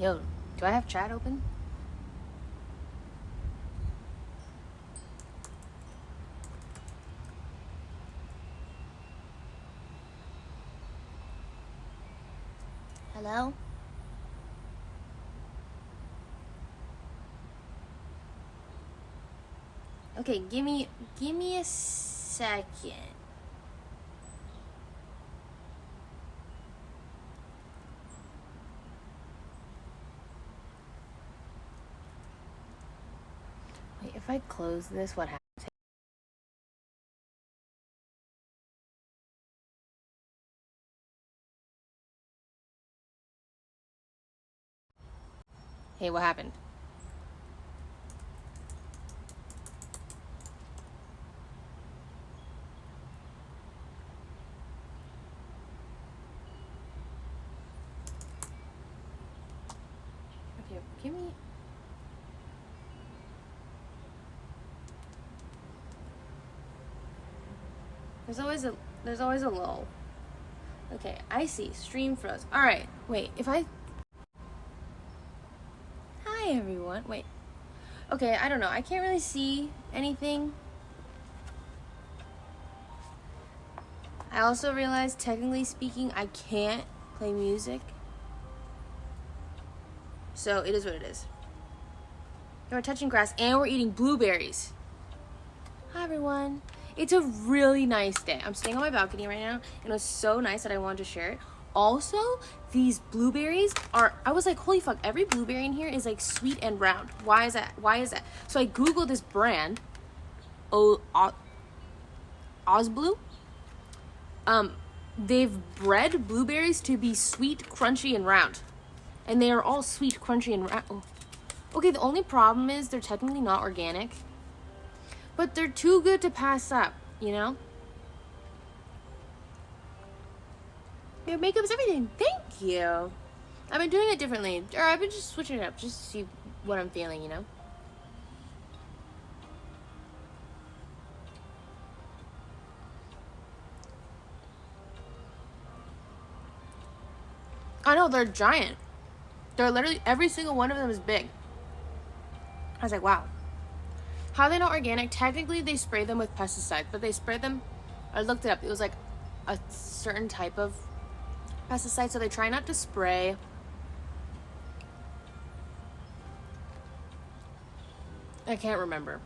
Yo, do I have chat open? Hello? Okay, give me a second. Wait, if I close this, what happens? Hey, what happened? Okay, give me... There's always a lull. Okay, I see. Stream froze. Alright, wait, if I... Hi, everyone. Wait. Okay, I don't know. I can't really see anything. I also realized, technically speaking, I can't play music. So, it is what it is. We're touching grass and we're eating blueberries. Hi, everyone. It's a really nice day. I'm staying on my balcony right now, and it was so nice that I wanted to share it. Also, these blueberries are, I was like, holy fuck, every blueberry in here is like sweet and round. Why is that? So I Googled this brand, Ozblue. They've bred blueberries to be sweet, crunchy, and round. And they are all sweet, crunchy, and round. Oh. Okay, the only problem is they're technically not organic. But they're too good to pass up, you know? Your makeup's everything. Thank you. I've been doing it differently. Or I've been just switching it up just to see what I'm feeling, you know? I know, they're giant. They're literally, every single one of them is big. I was like, wow. How are they not organic? Technically, they spray them with pesticides, but they spray them, I looked it up, it was like a certain type of pesticide, so they try not to spray. I can't remember.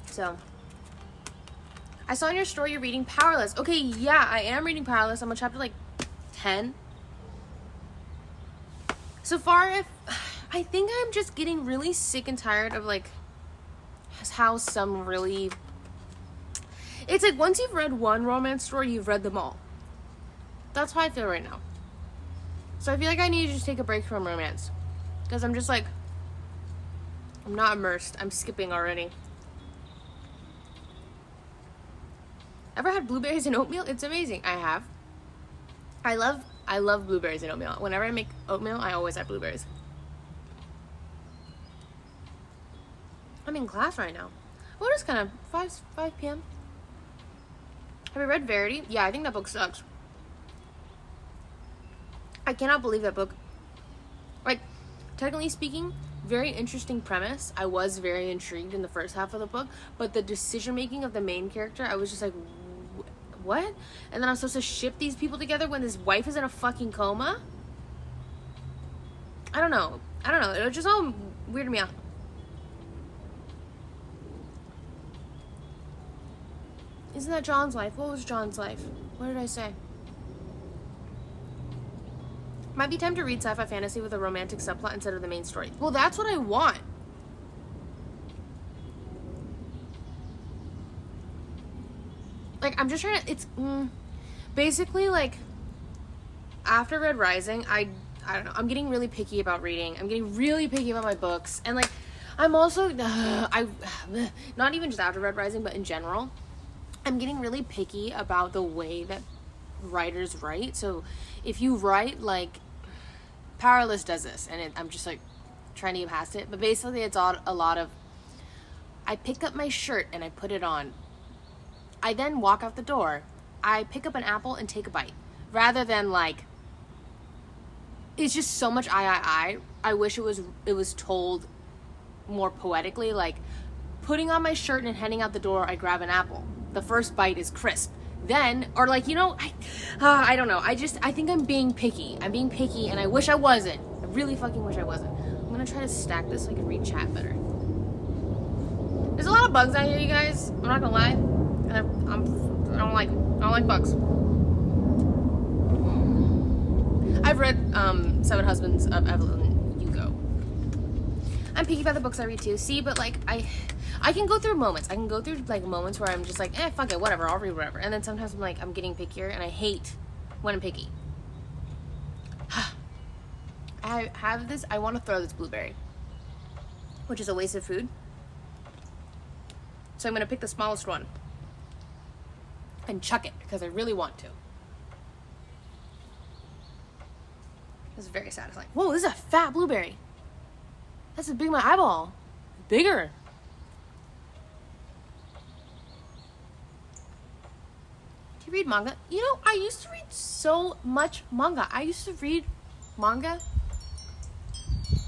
So, I saw in your story you're reading Powerless. Okay, yeah, I am reading Powerless. I'm on chapter like 10. So far, I think I'm just getting really sick and tired of like how some really... It's like once you've read one romance story, you've read them all. That's how I feel right now. So I feel like I need to just take a break from romance. Because I'm just like... I'm not immersed. I'm skipping already. Ever had blueberries and oatmeal? It's amazing. I have. I love blueberries and oatmeal. Whenever I make oatmeal, I always have blueberries. I'm in class right now. Well, it's kind of 5 p.m. Have you read Verity? Yeah, I think that book sucks. I cannot believe that book. Like, technically speaking, very interesting premise. I was very intrigued in the first half of the book, but the decision making of the main character, I was just like, what? And then I'm supposed to ship these people together when his wife is in a fucking coma? I don't know. It was just all weirded me out. Isn't that John's life? What was John's life? What did I say? Might be time to read sci-fi fantasy with a romantic subplot instead of the main story. Well, that's what I want. Like, I'm just trying to... It's... basically, like... After Red Rising, I don't know. I'm getting really picky about reading. I'm getting really picky about my books. And, like, I'm also... not even just after Red Rising, but in general. I'm getting really picky about the way that writers write. So, if you write, like... Powerless does this. And I'm just, like, trying to get past it. But basically, it's all a lot of... I pick up my shirt and I put it on. I then walk out the door. I pick up an apple and take a bite. Rather than, like... it's just so much I wish it was told more poetically, like putting on my shirt and heading out the door, I grab an apple. The first bite is crisp. Then, or like, you know, I don't know. I think I'm being picky. I'm being picky, and I wish I wasn't. I really fucking wish I wasn't. I'm gonna try to stack this so I can read chat better. There's a lot of bugs out here, you guys. I'm not gonna lie. And I don't like bugs. I've read 7 Husbands of Evelyn Hugo. I'm picky about the books I read too. See, but like I can go through moments. I can go through like moments where I'm just like, fuck it, whatever, I'll read whatever. And then sometimes I'm like, I'm getting pickier, and I hate when I'm picky. I have this, I want to throw this blueberry, which is a waste of food. So I'm going to pick the smallest one and chuck it because I really want to. This is very satisfying. Whoa, this is a fat blueberry. That's as big as my eyeball. Bigger. Do you read manga? You know, I used to read so much manga. I used to read manga.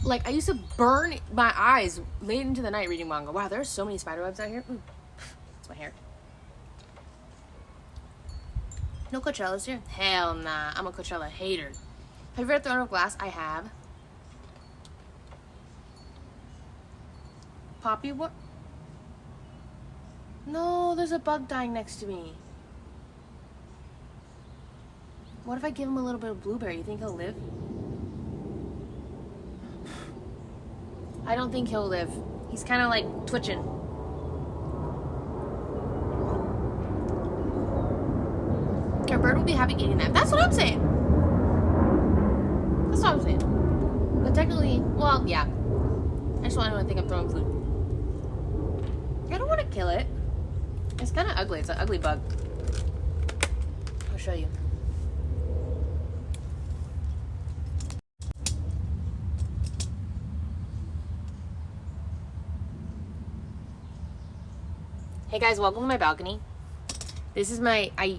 Like, I used to burn my eyes late into the night reading manga. Wow, there are so many spider webs out here. Ooh, that's my hair. No Coachella's here? Hell nah. I'm a Coachella hater. Have you read Throne of Glass? I have. Poppy, what? No, there's a bug dying next to me. What if I give him a little bit of blueberry? You think he'll live? I don't think he'll live. He's kind of like twitching. Your bird will be happy eating that. That's what I'm saying. That's what I'm saying. But technically, well, yeah. I just want anyone to think I'm throwing food. I don't want to kill it. It's kind of ugly. It's an ugly bug. I'll show you. Hey guys, welcome to my balcony. This is my, I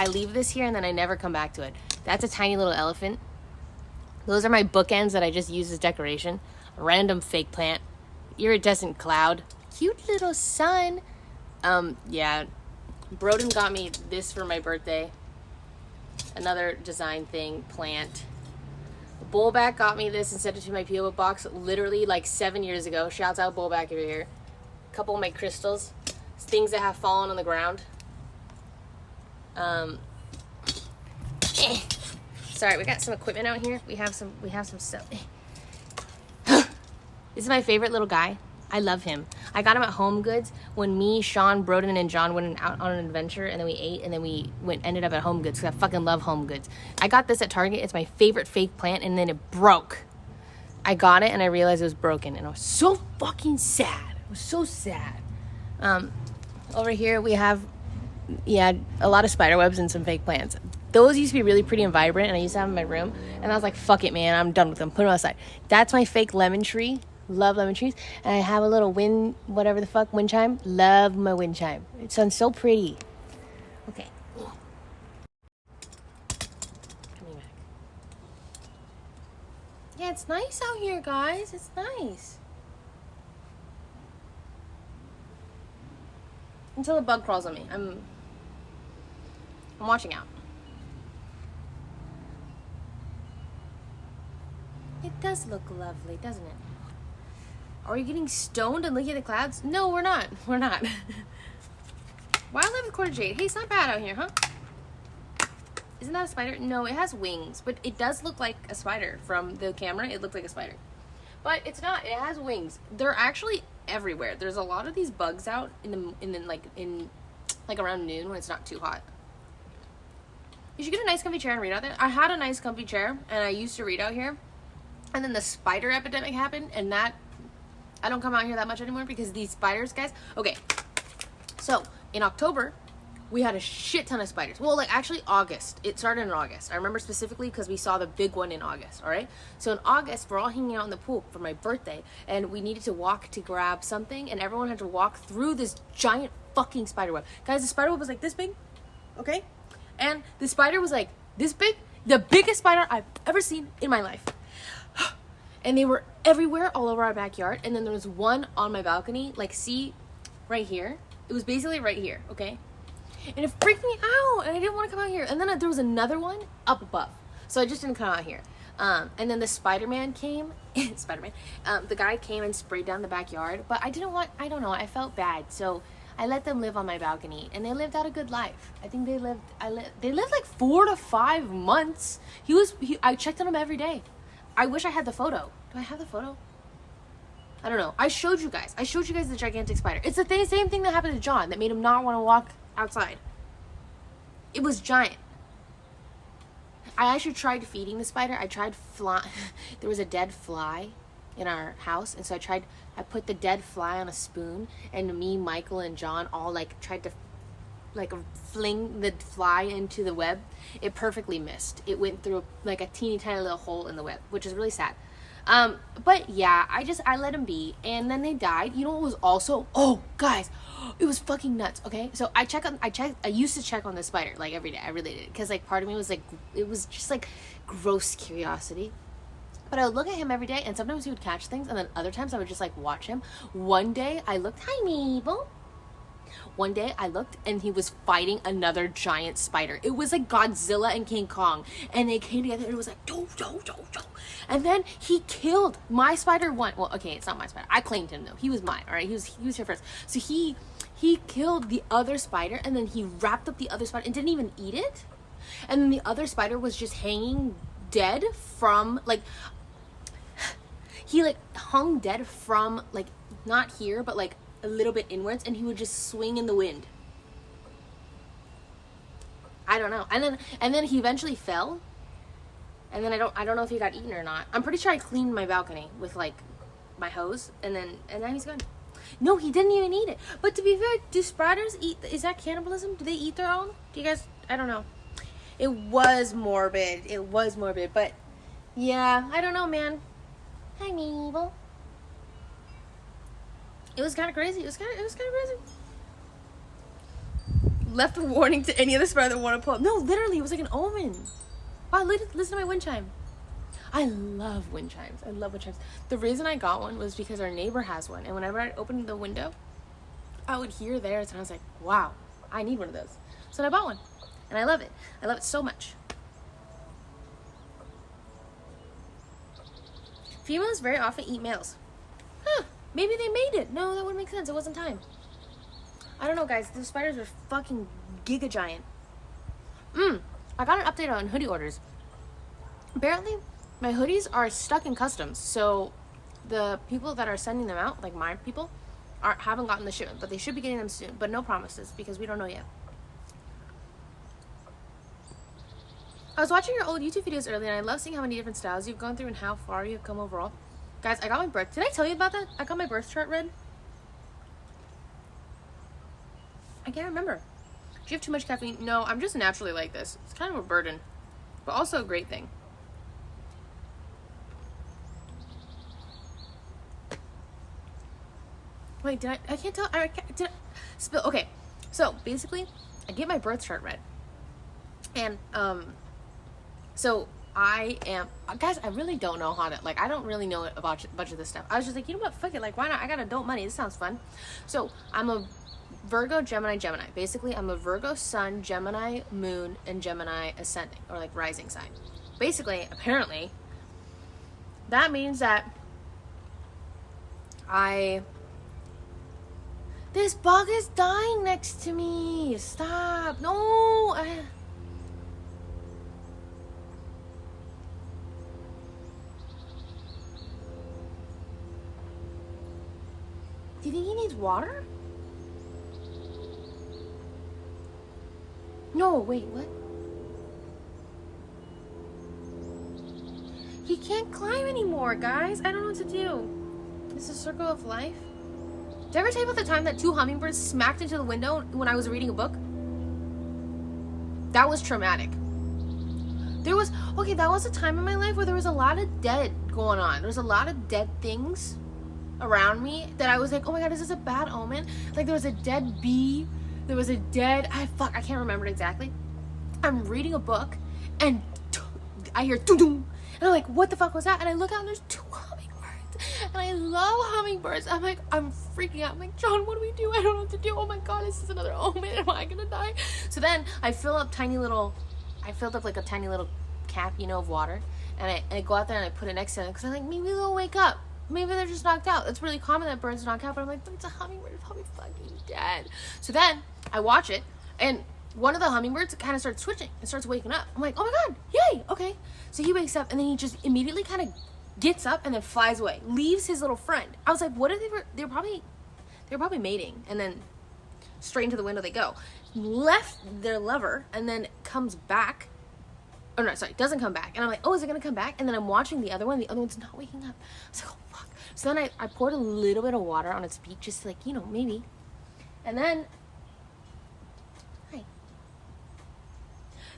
leave this here and then I never come back to it. That's a tiny little elephant. Those are my bookends that I just use as decoration. A random fake plant. Iridescent cloud. Cute little sun. Yeah. Broden got me this for my birthday. Another design thing, plant. Bullback got me this and sent it to my P.O. box literally like 7 years ago. Shouts out Bullback over here. A couple of my crystals. Things that have fallen on the ground. Sorry, we got some equipment out here. We have some stuff. This is my favorite little guy. I love him. I got him at Home Goods when me, Sean, Broden, and John went out on an adventure, and then we ate, and then we ended up at Home Goods because I fucking love Home Goods. I got this at Target. It's my favorite fake plant, and then it broke. I got it, and I realized it was broken, and I was so fucking sad. It was so sad. Over here we have, a lot of spider webs and some fake plants. Those used to be really pretty and vibrant, and I used to have them in my room, and I was like, fuck it, man, I'm done with them. Put them outside. That's my fake lemon tree. Love lemon trees. And I have a little wind chime. Love my wind chime. It sounds so pretty. Okay. Coming back. Yeah, it's nice out here, guys. It's nice. Until a bug crawls on me. I'm watching out. It does look lovely, doesn't it? Are we getting stoned and looking at the clouds? No, we're not. We're not. Wildlife quarter jade. Hey, it's not bad out here, huh? Isn't that a spider? No, it has wings, but it does look like a spider from the camera. It looks like a spider, but it's not. It has wings. They're actually everywhere. There's a lot of these bugs out in around noon when it's not too hot. You should get a nice comfy chair and read out there. I had a nice comfy chair and I used to read out here, and then the spider epidemic happened, and that I don't come out here that much anymore because these spiders, guys. Okay, so in October we had a shit ton of spiders. Well, like actually August. It started in August. I remember specifically because we saw the big one in August, all right? So in August, we're all hanging out in the pool for my birthday, and we needed to walk to grab something, and everyone had to walk through this giant fucking spider web. Guys, the spider web was like this big, okay? And the spider was like this big, The biggest spider I've ever seen in my life. And they were everywhere, all over our backyard. And then there was one on my balcony, like, see, right here. It was basically right here, okay? And it freaked me out, and I didn't want to come out here. And then there was another one up above. So I just didn't come out here. And then the Spider-Man came. Spider-Man. The guy came and sprayed down the backyard. But I didn't want, I don't know, I felt bad. So I let them live on my balcony. And they lived out a good life. I think they lived like 4 to 5 months. I checked on him every day. I wish I had the photo. Do I have the photo? I don't know. I showed you guys the gigantic spider. It's the same thing that happened to John that made him not want to walk outside. It was giant. I actually tried feeding the spider. I tried there was a dead fly in our house, and so I put the dead fly on a spoon, and me, Michael, and John all like tried to like fling the fly into the web. It perfectly missed. It went through like a teeny tiny little hole in the web, which is really sad. But yeah, I let them be, and then they died. You know what was also, oh guys, it was fucking nuts. Okay, so I used to check on the spider like every day. I really did, because like part of me was like, it was just like gross curiosity. But I would look at him every day, and sometimes he would catch things, and then other times I would just like watch him. One day I looked, hi Meeble. One day I looked, and he was fighting another giant spider. It was like Godzilla and King Kong, and they came together, and it was like, do. And then he killed my spider one. Well, okay, it's not my spider. I claimed him though. He was mine, all right? He was here first. So he killed the other spider, and then he wrapped up the other spider and didn't even eat it. And then the other spider was just hanging dead from like, he like hung dead from like, not here, but like a little bit inwards, and he would just swing in the wind. I don't know. And then he eventually fell. And then I don't know if he got eaten or not. I'm pretty sure I cleaned my balcony with like my hose, and then he's gone. No, he didn't even eat it. But to be fair, do spiders eat? Is that cannibalism? Do they eat their own? Do you guys? I don't know. It was morbid, but yeah, I don't know, man. Hi, Meeble. It was kind of crazy. It was kind of crazy. Left a warning to any other spider that want to pull up. No, literally, it was like an omen. Wow, listen to my wind chime. I love wind chimes. The reason I got one was because our neighbor has one, and whenever I opened the window, I would hear theirs, and I was like, wow, I need one of those. So I bought one, and I love it. I love it so much. Females very often eat males. Huh, maybe they made it. No, that wouldn't make sense. It wasn't time. I don't know, guys. Those spiders are fucking giga giant. I got an update on hoodie orders. Apparently, my hoodies are stuck in customs, so the people that are sending them out, like my people, haven't gotten the shipment, but they should be getting them soon. But no promises, because we don't know yet. I was watching your old YouTube videos earlier, and I love seeing how many different styles you've gone through and how far you've come overall. Guys, I got my birth. Did I tell you about that? I got my birth chart read. I can't remember. Do you have too much caffeine? No, I'm just naturally like this. It's kind of a burden, but also a great thing. Wait, I can't tell. Did I spill? Okay, so basically, I get my birth chart read, and so I am, guys. I really don't know how to, like, I don't really know about a bunch of this stuff. I was just like, you know what? Fuck it. Like, why not? I got adult money. This sounds fun. So I'm a Virgo, Gemini. Basically, I'm a Virgo sun, Gemini moon, and Gemini ascending, or like rising sign. Basically, apparently, that means that this bug is dying next to me. Stop. No. Do you think he needs water? No, wait, what? He can't climb anymore, guys. I don't know what to do. This is a circle of life. Did I ever tell you about the time that 2 hummingbirds smacked into the window when I was reading a book? That was traumatic. That was a time in my life where there was a lot of dead going on. There was a lot of dead things around me that I was like, oh my god, is this a bad omen? Like, there was a dead bee. There was a dead, I can't remember it exactly. I'm reading a book, and I hear doo-doo, and I'm like, what the fuck was that? And I look out and there's 2 hummingbirds, and I love hummingbirds. I'm like, I'm freaking out. I'm like, John, what do we do? I don't know what to do. Oh my god, is this another omen? Am I gonna die? So then I filled up like a tiny little cap, of water, and I go out there and I put it next to them because I'm like, maybe they'll wake up. Maybe they're just knocked out. It's really common that birds knock out, but I'm like, it's a hummingbird. It's probably fucking dead. So then I watch it, and one of the hummingbirds kind of starts switching and starts waking up. I'm like, oh my god, yay, okay. So he wakes up, and then he just immediately kind of gets up and then flies away, leaves his little friend. I was like, what are they were probably mating, and then straight into the window they go. Left their lover, and then comes back. Oh no, sorry, doesn't come back. And I'm like, oh, is it gonna come back? And then I'm watching the other one. The other one's not waking up. I was like, oh fuck. So then I poured a little bit of water on its beak, just like, maybe. And then, hi.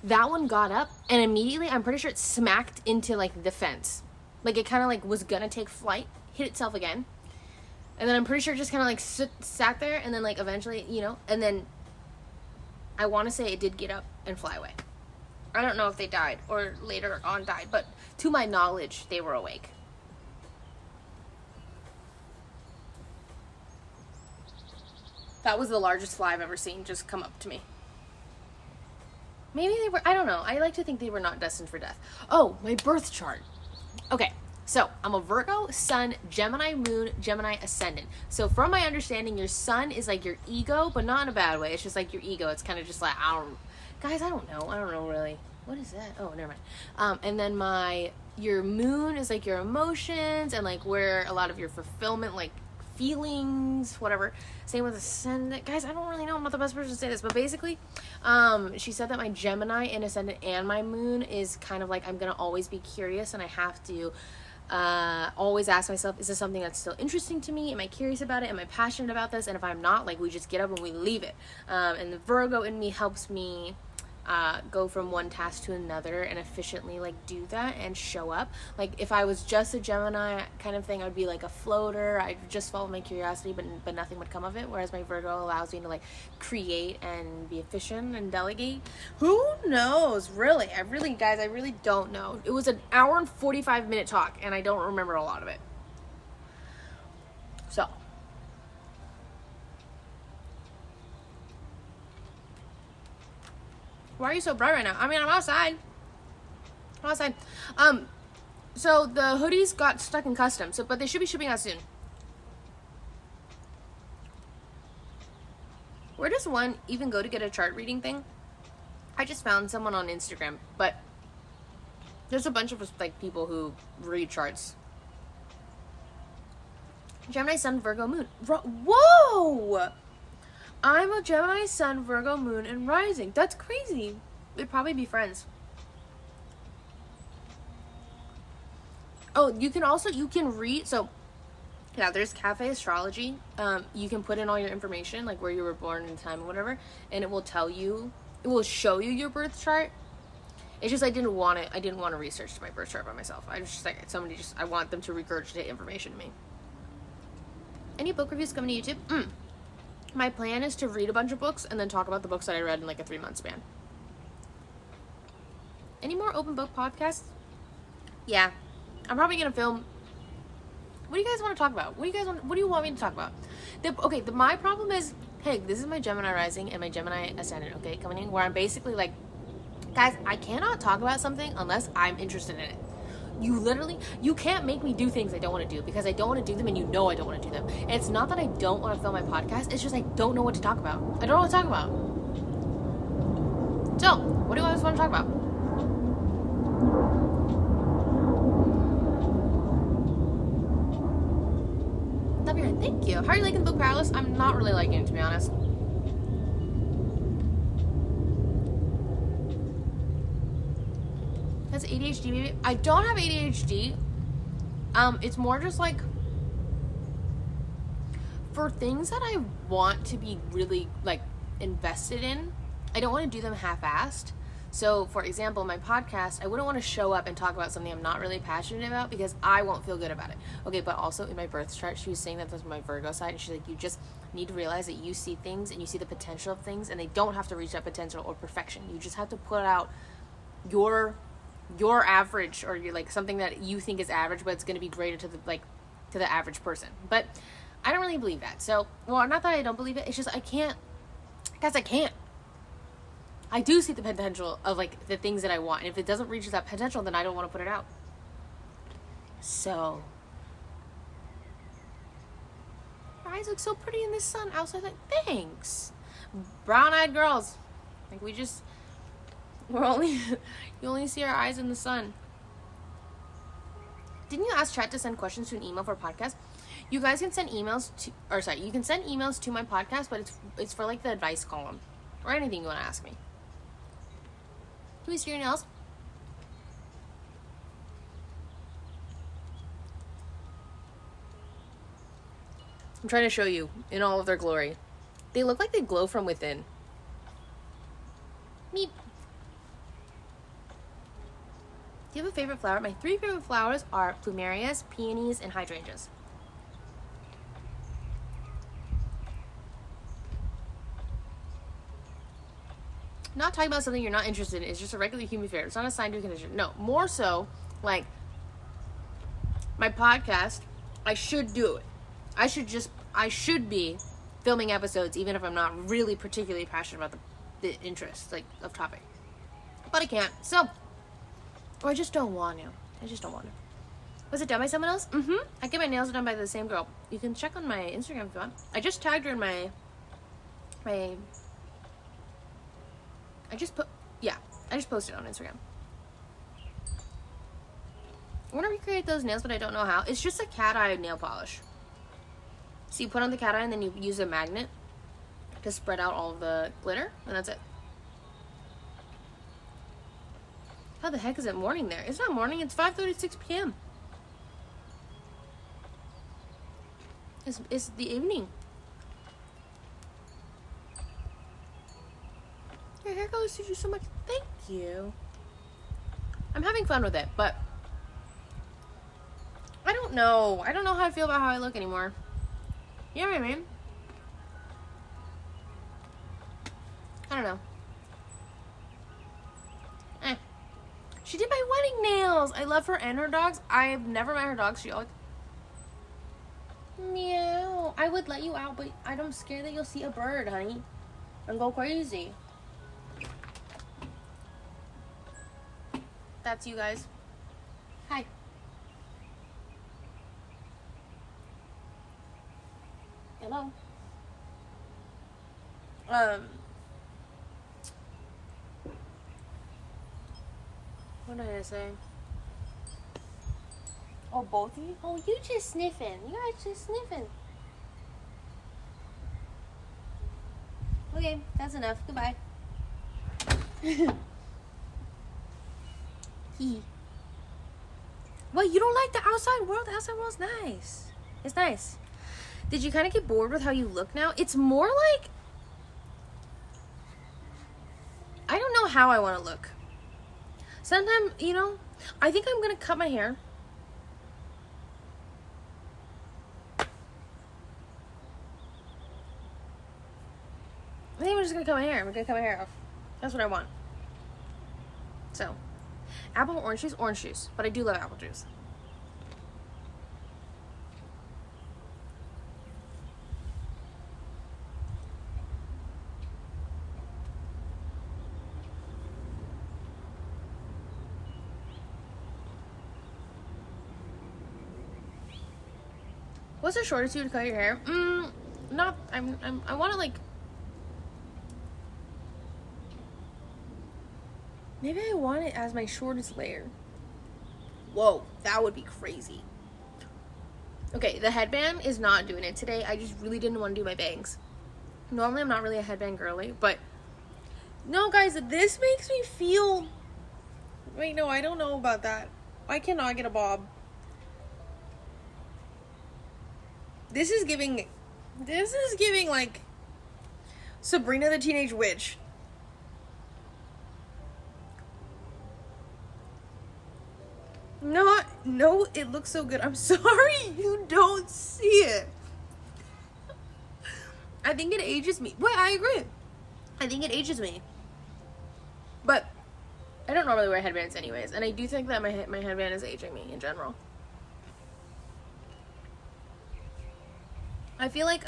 That one got up, and immediately, I'm pretty sure it smacked into like the fence. Like it kind of like was gonna take flight, hit itself again. And then I'm pretty sure it just kind of like sat there, and then like eventually, and then I want to say it did get up and fly away. I don't know if they died or later on died, but to my knowledge, they were awake. That was the largest fly I've ever seen just come up to me. Maybe they were, I don't know. I like to think they were not destined for death. Oh, my birth chart. Okay, so I'm a Virgo, Sun, Gemini, Moon, Gemini, Ascendant. So from my understanding, your Sun is like your ego, but not in a bad way. It's just like your ego. It's kind of just like, guys, I don't know really. What is that? Oh, never mind. And then your moon is like your emotions and like where a lot of your fulfillment, like feelings, whatever. Same with ascendant. Guys, I don't really know. I'm not the best person to say this, but basically, she said that my Gemini and ascendant and my moon is kind of like, I'm going to always be curious, and I have to always ask myself, is this something that's still interesting to me? Am I curious about it? Am I passionate about this? And if I'm not, like, we just get up and we leave it. And the Virgo in me helps me go from one task to another and efficiently like do that and show up. Like if I was just a Gemini kind of thing, I'd be like a floater. I'd just follow my curiosity, but nothing would come of it. Whereas my Virgo allows me to like create and be efficient and delegate. Who knows? Really, I really don't know. It was an hour and 45-minute talk, and I don't remember a lot of it. So. Why are you so bright right now? I mean, I'm outside. So the hoodies got stuck in customs, but they should be shipping out soon. Where does one even go to get a chart reading thing? I just found someone on Instagram, but there's a bunch of like people who read charts. Gemini, Sun, Virgo, Moon. Whoa! I'm a Gemini, Sun, Virgo, Moon, and Rising. That's crazy. We'd probably be friends. Oh, you can read, so, yeah, there's Cafe Astrology. You can put in all your information, like where you were born and time and whatever, and it will show you your birth chart. It's just I didn't want to research my birth chart by myself. I was just like, I want them to regurgitate information to me. Any book reviews coming to YouTube? My plan is to read a bunch of books and then talk about the books that I read in like a 3-month span. Any more open book podcasts? Yeah. I'm probably going to film. What do you guys want to talk about? What do you want me to talk about? My problem is, hey, this is my Gemini rising and my Gemini ascendant, okay, coming in, where I'm basically like, guys, I cannot talk about something unless I'm interested in it. You can't make me do things I don't want to do because I don't want to do them, and I don't want to do them. And it's not that I don't want to film my podcast, it's just I don't know what to talk about. I don't know what to talk about. So, what do you guys want to talk about? Love your hand. Thank you. How are you liking the book Paralysis? I'm not really liking it, to be honest. That's ADHD, baby. I don't have ADHD. It's more just like for things that I want to be really like invested in, I don't want to do them half-assed. So, for example, my podcast, I wouldn't want to show up and talk about something I'm not really passionate about because I won't feel good about it. Okay, but also in my birth chart, she was saying that that's my Virgo side, and she's like, you just need to realize that you see things and you see the potential of things, and they don't have to reach that potential or perfection. You just have to put out your your average, or you're like something that you think is average, but it's going to be greater to the average person. But I don't really believe that. So, well, not that I don't believe it. It's just I can't. Guys, I can't. I do see the potential of like the things that I want. And if it doesn't reach that potential, then I don't want to put it out. So, your eyes look so pretty in this sun outside. Like, thanks. Brown-eyed girls. Like, we're only, you only see our eyes in the sun. Didn't you ask chat to send questions to an email for a podcast? You guys can send emails you can send emails to my podcast, but it's for like the advice column or anything you want to ask me. Can we see your nails? I'm trying to show you in all of their glory. They look like they glow from within. Meep. Do you have a favorite flower? My 3 favorite flowers are plumerias, peonies, and hydrangeas. Not talking about something you're not interested in. It's just a regular human affair. It's not a scientific condition. No, more so, like, my podcast, I should do it. I should be filming episodes, even if I'm not really particularly passionate about the interest, like, of topic. But I can't. So, or I just don't want to. Was it done by someone else? I get my nails done by the same girl. You can check on my Instagram if you want. I just tagged her in I just posted on Instagram. I want to recreate those nails, but I don't know how. It's just a cat eye nail polish. So you put on the cat eye and then you use a magnet to spread out all of the glitter, and that's it. How the heck is it morning there? It's not morning, it's 5:36 p.m. It's the evening. Your hair color suits you so much. Thank you. I'm having fun with it, but I don't know. I don't know how I feel about how I look anymore. You know what I mean? I don't know. She did my wedding nails. I love her and her dogs. I've never met her dogs. She always meow. I would let you out, but I'm scared that you'll see a bird, honey, and go crazy. That's you guys. Hi. Hello. What did I say? Oh, both of you? Oh, you just sniffing. You guys just sniffing. Okay, that's enough. Goodbye. What, you don't like the outside world? The outside world's nice. It's nice. Did you kind of get bored with how you look now? It's more like, I don't know how I want to look. Sometimes, I think I'm going to cut my hair. I think I'm just going to cut my hair. I'm going to cut my hair off. That's what I want. So, apple or orange juice? Orange juice. But I do love apple juice. What's the shortest you would cut your hair? I want to like, maybe I want it as my shortest layer. Whoa, that would be crazy. Okay, the headband is not doing it today. I just really didn't want to do my bangs. Normally I'm not really a headband girly, but no, guys, this makes me feel, wait, no, I don't know about that. I cannot get a bob. This is giving like Sabrina the Teenage Witch. No, it looks so good. I'm sorry you don't see it. I think it ages me. Wait, I agree. I think it ages me. But I don't normally wear headbands anyways, and I do think that my headband is aging me in general. I feel like,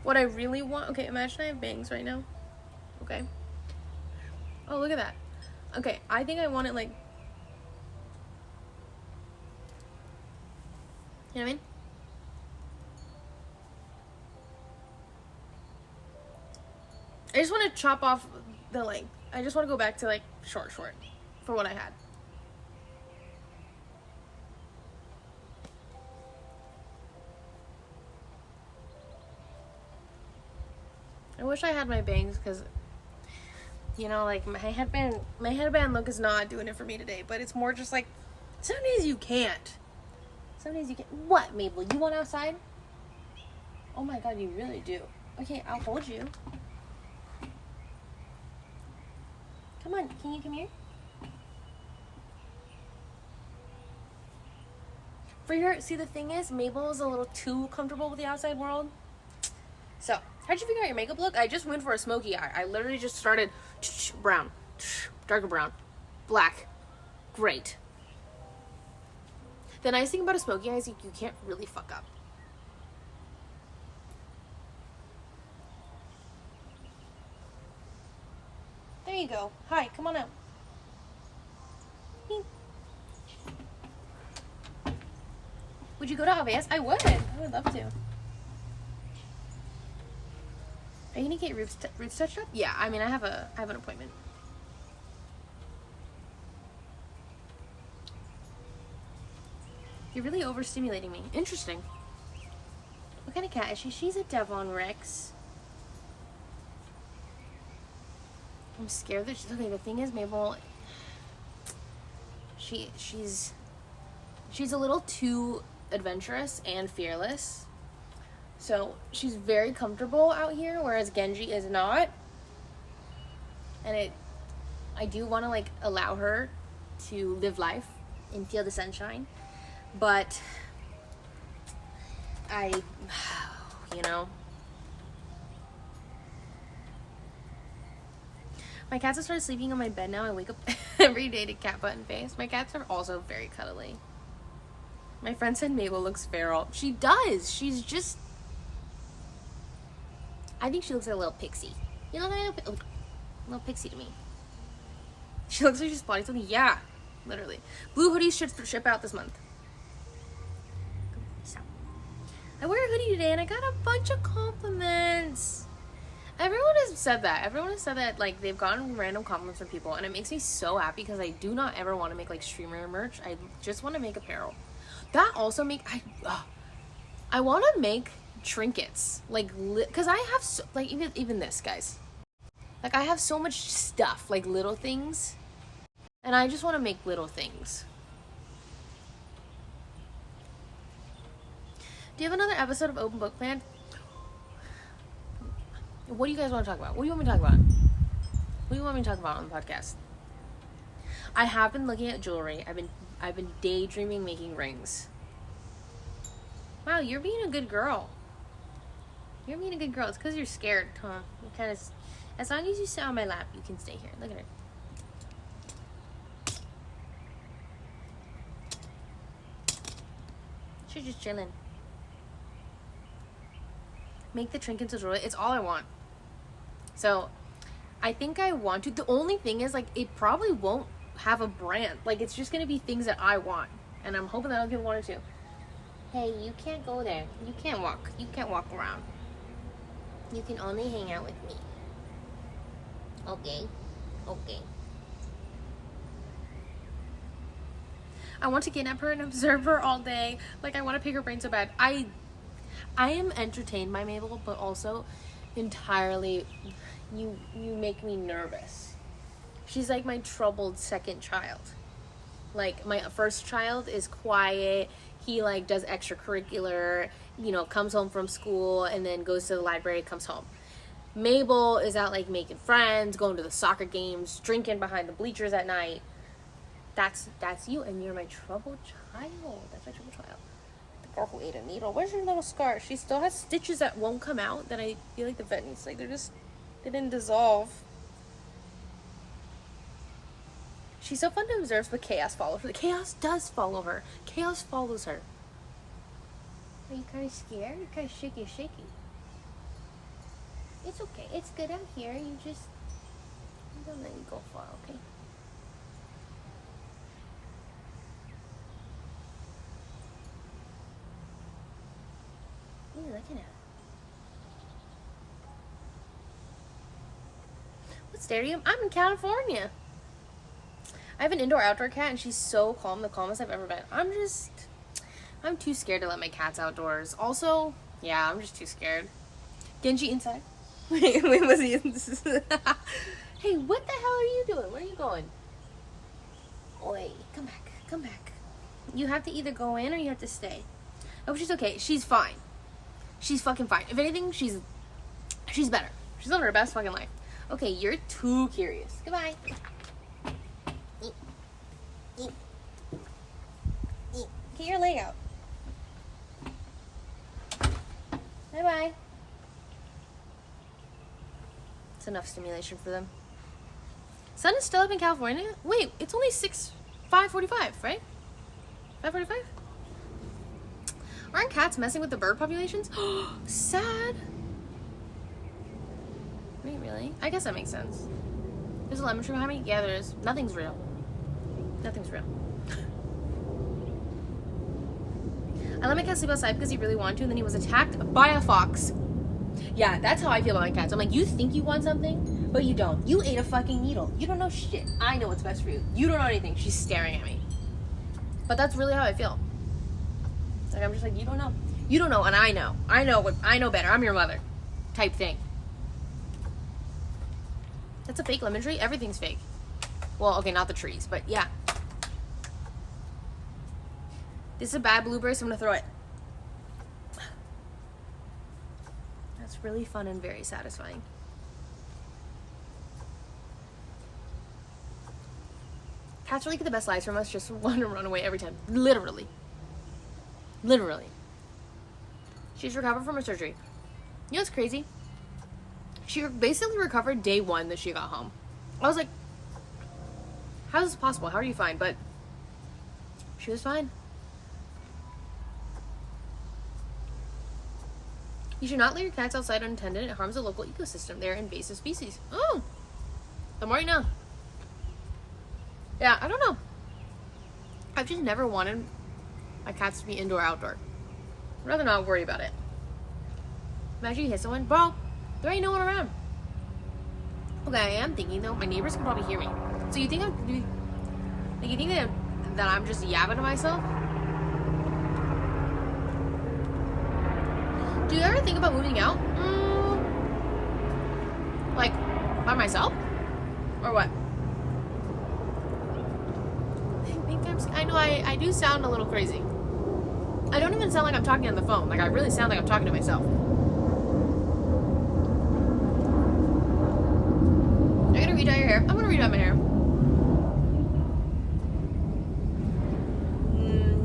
what I really want... Okay, imagine I have bangs right now. Okay. Oh, look at that. Okay, I think I want it, like... You know what I mean? I just want to chop off the length. I just want to go back to, like, short for what I had. I wish I had my bangs because, you know, like, my headband look is not doing it for me today, but it's more just like, some days you can't. Some days you can't. What, Mabel? You want outside? Oh my god, you really do. Okay, I'll hold you. Come on, can you come here? For her, see, the thing is, Mabel is a little too comfortable with the outside world. So, how'd you figure out your makeup look? I just went for a smoky eye. I literally just started brown, darker brown, black, great. The nice thing about a smoky eye is you can't really fuck up. There you go. Hi, come on out. Would you go to Avias? I would love to. Are you gonna get roots touched up? Yeah, I mean, I have an appointment. You're really overstimulating me. Interesting. What kind of cat is she? She's a Devon Rex. I'm scared that she's okay. The thing is, Mabel, she's a little too adventurous and fearless. So she's very comfortable out here, whereas Genji is not. And I do want to, like, allow her to live life and feel the sunshine, but you know. My cats have started sleeping on my bed now. I wake up every day to cat butt and face. My cats are also very cuddly. My friend said Mabel looks feral. She does. She's just... I think she looks like a little pixie. You know, like a little pixie to me. She looks like she's plotting something. Yeah, literally. Blue hoodies should ship out this month. I wear a hoodie today and I got a bunch of compliments. Everyone has said that. Everyone has said that, like, they've gotten random compliments from people, and it makes me so happy because I do not ever want to make, like, streamer merch. I just want to make apparel. That also I want to make trinkets, like, because I have so, like, even this, guys. Like, I have so much stuff, like, little things, and I just want to make little things. Do you have another episode of Open Book planned? What do you guys want to talk about? What do you want me to talk about? What do you want me to talk about on the podcast? I have been looking at jewelry. I've been daydreaming making rings. Wow, you're being a good girl. You're being a good girl. It's because you're scared, huh? You kind of... As long as you sit on my lap, you can stay here. Look at her. She's just chilling. Make the trinkets of jewelry. It's all I want. So, I think I want to. The only thing is, like, it probably won't have a brand. Like, it's just going to be things that I want. And I'm hoping that other people want it too. Hey, you can't go there. You can't walk. You can't walk around. You can only hang out with me. Okay. Okay. I want to kidnap her and observe her all day. Like, I want to pick her brain so bad. I am entertained by Mabel, but also entirely, you make me nervous. She's like my troubled second child. Like, my first child is quiet. He, like, does extracurricular, you know, comes home from school and then goes to the library, comes home. Mabel is out, like, making friends, going to the soccer games, drinking behind the bleachers at night. That's you, and you're my troubled child. That's my troubled child. Girl who ate a needle. Where's your little scar? She still has stitches that won't come out that I feel like the vet needs. Like, they didn't dissolve. She's so fun to observe, but chaos follows her. The chaos does follow her. Chaos follows her. Are you kind of scared? You're kind of shaky. It's okay. It's good out here. You don't let you go far, okay? What are you looking at? What stadium? I'm in California. I have an indoor-outdoor cat, and she's so calm. The calmest I've ever been. I'm too scared to let my cats outdoors. Also, yeah, I'm just too scared. Genji inside. Wait, was he? Hey, what the hell are you doing? Where are you going? Oi, come back. You have to either go in or you have to stay. Oh, she's okay. She's fine. She's fucking fine. If anything, she's better. She's living her best fucking life. Okay, you're too curious. Goodbye. Get your leg out. Bye-bye. It's enough stimulation for them. Sun is still up in California? Wait, it's only 5:45, right? 5:45? Aren't cats messing with the bird populations? Sad. Wait, really? I guess that makes sense. There's a lemon tree behind me? Yeah, there is. Nothing's real. Nothing's real. I let my cat sleep outside because he really wanted to, and then he was attacked by a fox. Yeah, that's how I feel about my cats. I'm like, you think you want something, but you don't. You ate a fucking needle. You don't know shit. I know what's best for you. You don't know anything. She's staring at me. But that's really how I feel. Like, I'm just like, you don't know. You don't know, and I know. I know better. I'm your mother. Type thing. That's a fake lemon tree? Everything's fake. Well, okay, not the trees, but yeah. This is a bad blueberry, so I'm gonna throw it. That's really fun and very satisfying. Cats really get the best lives from us, just want to run away every time. Literally. She's recovered from her surgery. You know what's crazy? She basically recovered day 1 that she got home. I was like, how is this possible? How are you fine? But she was fine. You should not let your cats outside unattended. It harms the local ecosystem. They're invasive species. Oh, the more you know. Yeah, I don't know. I've just never wanted my cats to be indoor outdoor. I'd rather not worry about it. Imagine you hit someone. Bro, there ain't no one around. Okay, I am thinking though, my neighbors can probably hear me. So you think that I'm just yapping to myself? Do you ever think about moving out? Like, by myself? Or what? I know I do sound a little crazy. I don't even sound like I'm talking on the phone. Like, I really sound like I'm talking to myself. Are you gonna redye your hair? I'm gonna redye my hair.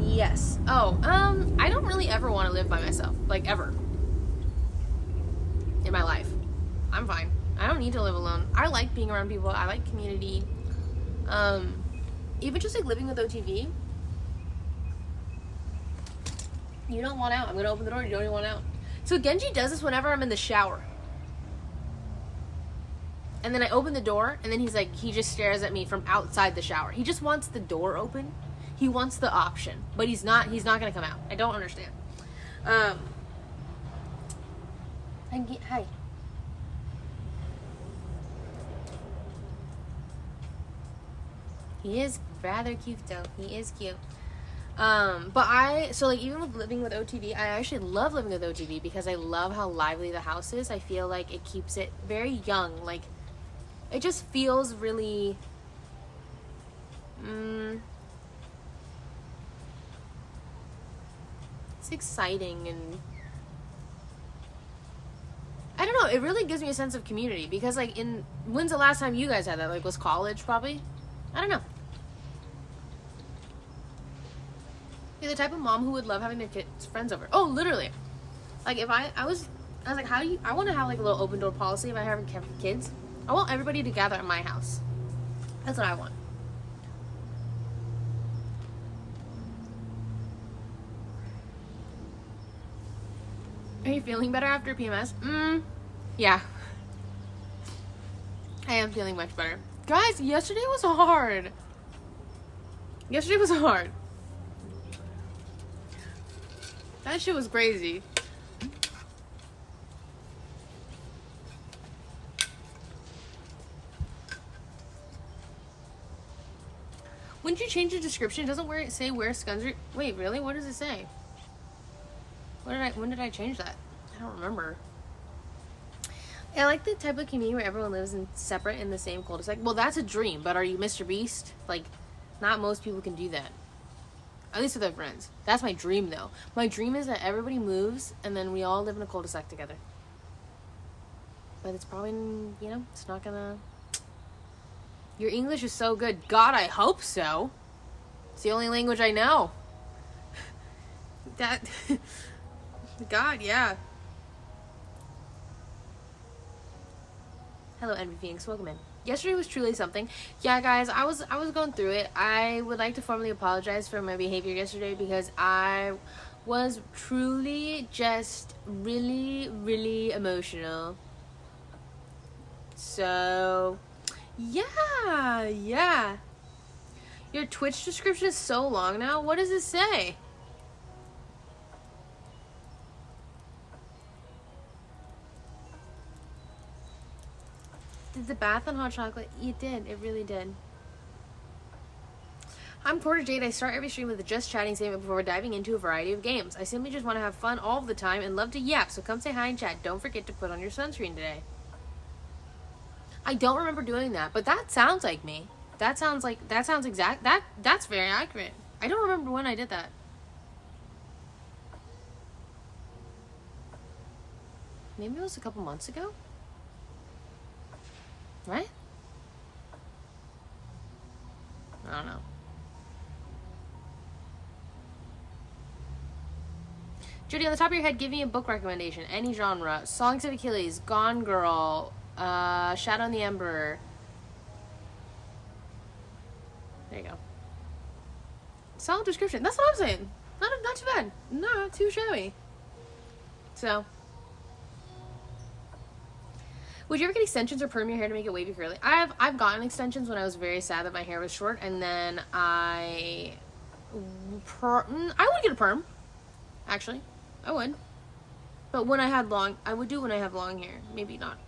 Yes. Oh, I don't really ever want to live by myself. Like, ever. In my life. I'm fine. I don't need to live alone. I like being around people. I like community. Even just like living with OTV. You don't want out. I'm gonna open the door. You don't even want out. So Genji does this whenever I'm in the shower. And then I open the door, and then he just stares at me from outside the shower. He just wants the door open. He wants the option, but he's not gonna come out. I don't understand. Hi. He is rather cute though. He is cute. So like even with living with OTV, I actually love living with OTV because I love how lively the house is. I feel like it keeps it very young. Like it just feels really it's exciting, and I don't know, it really gives me a sense of community because like when's the last time you guys had that? Like was college probably? I don't know. You're the type of mom who would love having their kids' friends over. Oh, literally. Like if I was like, I want to have like a little open door policy if I have kids. I want everybody to gather at my house. That's what I want. Are you feeling better after PMS? Yeah. I am feeling much better. Guys, yesterday was hard. Yesterday was hard. That shit was crazy. Wouldn't you change the description? It doesn't say where scuns are. Wait, really? What does it say? When did I change that? I don't remember. I like the type of community where everyone lives separate in the same cul-de-sac. Well, that's a dream, but are you Mr. Beast? Like, not most people can do that. At least with their friends. That's my dream, though. My dream is that everybody moves, and then we all live in a cul-de-sac together. But it's probably, it's not gonna... Your English is so good. God, I hope so. It's the only language I know. That... God, yeah. Hello, Envy Phoenix. Welcome in. Yesterday was truly something. Yeah, guys, I was going through it. I would like to formally apologize for my behavior yesterday because I was truly just really, really emotional. So, yeah. Your Twitch description is so long now. What does it say? Did the bath and hot chocolate? It did. It really did. I'm Quarter Jade. I start every stream with a just chatting statement before diving into a variety of games. I simply just want to have fun all the time and love to yap, so come say hi and chat. Don't forget to put on your sunscreen today. I don't remember doing that, but that sounds like me. That's very accurate. I don't remember when I did that. Maybe it was a couple months ago? Right? I don't know. Judy, on the top of your head, give me a book recommendation. Any genre. Songs of Achilles, Gone Girl, Shadow and the Emperor. There you go. Solid description. That's what I'm saying. Not too bad. Not too shabby. So... Would you ever get extensions or perm your hair to make it wavy curly? I've gotten extensions when I was very sad that my hair was short, and then I would get a perm. Actually, I would. But when I had I would do when I have long hair. Maybe not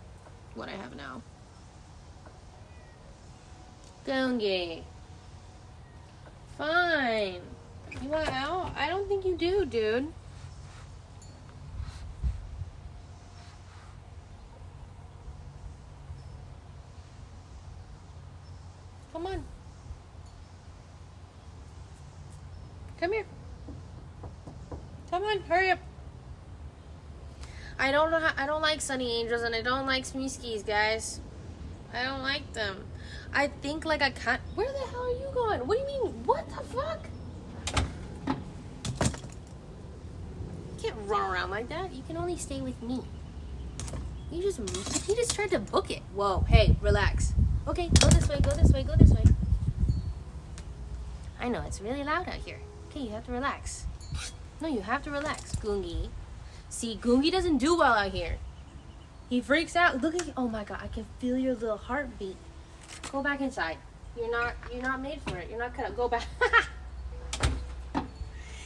what I have now. Gongi. Fine. You want out? I don't think you do, dude. Come on. Come here. Come on, hurry up. I don't like Sunny Angels and I don't like Smeeskies, guys. I don't like them. I think like I can't. Where the hell are you going? What do you mean? What the fuck? You can't run around like that. You can only stay with me. He just tried to book it. Whoa, hey, relax. Okay, go this way, go this way, go this way. I know, it's really loud out here. Okay, you have to relax. No, you have to relax, Goongi. See, Goongi doesn't do well out here. He freaks out. Look at you. Oh my god, I can feel your little heartbeat. Go back inside. You're not made for it. You're not cut up. Go back.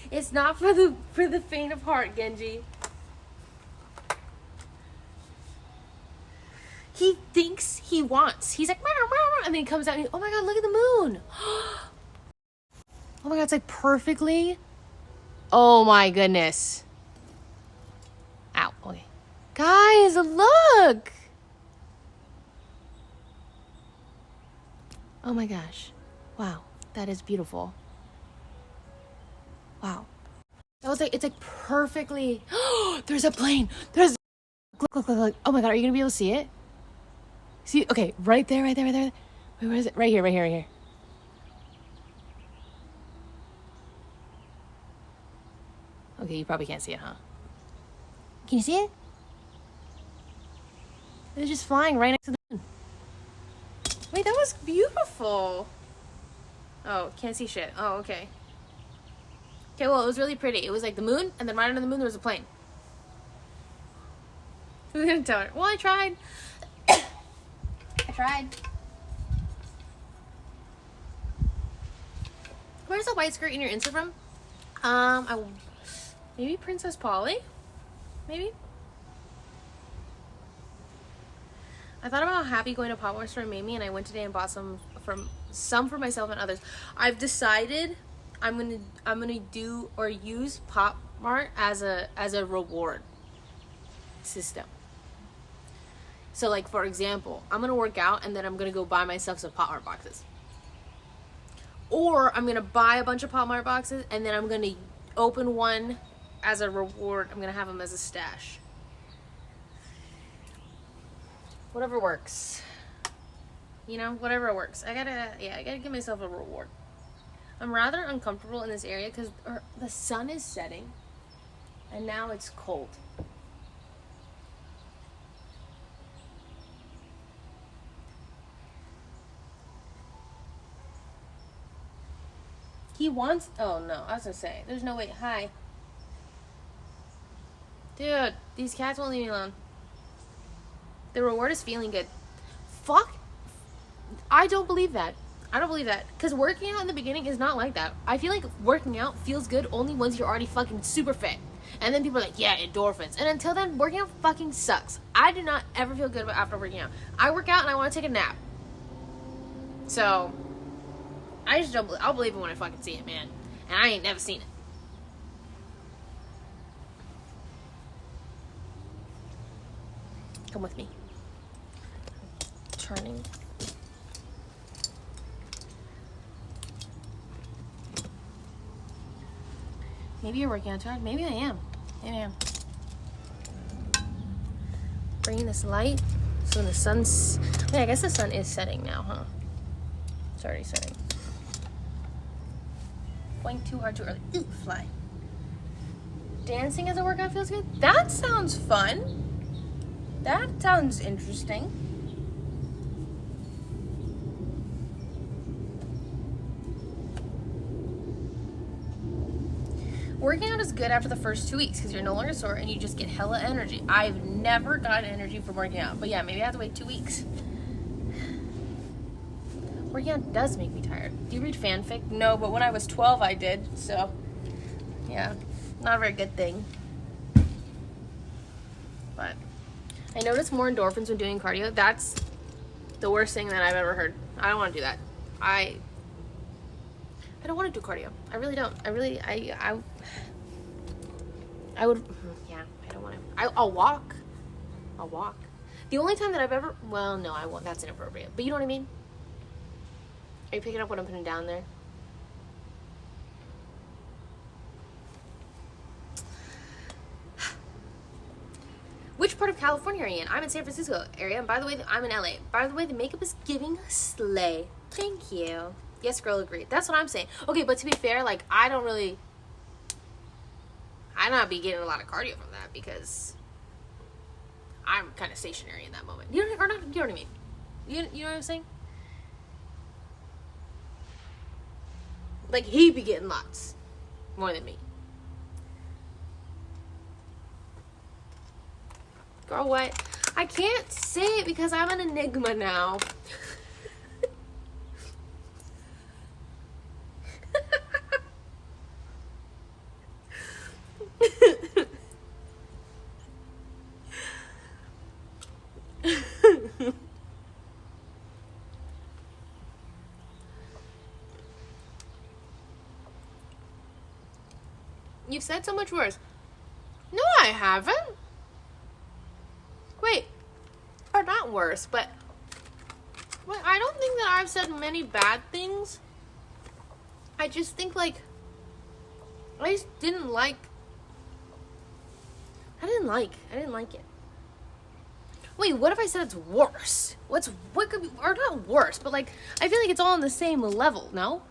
It's not for the faint of heart, Genji. He thinks he wants. He's like, meow, meow, and then he comes out and oh my god, look at the moon. Oh my god, it's like perfectly. Oh my goodness. Ow, okay. Guys, look. Oh my gosh. Wow, that is beautiful. Wow. That was like, it's like perfectly. There's a plane. Look. Oh my god, are you gonna be able to see it? See, okay, right there. Wait, where is it? Right here. Okay, you probably can't see it, huh? Can you see it? It was just flying right next to the moon. Wait, that was beautiful. Oh, can't see shit. Oh, okay. Okay, well, it was really pretty. It was like the moon, and then right under the moon there was a plane. Who's gonna tell her? Well, I tried. I tried. Where's the white skirt in your Insta from? Maybe Princess Polly? Maybe? I thought about how happy going to Pop Mart store made me, and I went today and bought some for myself and others. I've decided I'm gonna do or use Pop Mart as a reward system. So like, for example, I'm gonna work out and then I'm gonna go buy myself some Pop Mart boxes. Or I'm gonna buy a bunch of Pop Mart boxes and then I'm gonna open one as a reward. I'm gonna have them as a stash. Whatever works. You know, whatever works. I gotta give myself a reward. I'm rather uncomfortable in this area because the sun is setting and now it's cold. He wants, oh no, I was gonna say, there's no way, hi. Dude, these cats won't leave me alone. The reward is feeling good. Fuck. I don't believe that. I don't believe that. Because working out in the beginning is not like that. I feel like working out feels good only once you're already fucking super fit. And then people are like, yeah, endorphins. And until then, working out fucking sucks. I do not ever feel good after working out. I work out and I want to take a nap. So, I just don't, I'll believe it when I fucking see it, man. And I ain't never seen it. Come with me. Turning. Maybe you're working out too hard. Maybe I am. Maybe I am. Bringing this light. So when the sun's... Yeah, I guess the sun is setting now, huh? It's already setting. Going too hard too early. Ooh, fly. Dancing as a workout feels good? That sounds fun. That sounds interesting. Working out is good after the first 2 weeks because you're no longer sore and you just get hella energy. I've never gotten energy from working out. But yeah, maybe I have to wait 2 weeks. Working out does make me tired. Do you read fanfic? No, but when I was 12 I did. So, yeah, not a very good thing. But I notice more endorphins when doing cardio. That's the worst thing that I've ever heard. I don't want to do that. I don't want to do cardio. I really don't. I would, yeah, I don't want to. I'll walk. I'll walk. The only time that I've ever, well, no, I won't. That's inappropriate. But you know what I mean? Are you picking up what I'm putting down there? Which part of California are you in? I'm in San Francisco area. And by the way, I'm in LA. By the way, the makeup is giving slay. Thank you. Yes, girl, agreed. That's what I'm saying. Okay, but to be fair, like, I not be getting a lot of cardio from that because I'm kind of stationary in that moment. You know what I mean? You know what I'm saying? Like, he be getting lots more than me. Girl, what? I can't say it because I'm an enigma now. You've said so much worse. No, I haven't. Wait. Or not worse, but... Wait, I don't think that I've said many bad things. I just think, like... I just didn't like... I didn't like it. Wait, what if I said it's worse? What could be... Or not worse, but, like... I feel like it's all on the same level, no?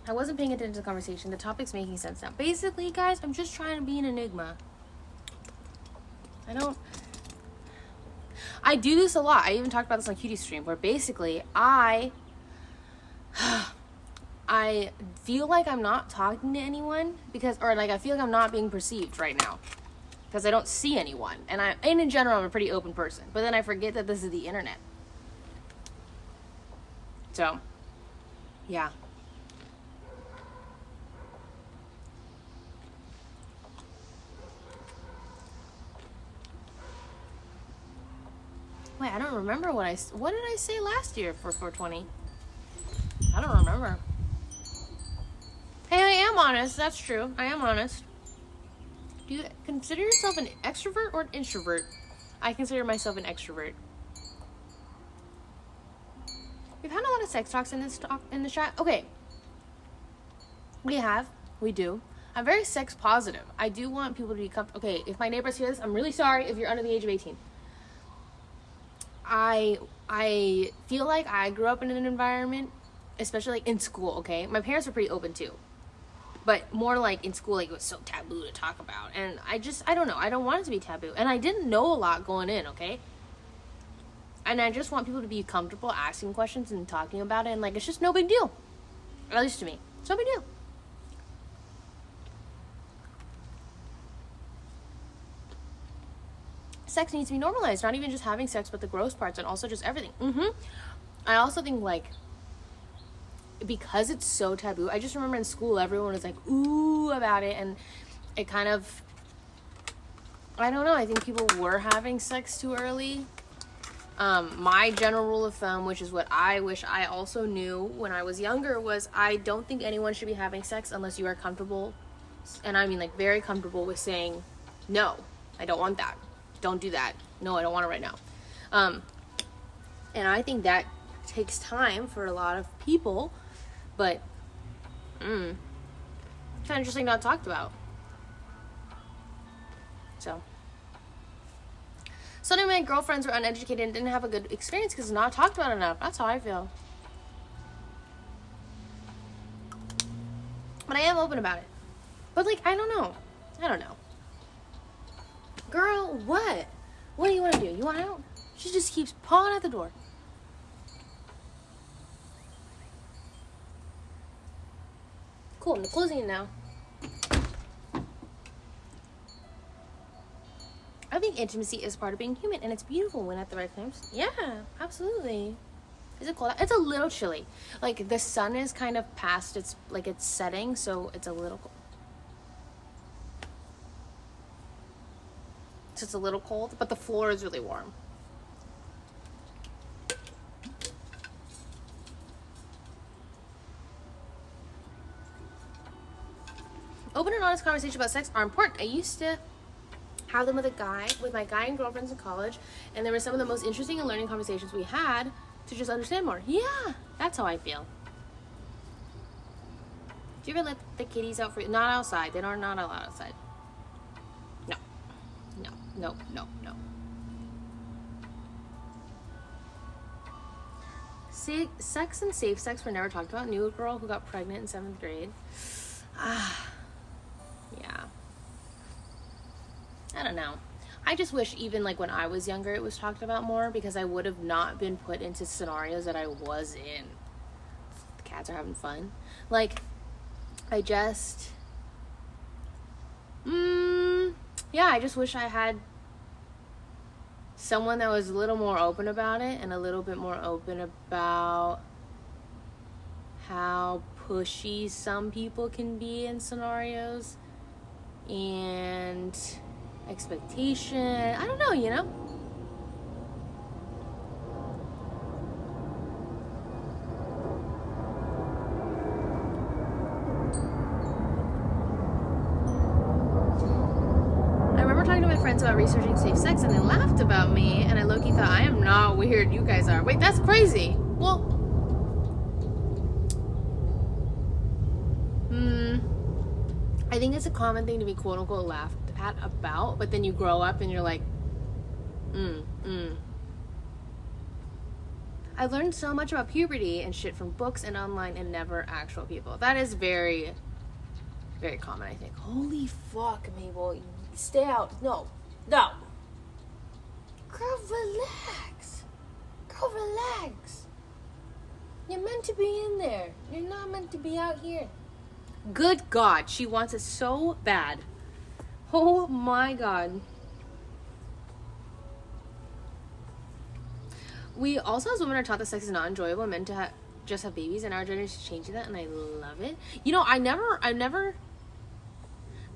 I wasn't paying attention to the conversation. The topic's making sense now. Basically, guys, I'm just trying to be an enigma. I don't... I do this a lot. I even talked about this on Cutie Stream, where basically I feel like I'm not talking to anyone or like I feel like I'm not being perceived right now because I don't see anyone. And in general, I'm a pretty open person. But then I forget that this is the internet. So, yeah. Wait, I don't remember what did I say last year for 420? I don't remember. Hey, I am honest. That's true. I am honest. Do you consider yourself an extrovert or an introvert? I consider myself an extrovert. We've had a lot of sex talks in the chat. Okay. We do. I'm very sex positive. I do want people to be comfortable. Okay, if my neighbors hear this, I'm really sorry if you're under the age of 18. I feel like I grew up in an environment, especially like in school, okay? My parents were pretty open too. But more like in school, like it was so taboo to talk about. And I don't know. I don't want it to be taboo. And I didn't know a lot going in, okay? And I just want people to be comfortable asking questions and talking about it. And like, it's just no big deal. At least to me. It's no big deal. Sex needs to be normalized. Not even just having sex, but the gross parts and also just everything. I also think like, because it's so taboo, I just remember in school everyone was like ooh about it, and it kind of, I don't know, I think people were having sex too early. My general rule of thumb, which is what I wish I also knew when I was younger, was I don't think anyone should be having sex unless you are comfortable, and I mean like very comfortable with saying no, I don't want that, don't do that, no, I don't want it right now. And I think that takes time for a lot of people. But, kind of just like not talked about. So many of my girlfriends were uneducated and didn't have a good experience because it's not talked about enough. That's how I feel. But I am open about it. But like, I don't know. Girl, what? What do you want to do? You want out? She just keeps pawing at the door. Cool, I'm closing it now. I think intimacy is part of being human, and it's beautiful when at the right times. Yeah, absolutely. Is it cold? It's a little chilly. Like, the sun is kind of past its setting, so it's a little cold. So it's a little cold, but the floor is really warm. Open and honest conversations about sex are important. I used to have them with my guy and girlfriends in college, and they were some of the most interesting and learning conversations we had to just understand more. Yeah, that's how I feel. Do you ever let the kitties out not outside? They are not allowed outside. No. Sex and safe sex were never talked about. Knew a girl who got pregnant in 7th grade. Yeah. I don't know. I just wish even like when I was younger it was talked about more, because I would have not been put into scenarios that I was in. The cats are having fun. Like, I just... yeah, I just wish I had someone that was a little more open about it, and a little bit more open about how pushy some people can be in scenarios and expectation. I don't know, you know? I remember talking to my friends about researching safe sex, and they laughed about me, and I low-key thought, I am not weird, you guys are. Wait, that's crazy. Well, I think it's a common thing to be quote-unquote laughed at about, but then you grow up and you're like, I learned so much about puberty and shit from books and online and never actual people. That is very, very common, I think. Holy fuck, Mabel. Stay out. No. Girl, relax. Girl, relax. You're meant to be in there. You're not meant to be out here. Good God, she wants it so bad. Oh my God. We also, as women, are taught that sex is not enjoyable and meant to just have babies, and our generation is changing that, and I love it. You know, I never,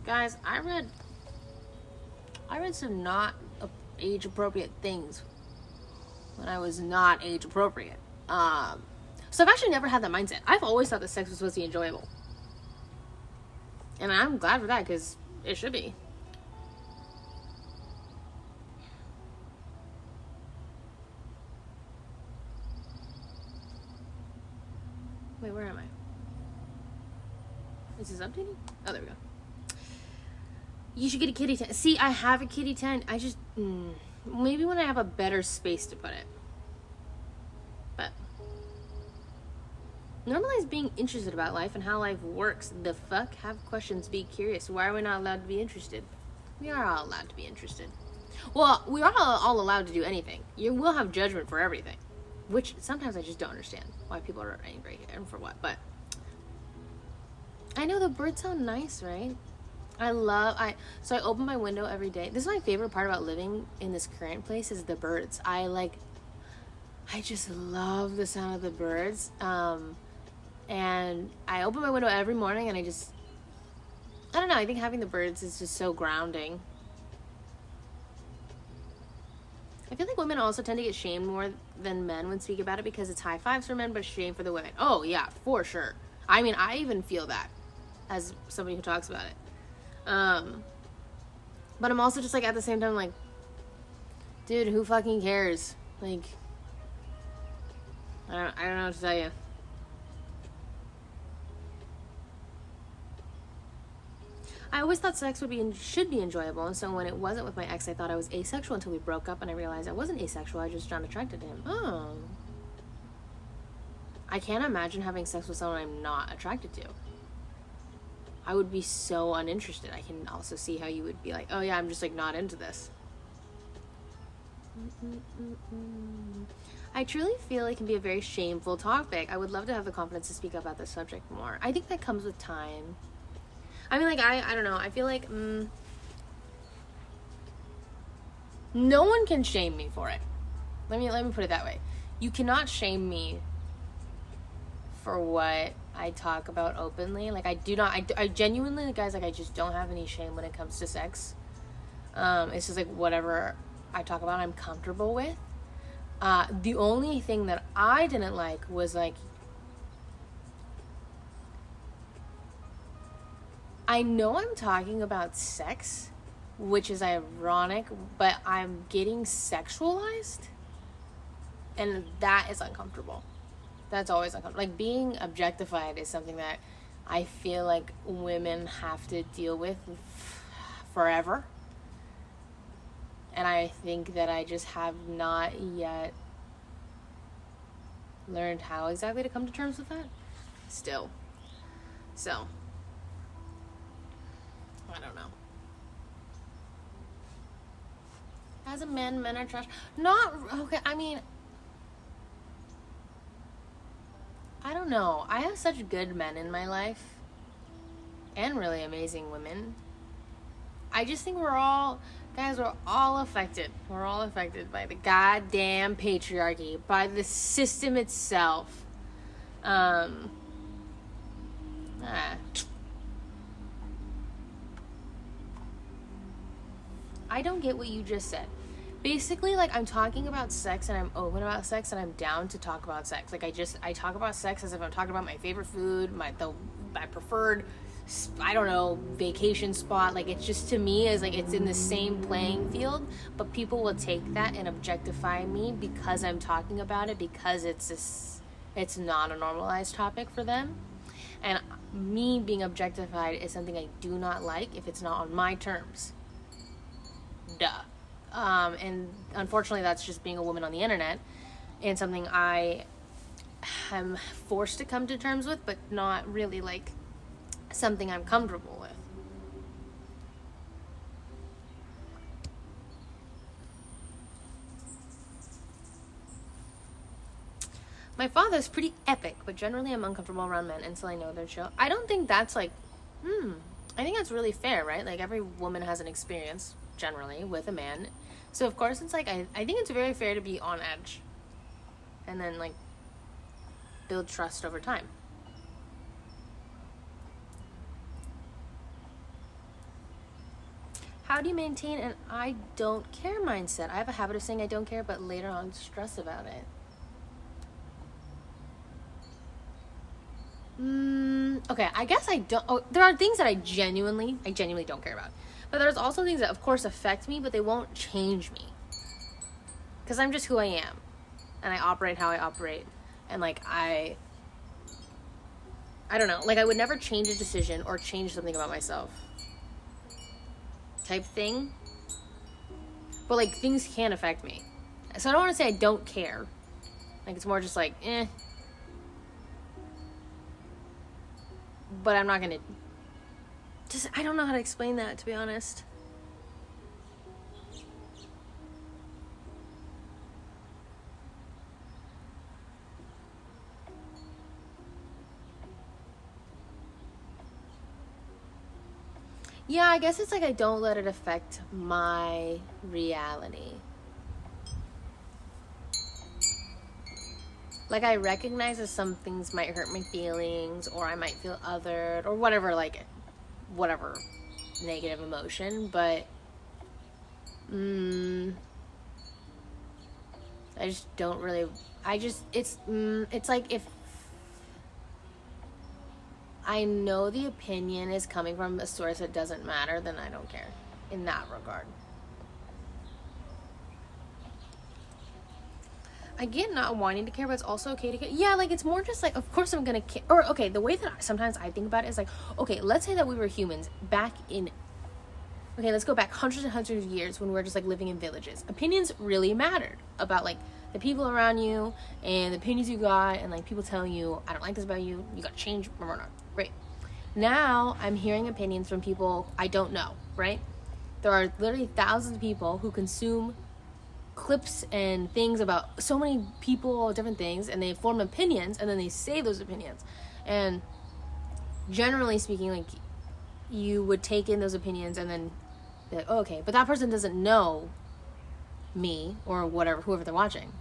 guys, I read some not age appropriate things when I was not age appropriate. So I've actually never had that mindset. I've always thought that sex was supposed to be enjoyable, and I'm glad for that, because it should be. Wait, where am I? Is this updating? Oh, there we go. You should get a kitty tent. See, I have a kitty tent. I just... maybe when I have a better space to put it. But... normalize being interested about life and how life works. The fuck? Have questions. Be curious. Why are we not allowed to be interested? We are all allowed to be interested. Well, we are all allowed to do anything. You will have judgment for everything. Which sometimes I just don't understand why people are angry and for what. But I know the birds sound nice, right? So I open my window every day. This is my favorite part about living in this current place is the birds. I just love the sound of the birds. And I open my window every morning and I don't know, I think having the birds is just so grounding. I feel like women also tend to get shamed more than men when speak about it because it's high fives for men, but shame for the women. Oh, yeah, for sure. I mean, I even feel that as somebody who talks about it. But I'm also just like, at the same time, like, dude, who fucking cares? Like, I don't know what to tell you. I always thought sex should be enjoyable, and so when it wasn't with my ex, I thought I was asexual until we broke up, and I realized I wasn't asexual, I was just not attracted to him. Oh. I can't imagine having sex with someone I'm not attracted to. I would be so uninterested. I can also see how you would be like, oh yeah, I'm just like not into this. I truly feel it can be a very shameful topic. I would love to have the confidence to speak about this subject more. I think that comes with time. I mean, like, I don't know. I feel like no one can shame me for it. Let me put it that way. You cannot shame me for what I talk about openly. Like, I do not. I genuinely, guys, like, I just don't have any shame when it comes to sex. It's just like whatever I talk about, I'm comfortable with. The only thing that I didn't like was like, I know I'm talking about sex, which is ironic, but I'm getting sexualized, and that is uncomfortable. That's always uncomfortable. Like, being objectified is something that I feel like women have to deal with forever, and I think that I just have not yet learned how exactly to come to terms with that still. So I don't know. As a man, men are trash. Not okay. I mean, I don't know. I have such good men in my life, and really amazing women. I just think we're all affected. We're all affected by the goddamn patriarchy, by the system itself. I don't get what you just said. Basically, like, I'm talking about sex and I'm open about sex and I'm down to talk about sex. Like, I talk about sex as if I'm talking about my favorite food, my preferred, I don't know, vacation spot. Like, it's just, to me, is like, it's in the same playing field, but people will take that and objectify me because I'm talking about it, because it's not a normalized topic for them. And me being objectified is something I do not like if it's not on my terms. Duh. And unfortunately, that's just being a woman on the internet, and something I am forced to come to terms with, but not really like something I'm comfortable with. My father's pretty epic, but generally I'm uncomfortable around men until I know they're chill. I don't think that's like, I think that's really fair, right? Like every woman has an experience, generally, with a man. So of course it's like, I think it's very fair to be on edge. And then like, build trust over time. How do you maintain an I don't care mindset? I have a habit of saying I don't care, but later on stress about it. Okay, I guess I don't. Oh, there are things that I genuinely don't care about. But there's also things that, of course, affect me, but they won't change me. Because I'm just who I am. And I operate how I operate. And, like, I don't know. Like, I would never change a decision or change something about myself. Type thing. But, like, things can affect me. So I don't want to say I don't care. Like, it's more just like, But I'm not gonna... I don't know how to explain that, to be honest. Yeah, I guess it's like I don't let it affect my reality. Like, I recognize that some things might hurt my feelings, or I might feel othered, or whatever, like, whatever negative emotion, but, I just don't really, it's like if I know the opinion is coming from a source that doesn't matter, then I don't care in that regard. I get not wanting to care, but it's also okay to care. Yeah, like, it's more just like, of course I'm gonna care. Or, okay, the way that sometimes I think about it is like, okay, let's say that we were humans back in, okay, let's go back hundreds and hundreds of years when we were just, like, living in villages. Opinions really mattered about, like, the people around you and the opinions you got, and, like, people telling you, I don't like this about you, you gotta change, right? Now, I'm hearing opinions from people I don't know, right? There are literally thousands of people who consume clips and things about so many people, different things, and they form opinions, and then they say those opinions. And generally speaking, like, you would take in those opinions and then be like, oh, okay, but that person doesn't know me or whatever, whoever they're watching.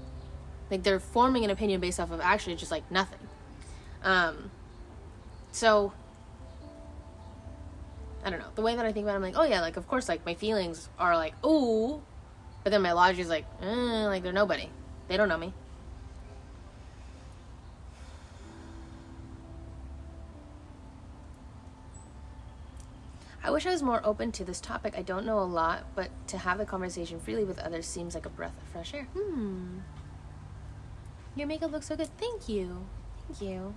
Like, they're forming an opinion based off of actually just like nothing. So I don't know, the way that I think about it, I'm like, oh yeah, like, of course, like, my feelings are like, ooh. But then my logic is like, like, they're nobody. They don't know me. I wish I was more open to this topic. I don't know a lot, but to have the conversation freely with others seems like a breath of fresh air. Your makeup looks so good. Thank you. Thank you.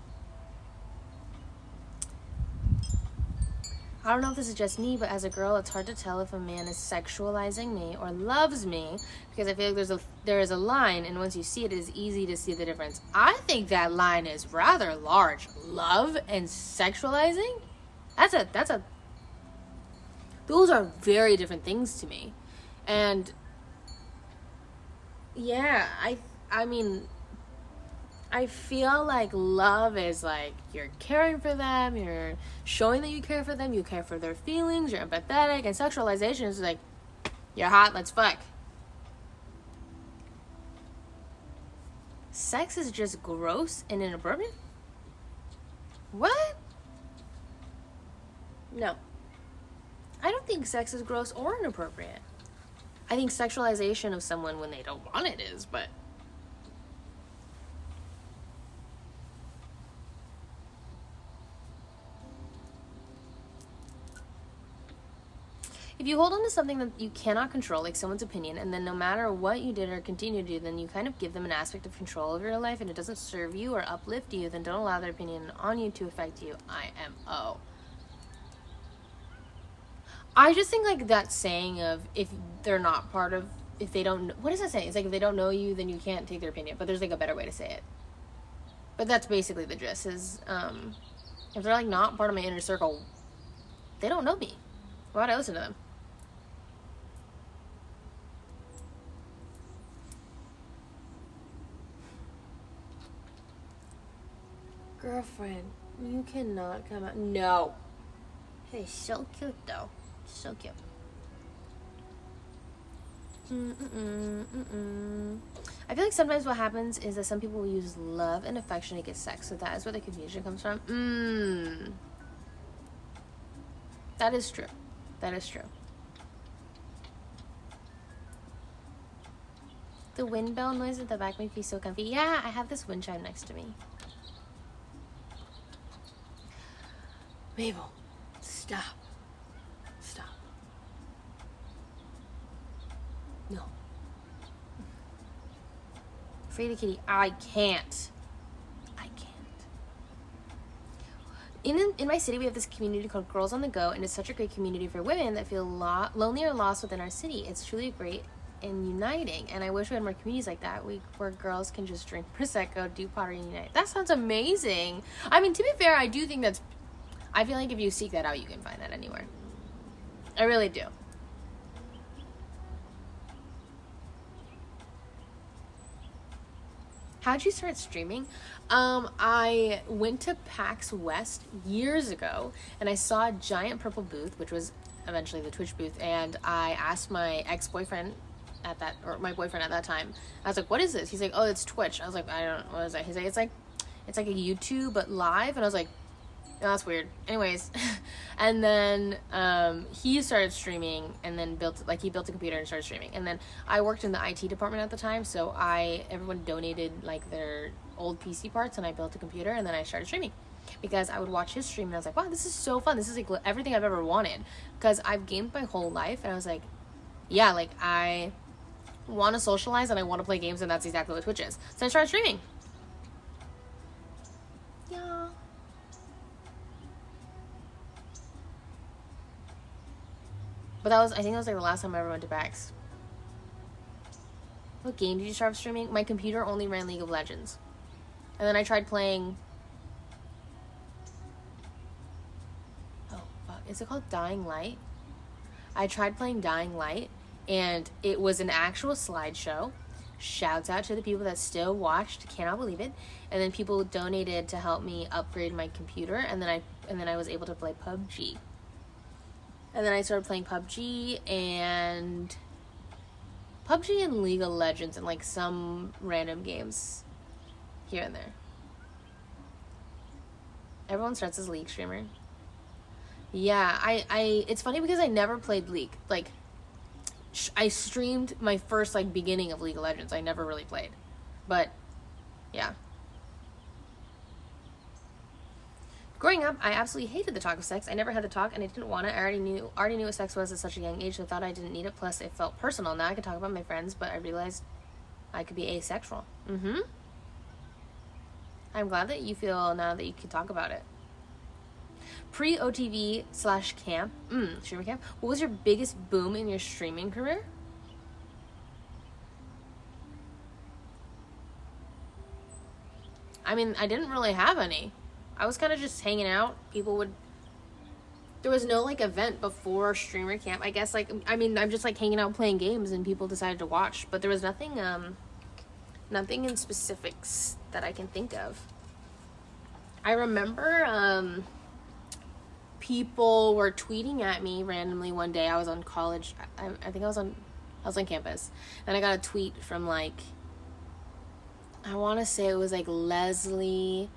I don't know if this is just me, but as a girl, it's hard to tell if a man is sexualizing me or loves me, because I feel like there is a line, and once you see it, it is easy to see the difference. I think that line is rather large. Love and sexualizing? Those are very different things to me. And yeah, I mean, I feel like love is like you're caring for them, you're showing that you care for them, you care for their feelings, you're empathetic, and sexualization is like, you're hot, let's fuck. Sex is just gross and inappropriate? What? No. I don't think sex is gross or inappropriate. I think sexualization of someone when they don't want it is, but... If you hold on to something that you cannot control, like someone's opinion, and then no matter what you did or continue to do, then you kind of give them an aspect of control over your life, and it doesn't serve you or uplift you, then don't allow their opinion on you to affect you. IMO. I just think, like, that saying of, if they're not part of, if they don't, what does that say? It's like, if they don't know you, then you can't take their opinion, but there's, like, a better way to say it. But that's basically the gist, is, if they're, like, not part of my inner circle, they don't know me. Why would I listen to them? Girlfriend, you cannot come out. No. He's so cute, though. So cute. I feel like sometimes what happens is that some people will use love and affection to get sex, so that is where the confusion comes from. That is true. That is true. The wind bell noise at the back makes me so comfy. Yeah, I have this wind chime next to me. Mabel, stop. Stop. No. Frida Kitty, I can't. I can't. In my city, we have this community called Girls on the Go, and it's such a great community for women that feel lonely or lost within our city. It's truly great and uniting, and I wish we had more communities like that where girls can just drink Prosecco, do pottery, and unite. That sounds amazing. I mean, to be fair, I do think I feel like if you seek that out, you can find that anywhere. I really do. How'd you start streaming? I went to PAX West years ago, and I saw a giant purple booth, which was eventually the Twitch booth, and I asked my ex-boyfriend my boyfriend at that time, I was like, what is this? He's like, oh, it's Twitch. I was like, I don't know, what is that? He's like, it's like a YouTube, but live, and I was like, oh, that's weird. Anyways, and then he started streaming, and then he built a computer and started streaming. And then I worked in the IT department at the time, so everyone donated like their old PC parts, and I built a computer, and then I started streaming because I would watch his stream, and I was like, wow, this is so fun. This is like everything I've ever wanted, because I've gamed my whole life, and I was like, yeah, like I want to socialize and I want to play games, and that's exactly what Twitch is. So I started streaming. Yeah. But I think that was like the last time I ever went to PAX. What game did you start streaming? My computer only ran League of Legends. And then I tried playing... Oh, fuck. Is it called Dying Light? I tried playing Dying Light, and it was an actual slideshow. Shouts out to the people that still watched. Cannot believe it. And then people donated to help me upgrade my computer, and then I was able to play PUBG. And then I started playing PUBG and League of Legends and like some random games here and there. Everyone starts as League streamer. Yeah, it's funny because I never played League. Like, I streamed my first like beginning of League of Legends. I never really played. But yeah. Growing up, I absolutely hated the talk of sex. I never had the talk, and I didn't want it. I already knew what sex was at such a young age, so I thought I didn't need it. Plus, it felt personal. Now I could talk about my friends, but I realized I could be asexual. I'm glad that you feel now that you can talk about it. Pre-OTV/camp, streamer camp. What was your biggest boom in your streaming career? I mean, I didn't really have any. I was kind of just hanging out. There was no like event before streamer camp. I guess I'm just like hanging out playing games, and people decided to watch, but there was nothing in specifics that I can think of. I remember people were tweeting at me randomly one day. I was on college. I think I was on campus, and I got a tweet from like, I want to say it was like Leslie,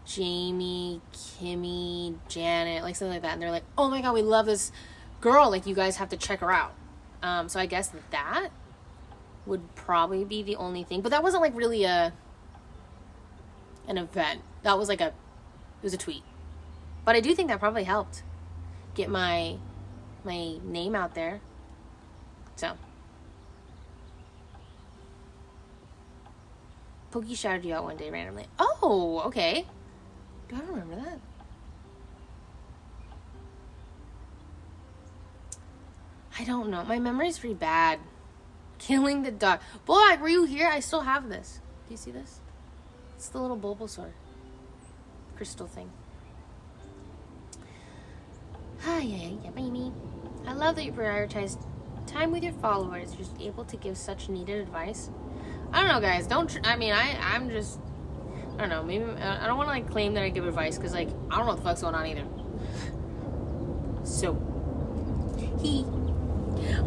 Jamie, Kimmy, Janet, like something like that, and they're like, oh my god, we love this girl, like you guys have to check her out. So I guess that would probably be the only thing, but that wasn't like really an event. That was like it was a tweet, but I do think that probably helped get my name out there. So Pokey shouted you out one day randomly. Oh, okay. Do I remember that? I don't know. My memory's pretty bad. Killing the dog. Boy, were you here? I still have this. Do you see this? It's the little Bulbasaur crystal thing. Yeah, baby. I love that you prioritize time with your followers. You're just able to give such needed advice. I don't know, guys. I'm don't know. Maybe I don't want to like claim that I give advice because like I don't know what the fuck's going on either. So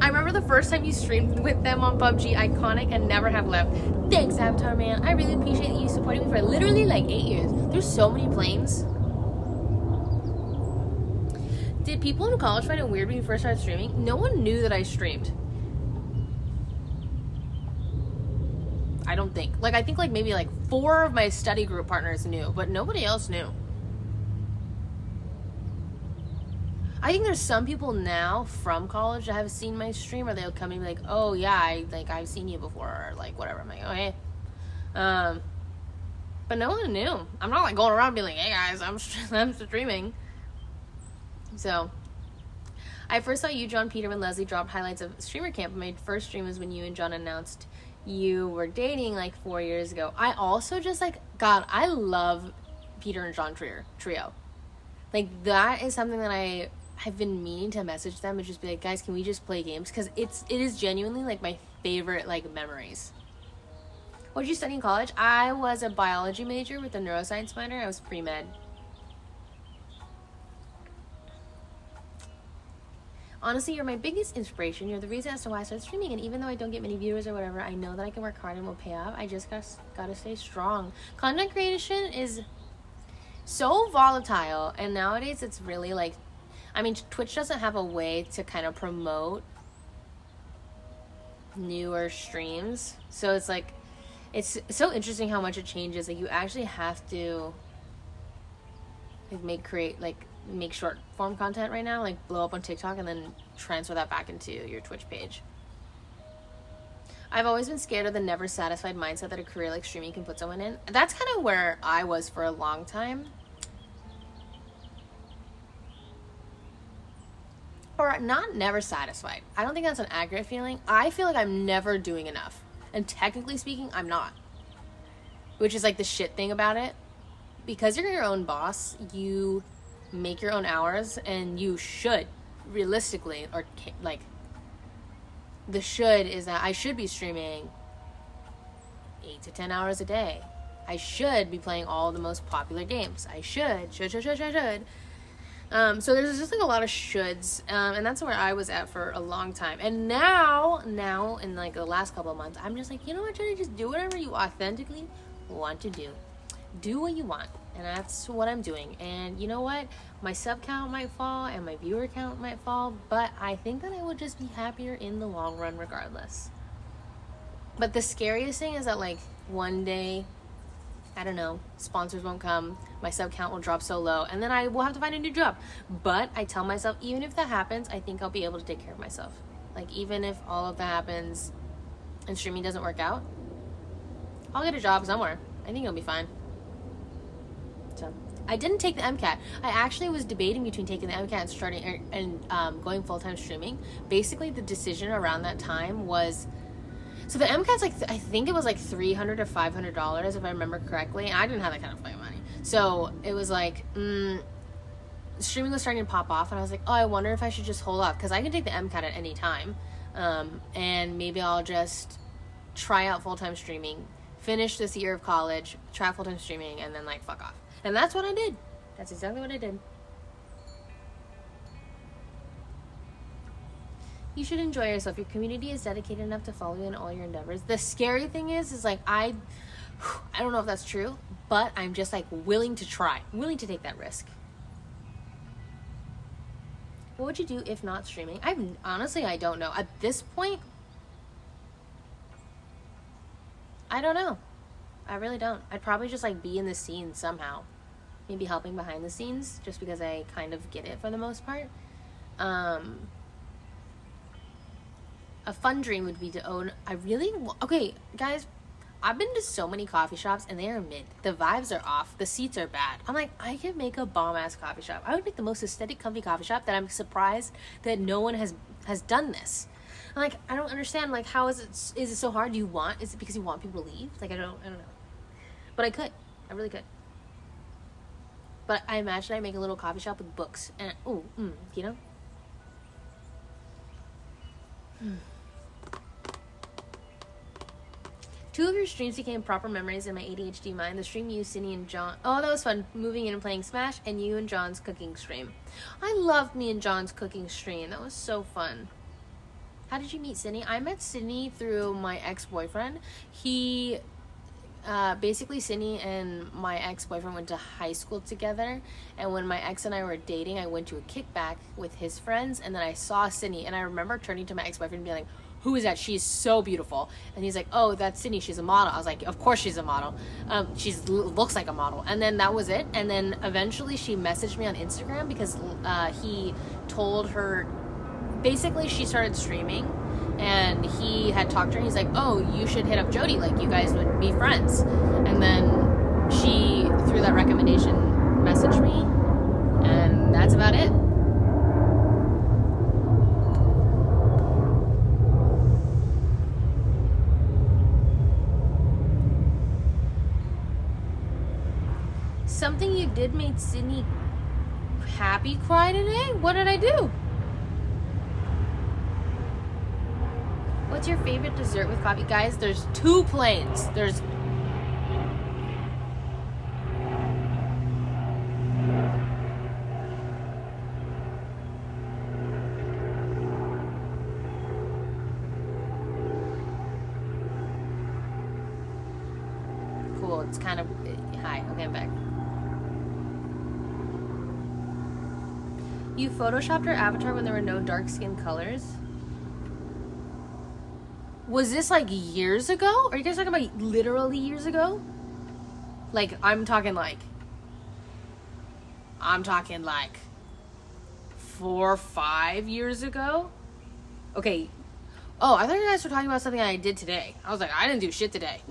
I remember the first time you streamed with them on PUBG, iconic and never have left. Thanks, Avatar Man. I really appreciate you supporting me for literally like 8 years. There's so many planes. Did people in college find it weird when you first started streaming? No one knew that I streamed. I don't think. Like, I think like maybe like 4 of my study group partners knew, but nobody else knew. I think there's some people now from college that have seen my stream, or they'll come and be like, "Oh yeah, I've seen you before," or like whatever. I'm like, "Oh hey," but no one knew. I'm not like going around being like, "Hey guys, I'm streaming." So, I first saw you, John, Peter, when Leslie dropped highlights of Streamer Camp. My first stream was when you and John announced you were dating like 4 years ago. I also just like, God, I love Peter and John trio. Like that is something that I've been meaning to message them and just be like, guys, can we just play games? Because it is genuinely like my favorite like memories. What did you study in college? I was a biology major with a neuroscience minor. I was pre-med. Honestly, you're my biggest inspiration. You're the reason as to why I started streaming. And even though I don't get many viewers or whatever, I know that I can work hard and will pay off. I just gotta stay strong. Content creation is so volatile, and nowadays it's really like, I mean, Twitch doesn't have a way to kind of promote newer streams. So it's like, it's so interesting how much it changes. Like you actually have to like make short form content right now, like blow up on TikTok and then transfer that back into your Twitch page. I've always been scared of the never satisfied mindset that a career like streaming can put someone in. That's kind of where I was for a long time. Or not never satisfied. I don't think that's an accurate feeling. I feel like I'm never doing enough. And technically speaking, I'm not. Which is like the shit thing about it. Because you're your own boss, you make your own hours, and you should, realistically, or like, the should is that I should be streaming 8 to 10 hours a day. I should be playing all the most popular games. I should. So there's just like a lot of shoulds, and that's where I was at for a long time. And now in like the last couple of months, I'm just like, you know what, Jenny, just do whatever you authentically want to do. Do what you want, and that's what I'm doing. And you know what, my sub count might fall and my viewer count might fall, but I think that I would just be happier in the long run regardless. But the scariest thing is that like one day, I don't know, sponsors won't come, my sub count will drop so low, and then I will have to find a new job. But I tell myself, even if that happens, I think I'll be able to take care of myself. Like even if all of that happens and streaming doesn't work out, I'll get a job somewhere. I think it'll be fine. So I didn't take the MCAT. I actually was debating between taking the MCAT and starting and going full-time streaming. Basically, the decision around that time was, so the MCAT's like, I think it was like $300 to $500 if I remember correctly, and I didn't have that kind of fucking money. So it was like, streaming was starting to pop off, and I was like, oh, I wonder if I should just hold off, because I can take the MCAT at any time, and maybe I'll just try out full-time streaming, finish this year of college, try full-time streaming, and then like fuck off. And that's what I did. That's exactly what I did. You should enjoy yourself. Your community is dedicated enough to follow you in all your endeavors. The scary thing is like I don't know if that's true, but I'm just like willing to try, willing to take that risk. What would you do if not streaming? Honestly, I don't know. At this point, I don't know. I really don't. I'd probably just like be in the scene somehow. Maybe helping behind the scenes, just because I kind of get it for the most part. A fun dream would be to own. Okay, guys, I've been to so many coffee shops and they are mid. The vibes are off. The seats are bad. I'm like, I could make a bomb ass coffee shop. I would make the most aesthetic, comfy coffee shop that I'm surprised that no one has done this. I'm like, I don't understand. Like, how is it so hard? Is it because you want people to leave? Like, I don't know. But I could. I really could. But I imagine I make a little coffee shop with books and you know. 2 of your streams became proper memories in my ADHD mind. The stream you, Cindy, and John. Oh, that was fun. Moving in and playing Smash, and you and John's cooking stream. I loved me and John's cooking stream. That was so fun. How did you meet Sydney? I met Sydney through my ex-boyfriend. He, basically Sydney and my ex-boyfriend went to high school together. And when my ex and I were dating, I went to a kickback with his friends. And then I saw Sydney. And I remember turning to my ex-boyfriend and being like, who is that? She's so beautiful. And he's like, oh, that's Sydney. She's a model. I was like, of course she's a model. She looks like a model. And then that was it. And then eventually she messaged me on Instagram because he told her, basically she started streaming and he had talked to her. He's like, oh, you should hit up Jody. Like, you guys would be friends. And then she, through that recommendation, messaged me. And that's about it. Something you did made Sydney happy cry today? What did I do? What's your favorite dessert with coffee? Guys, there's 2 planes. There's... Cool, it's kind of... Hi, okay, I'm back. You photoshopped her avatar when there were no dark skin colors? Was this like years ago? Are you guys talking about literally years ago? Like, I'm talking like 4 or 5 years ago? Okay. Oh, I thought you guys were talking about something I did today. I was like, I didn't do shit today.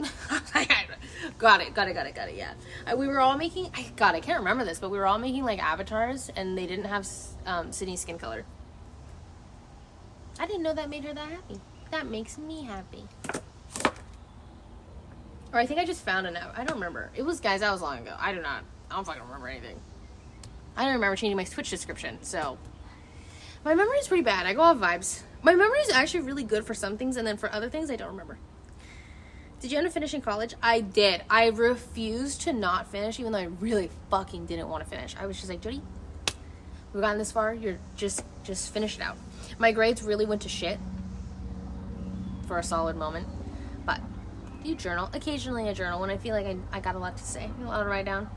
Got it, yeah. We were all making, I can't remember this, but we were all making like avatars and they didn't have Sydney's skin color. I didn't know that made her that happy. That makes me happy. Or I think I just found an app. I don't remember. It was, guys, that was long ago. I don't fucking remember anything. I don't remember changing my Twitch description, so. My memory is pretty bad. I go off vibes. My memory is actually really good for some things, and then for other things, I don't remember. Did you end up finishing college? I did. I refused to not finish, even though I really fucking didn't want to finish. I was just like, Jody, we've gotten this far. You're just finish it out. My grades really went to shit for a solid moment, but do you journal? Occasionally I journal when I feel like I got a lot to say, a lot to write down.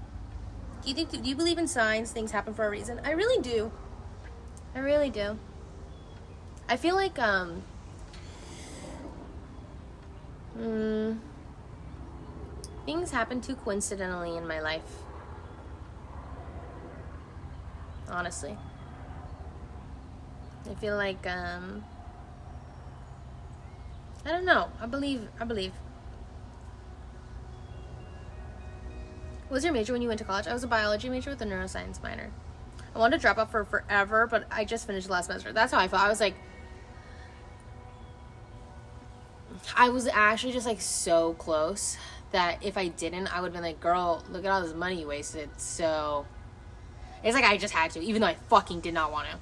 Do you believe in signs? Things happen for a reason? I really do. I really do. I feel like things happen too coincidentally in my life. Honestly. I feel like I don't know. I believe. What was your major when you went to college? I was a biology major with a neuroscience minor. I wanted to drop out for forever, but I just finished the last semester. That's how I felt. I was like, I was actually just like so close that if I didn't, I would have been like, girl, look at all this money you wasted. So it's like I just had to, even though I fucking did not want to.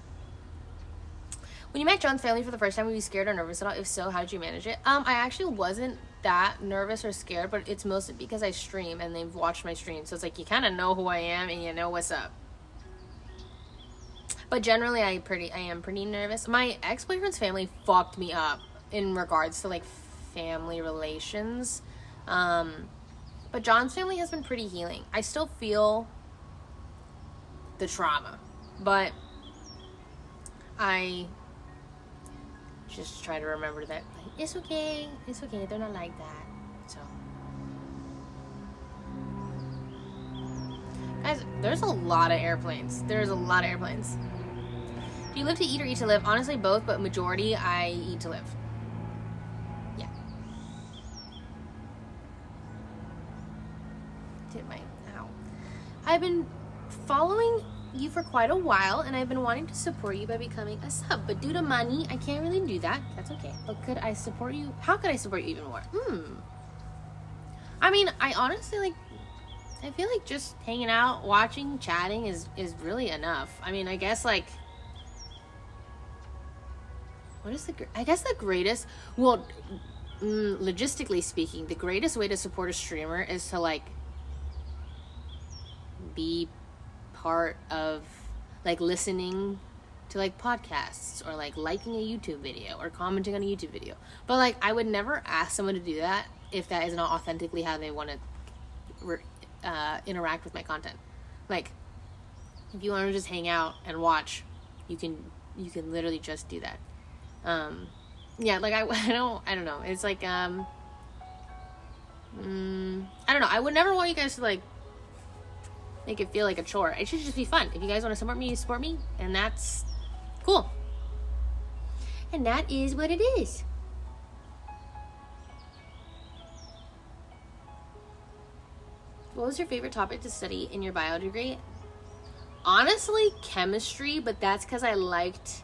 When you met John's family for the first time, were you scared or nervous at all? If so, how did you manage it? I actually wasn't that nervous or scared, but it's mostly because I stream and they've watched my stream. So it's like you kind of know who I am and you know what's up. But generally, I am pretty nervous. My ex-boyfriend's family fucked me up in regards to like family relations. But John's family has been pretty healing. I still feel the trauma, but I just try to remember that like, it's okay, they're not like that. So guys, there's a lot of airplanes. Do you live to eat or eat to live? Honestly, both, but majority I eat to live. Yeah. Ow. I've been following you for quite a while, and I've been wanting to support you by becoming a sub, but due to money, I can't really do that. That's okay. But could I support you? How could I support you even more? I mean, I honestly I feel like just hanging out, watching, chatting is really enough. I mean, I guess like, what is I guess the greatest, well, logistically speaking, the greatest way to support a streamer is to like be part of like listening to like podcasts or like liking a YouTube video or commenting on a YouTube video. But like I would never ask someone to do that if that is not authentically how they want to interact with my content. Like if you want to just hang out and watch, you can literally just do that. Yeah, like I don't know. It's like I don't know. I would never want you guys to like make it feel like a chore. It should just be fun. If you guys want to support me, and that's cool. And that is what it is. What was your favorite topic to study in your bio degree? Honestly, chemistry, but that's because I liked...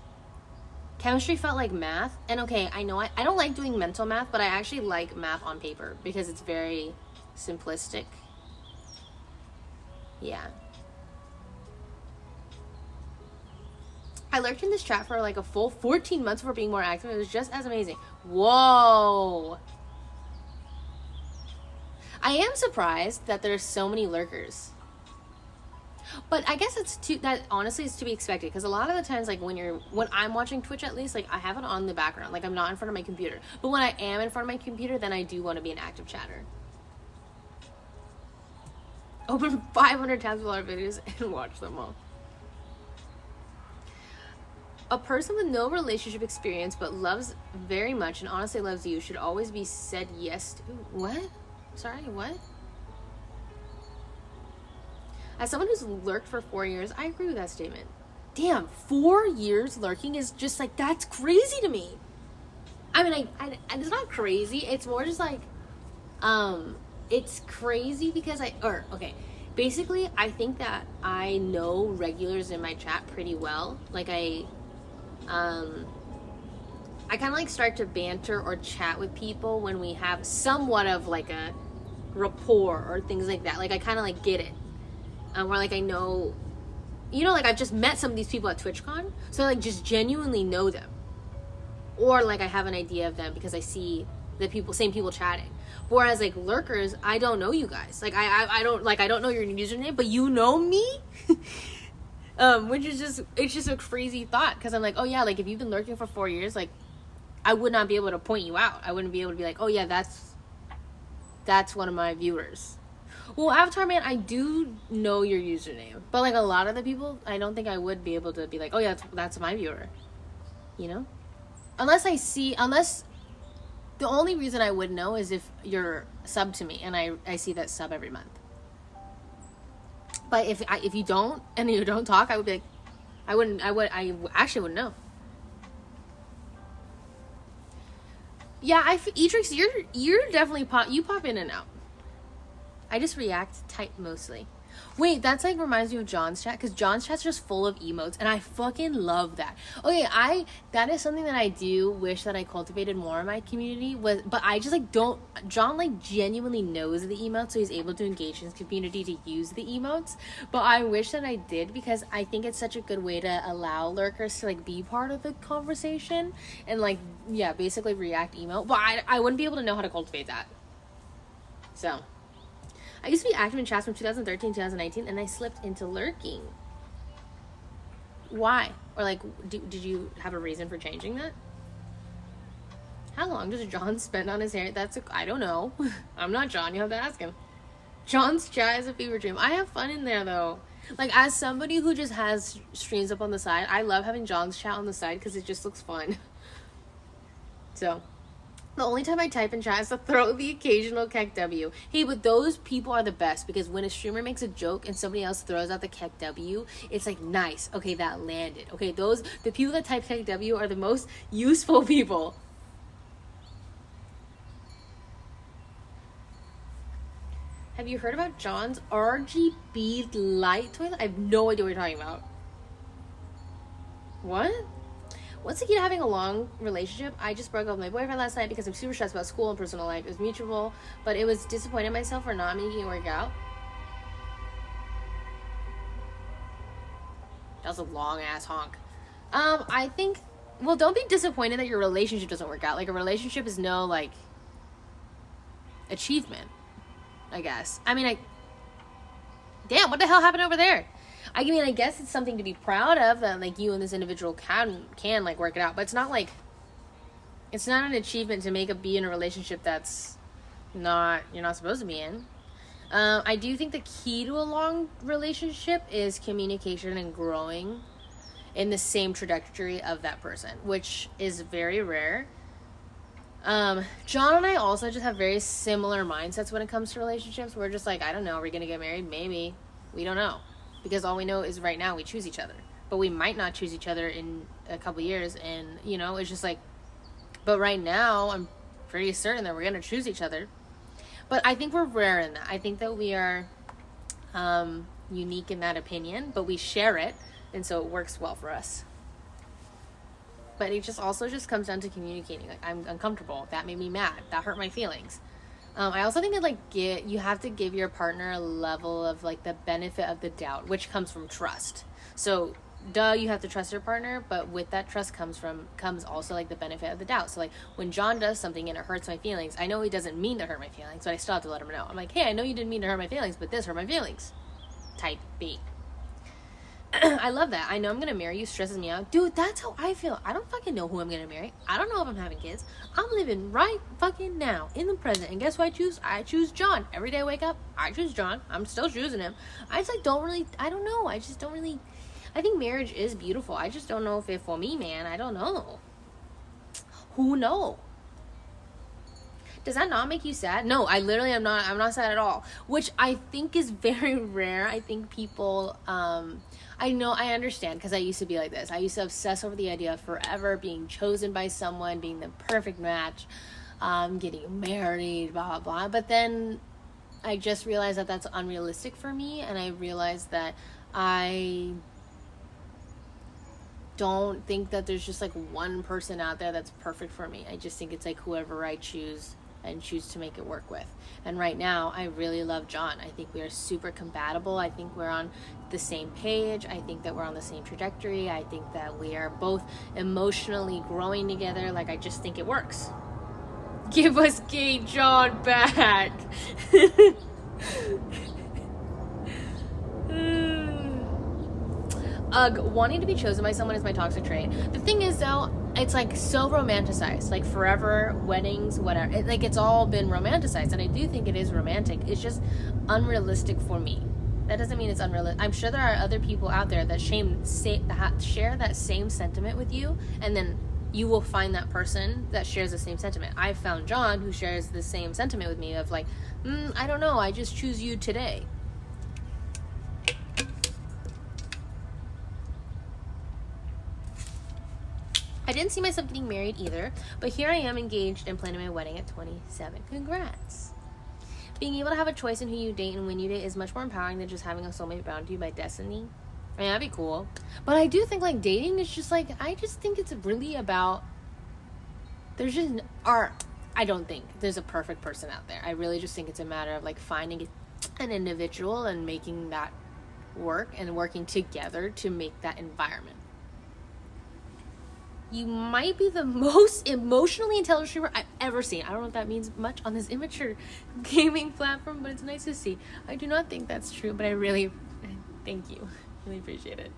Chemistry felt like math. And okay, I know I don't like doing mental math, but I actually like math on paper because it's very simplistic. Yeah. I lurked in this chat for like a full 14 months before being more active. It was just as amazing. Whoa. I am surprised that there's so many lurkers. But I guess that honestly is to be expected, because a lot of the times, like when I'm watching Twitch, at least, like I have it on the background, like I'm not in front of my computer. But when I am in front of my computer, then I do want to be an active chatter. Open 500 tabs of our videos and watch them all. A person with no relationship experience but loves very much and honestly loves you should always be said yes to. What? Sorry, what? As someone who's lurked for 4 years, I agree with that statement. Damn, 4 years lurking is just like, that's crazy to me. I mean, I it's not crazy. It's more just like, it's crazy because okay. Basically, I think that I know regulars in my chat pretty well. Like I kind of like start to banter or chat with people when we have somewhat of like a rapport or things like that. Like I kind of like get it. Where like I know, like I've just met some of these people at TwitchCon, so I like just genuinely know them, or like I have an idea of them because I see the same people chatting. Whereas like lurkers, I don't know you guys. Like I don't know your username, but you know me, which is it's just a crazy thought, because I'm like, oh yeah, like if you've been lurking for 4 years, like I would not be able to point you out. I wouldn't be able to be like, oh yeah, that's one of my viewers. Well, Avatar Man, I do know your username. But, like, a lot of the people, I don't think I would be able to be like, oh, yeah, that's my viewer. You know? Unless the only reason I would know is if you're sub to me and I see that sub every month. But if you don't, and you don't talk, I would be like, I actually wouldn't know. Yeah, Etrix, you're definitely you pop in and out. I just react, type mostly. Wait, that's like reminds me of John's chat, because John's chat's just full of emotes, and I fucking love that. Okay, that is something that I do wish that I cultivated more in my community, but I just like don't. John like genuinely knows the emotes, so he's able to engage his community to use the emotes. But I wish that I did, because I think it's such a good way to allow lurkers to like be part of the conversation and like basically react emote. But I wouldn't be able to know how to cultivate that. So. I used to be active in chats from 2013 2019, and I slipped into lurking. Why? Or like, did you have a reason for changing that? How long does John spend on his hair? I don't know. I'm not John, you have to ask him. John's chat is a fever dream. I have fun in there though. Like, as somebody who just has streams up on the side, I love having John's chat on the side because it just looks fun. So... the only time I type in chat is to throw the occasional KEKW. Hey, but those people are the best, because when a streamer makes a joke and somebody else throws out the KEKW, it's like, nice. Okay, that landed. Okay, the people that type KEKW are the most useful people. Have you heard about John's RGB light toilet? I have no idea what you're talking about. What? Once again, having a long relationship, I just broke up with my boyfriend last night because I'm super stressed about school and personal life. It was mutual, but it was disappointed in myself for not making it work out. That was a long-ass honk. I think... well, don't be disappointed that your relationship doesn't work out. Like, a relationship is no, like... achievement, I guess. I mean, damn, what the hell happened over there? I mean, I guess it's something to be proud of that, like, you and this individual can like, work it out. But it's not, like, it's not an achievement to be in a relationship that's you're not supposed to be in. I do think the key to a long relationship is communication and growing in the same trajectory of that person, which is very rare. John and I also just have very similar mindsets when it comes to relationships. We're just like, I don't know, are we gonna get married? Maybe. We don't know. Because all we know is right now we choose each other. But we might not choose each other in a couple years, and, you know, it's just like, but right now I'm pretty certain that we're gonna choose each other. But I think we're rare in that. I think that we are unique in that opinion, but we share it, and so it works well for us. But it just comes down to communicating. Like, I'm uncomfortable. That made me mad. That hurt my feelings. I also think that you have to give your partner a level of like the benefit of the doubt, which comes from trust. So you have to trust your partner, but with that trust comes also like the benefit of the doubt. So like when John does something and it hurts my feelings, I know he doesn't mean to hurt my feelings, but I still have to let him know. I'm like, hey, I know you didn't mean to hurt my feelings, but this hurt my feelings. Type B. I love that. I know I'm gonna marry you, stresses me out. Dude, that's how I feel. I don't fucking know who I'm gonna marry. I don't know if I'm having kids. I'm living right fucking now, in the present. And guess what I choose? I choose John. Every day I wake up, I choose John. I'm still choosing him. I just I don't know. I think marriage is beautiful. I just don't know if it for me, man. I don't know. Who knows? Does that not make you sad? No, I'm not sad at all. Which I think is very rare. I think people, I understand, because I used to be like this. I used to obsess over the idea of forever being chosen by someone, being the perfect match, getting married, blah, blah, blah. But then I just realized that that's unrealistic for me, and I realized that I don't think that there's just like one person out there that's perfect for me. I just think it's like whoever I choose to make it work with. And right now I really love John. I think we are super compatible. I think we're on the same page. I think that we're on the same trajectory. I think that we are both emotionally growing together. Like, I just think it works. Give us gay John back. Wanting to be chosen by someone is my toxic trait. The thing is, though, it's like so romanticized, like forever, weddings, whatever. It's all been romanticized, and I do think it is romantic. It's just unrealistic for me. That doesn't mean it's unrealistic. I'm sure there are other people out there that share that same sentiment with you, and then you will find that person that shares the same sentiment. I found John, who shares the same sentiment with me of like, I don't know, I just choose you today. I didn't see myself getting married either, but here I am engaged and planning my wedding at 27. Congrats. Being able to have a choice in who you date and when you date is much more empowering than just having a soulmate bound to you by destiny. I mean, that'd be cool. But I do think, like, dating is just, like, I just think it's really about, I don't think there's a perfect person out there. I really just think it's a matter of, like, finding an individual and making that work and working together to make that environment. You might be the most emotionally intelligent streamer I've ever seen. I don't know if that means much on this immature gaming platform, but it's nice to see. I do not think that's true, but I really, thank you. Really appreciate it.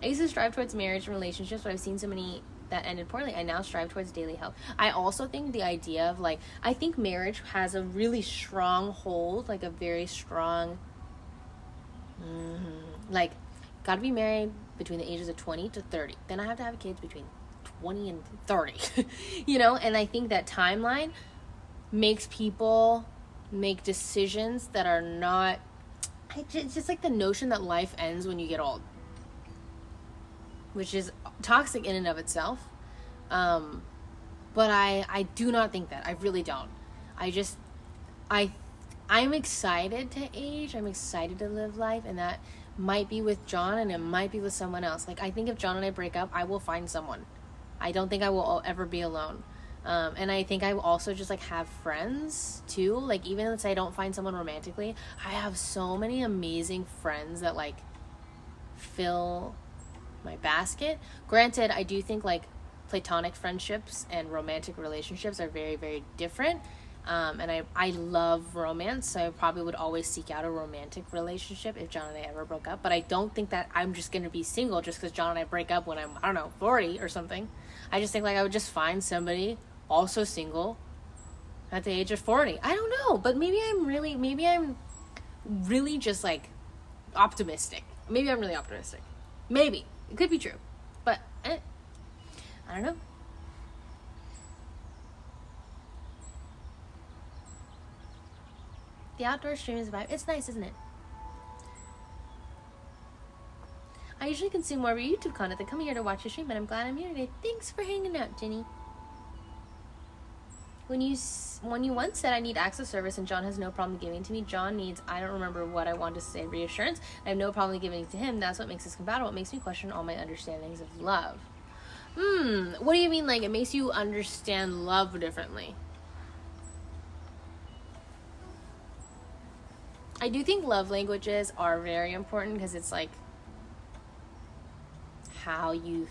I used to strive towards marriage and relationships, but I've seen so many that ended poorly. I now strive towards daily health. I also think the idea of, like, I think marriage has a really strong hold, like a very strong, like, gotta be married between the ages of 20 to 30. Then I have to have kids between 20 and 30. You know, and I think that timeline makes people make decisions that are not, it's just like the notion that life ends when you get old, which is toxic in and of itself. But I do not think that. I really don't. I'm excited to age. I'm excited to live life, and that might be with John and it might be with someone else. Like, I think if John and I break up, I will find someone. I don't think I will ever be alone. And I think I will also just, like, have friends too. Like, even if I don't find someone romantically, I have so many amazing friends that, like, fill my basket. Granted, I do think, like, platonic friendships and romantic relationships are very, very different. And I love romance, so I probably would always seek out a romantic relationship if John and I ever broke up. But I don't think that I'm just going to be single just because John and I break up when I'm, I don't know, 40 or something. I just think, like, I would just find somebody also single at the age of 40. I don't know, but maybe I'm really just, like, optimistic. Maybe I'm really optimistic. Maybe. It could be true. But, I don't know. The outdoor stream is a vibe. It's nice, isn't it? I usually consume more of your YouTube content than coming here to watch your stream, but I'm glad I'm here today. Thanks for hanging out, Jenny. When you once said I need access service and John has no problem giving it to me, John needs, I don't remember what I wanted to say, reassurance. I have no problem giving it to him. That's what makes us compatible. It makes me question all my understandings of love. What do you mean, like, it makes you understand love differently? I do think love languages are very important because it's like how you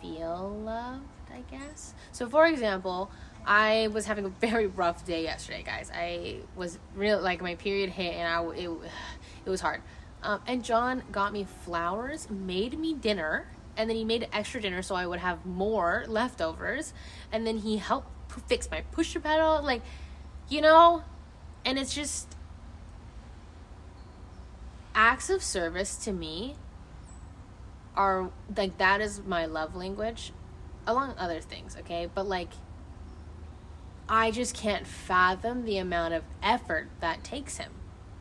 feel loved, I guess. So, for example, I was having a very rough day yesterday, guys. I was real, like, my period hit and it was hard. And John got me flowers, made me dinner, and then he made extra dinner so I would have more leftovers. And then he helped fix my pusher pedal, like, you know, and it's just acts of service to me are, like, that is my love language, along other things, okay? But, like, I just can't fathom the amount of effort that takes him.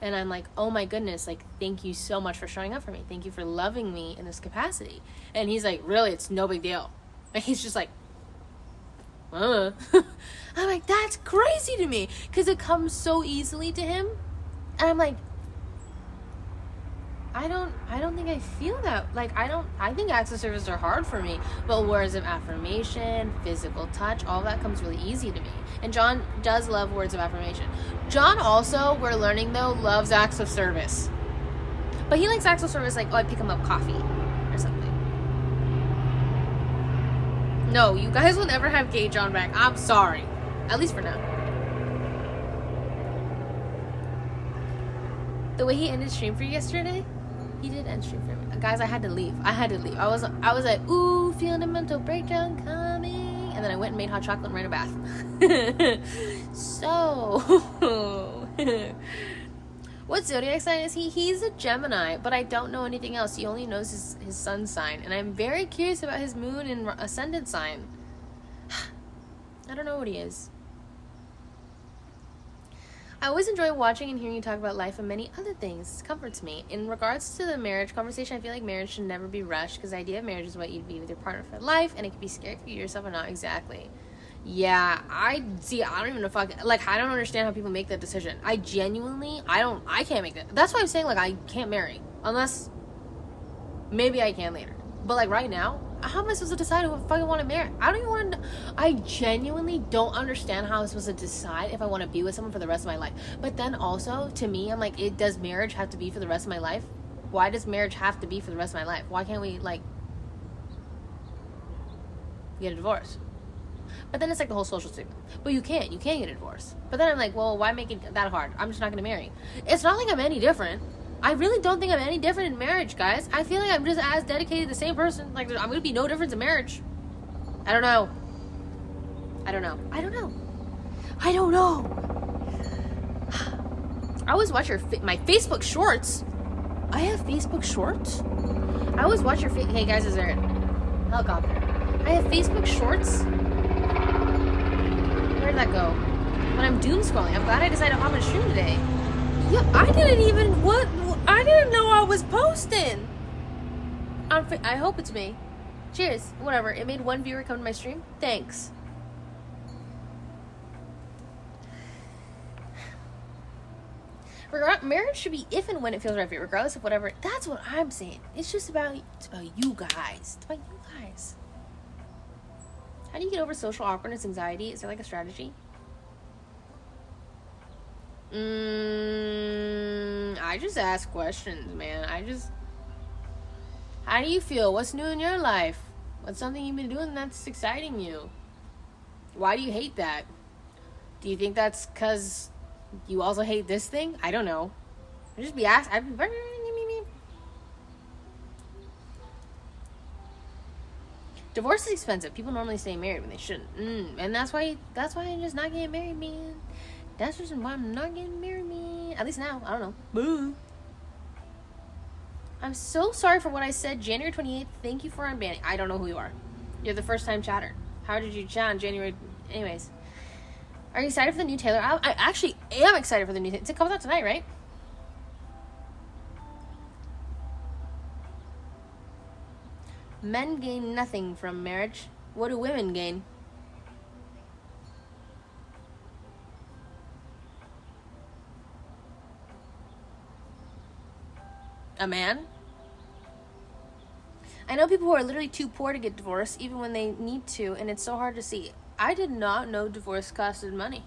And I'm like, oh my goodness, like, thank you so much for showing up for me. Thank you for loving me in this capacity. And he's like, really, it's no big deal. Like, he's just like, I'm like, that's crazy to me, because it comes so easily to him. And I'm like, I don't think I feel that. Like, I think acts of service are hard for me. But words of affirmation, physical touch, all that comes really easy to me. And John does love words of affirmation. John also, we're learning though, loves acts of service. But he likes acts of service like, oh, I pick him up coffee or something. No, you guys will never have gay John back. I'm sorry. At least for now. The way he ended stream for you yesterday, he did end stream for me. Guys, I had to leave. I was like, ooh, feeling a mental breakdown coming. And then I went and made hot chocolate and ran a bath. So, what zodiac sign is he? He's a Gemini, but I don't know anything else. He only knows his sun sign. And I'm very curious about his moon and ascendant sign. I don't know what he is. I always enjoy watching and hearing you talk about life and many other things. It comforts me. In regards to the marriage conversation, I feel like marriage should never be rushed because the idea of marriage is what you'd be with your partner for life, and it can be scary for you yourself or not. Exactly. Yeah, I don't even know if I don't understand how people make that decision. I can't make that. That's why I'm saying, like, I can't marry. Unless, maybe I can later. But, like, right now, how am I supposed to decide who I fucking want to marry? I genuinely don't understand how I'm supposed to decide if I want to be with someone for the rest of my life. But then also, to me, I'm like, does marriage have to be for the rest of my life? Why does marriage have to be for the rest of my life? Why can't we, like, get a divorce? But then it's like the whole social stigma. But you can get a divorce. But then I'm like, well, why make it that hard? I'm just not going to marry. It's not like I'm any different. I really don't think I'm any different in marriage, guys. I feel like I'm just as dedicated to the same person. Like, I'm going to be no difference in marriage. I don't know. I always watch my Facebook shorts. I have Facebook shorts? I always watch your hey guys, is there a helicopter? I have Facebook shorts. Where did that go? When I'm doom scrolling. I'm glad I decided to hop on stream today. Yeah, I didn't know I was posting. I hope it's me. Cheers. Whatever. It made one viewer come to my stream. Thanks. Marriage should be if and when it feels right for you, regardless of whatever. That's what I'm saying. It's about you guys. It's about you guys. How do you get over social awkwardness, anxiety? Is there like a strategy? I just ask questions, man. How do you feel? What's new in your life? What's something you've been doing that's exciting you? Why do you hate that? Do you think that's because you also hate this thing? I don't know. I'd just be asked. Divorce is expensive. People normally stay married when they shouldn't. And that's why I'm just not getting married, man. That's just why I'm not getting married, man. At least now. I don't know. Boo. I'm so sorry for what I said. January 28th, thank you for unbanning. I don't know who you are. You're the first time chatter. How did you chat on January? Anyways. Are you excited for the new Taylor album? I actually am excited for the new... It comes out tonight, right? Men gain nothing from marriage. What do women gain? A man? I know people who are literally too poor to get divorced, even when they need to, and it's so hard to see. I did not know divorce costed money.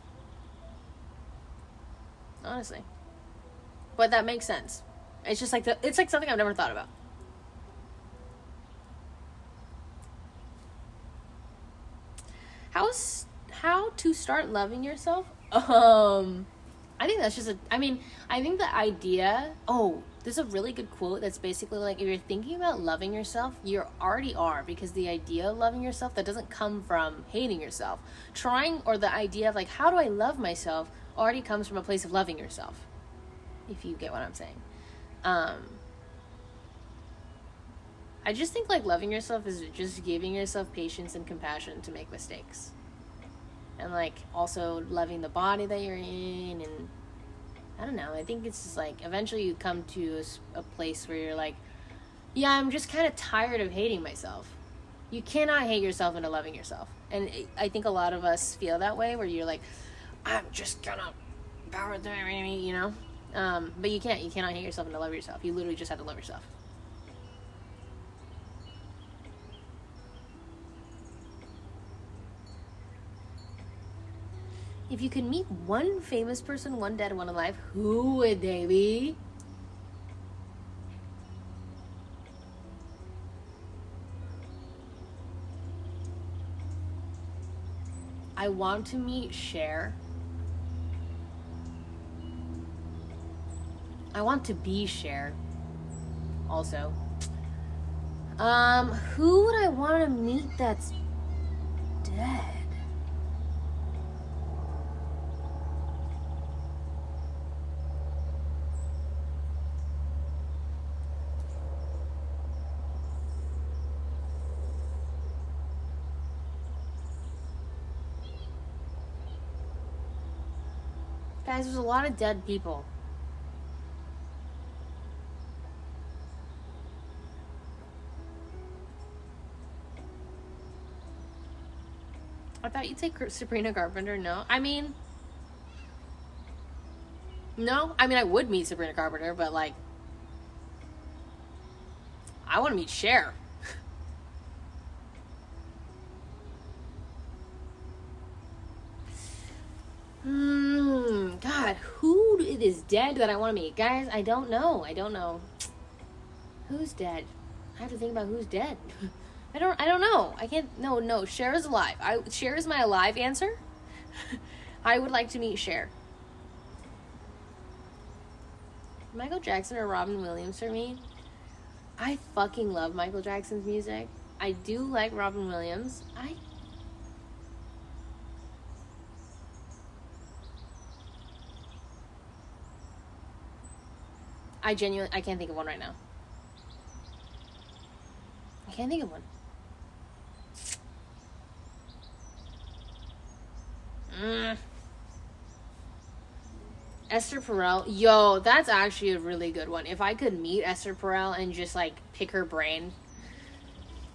Honestly. But that makes sense. It's just like it's like something I've never thought about. How to start loving yourself? I think that's just I think the idea, this is a really good quote that's basically like, if you're thinking about loving yourself, you already are, because the idea of loving yourself, that doesn't come from hating yourself. The idea of like, how do I love myself, already comes from a place of loving yourself, if you get what I'm saying. I just think like loving yourself is just giving yourself patience and compassion to make mistakes. And like also loving the body that you're in, and I don't know, I think it's just like eventually you come to a place where you're like, yeah, I'm just kind of tired of hating myself. You cannot hate yourself into loving yourself. And I think a lot of us feel that way, where you're like, I'm just gonna power through, you know? But you cannot hate yourself into love yourself. You literally just have to love yourself. If you could meet one famous person, one dead, one alive, who would they be? I want to meet Cher. I want to be Cher. Also. Who would I want to meet that's dead? Guys, there's a lot of dead people. I thought you'd say Sabrina Carpenter. No. No. I would meet Sabrina Carpenter, but like, I want to meet Cher. God, who is dead that I want to meet? Guys, I don't know. Who's dead? I have to think about who's dead. I don't know. I can't. No. Cher is alive. Cher is my alive answer. I would like to meet Cher. Michael Jackson or Robin Williams for me? I fucking love Michael Jackson's music. I do like Robin Williams. I can't think of one right now. I can't think of one. Esther Perel. Yo, that's actually a really good one. If I could meet Esther Perel and just like pick her brain.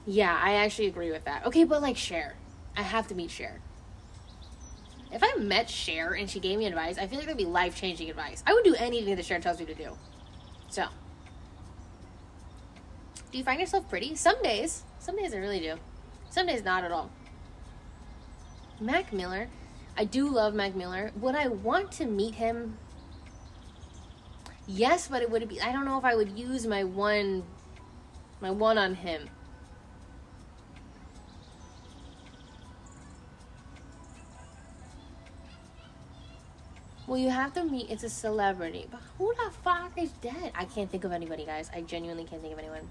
Yeah, I actually agree with that. Okay, but like Cher. I have to meet Cher. If I met Cher and she gave me advice, I feel like that'd be life-changing advice. I would do anything that Cher tells me to do. So, do you find yourself pretty? Some days. Some days I really do. Some days not at all. Mac Miller. I do love Mac Miller. Would I want to meet him? Yes, but it would be... I don't know if I would use my one on him. Well, you have to meet. It's a celebrity, but who the fuck is dead? I can't think of anybody, guys. I genuinely can't think of anyone.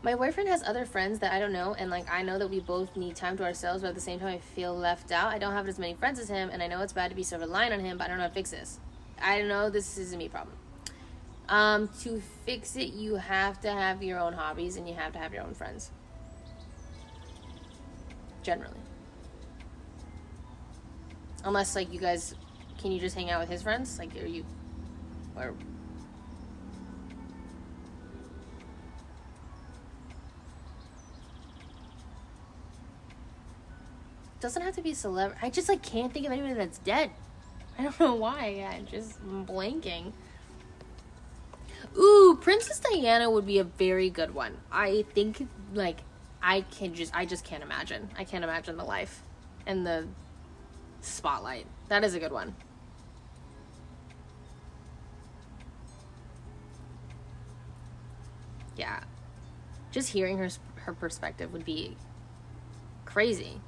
My boyfriend has other friends that I don't know, and like I know that we both need time to ourselves, but at the same time I feel left out. I don't have as many friends as him, and I know it's bad to be so reliant on him, but I don't know how to fix this. I know this is a me problem. To fix it, you have to have your own hobbies, and you have to have your own friends. Generally. Unless, like, you guys, can you just hang out with his friends? Like, are you, or... Doesn't have to be a celebrity. I just, like, can't think of anybody that's dead. I don't know why. I'm just blanking. Ooh, Princess Diana would be a very good one. I think, like, I just can't imagine. I can't imagine the life and the spotlight. That is a good one. Yeah. Just hearing her perspective would be crazy.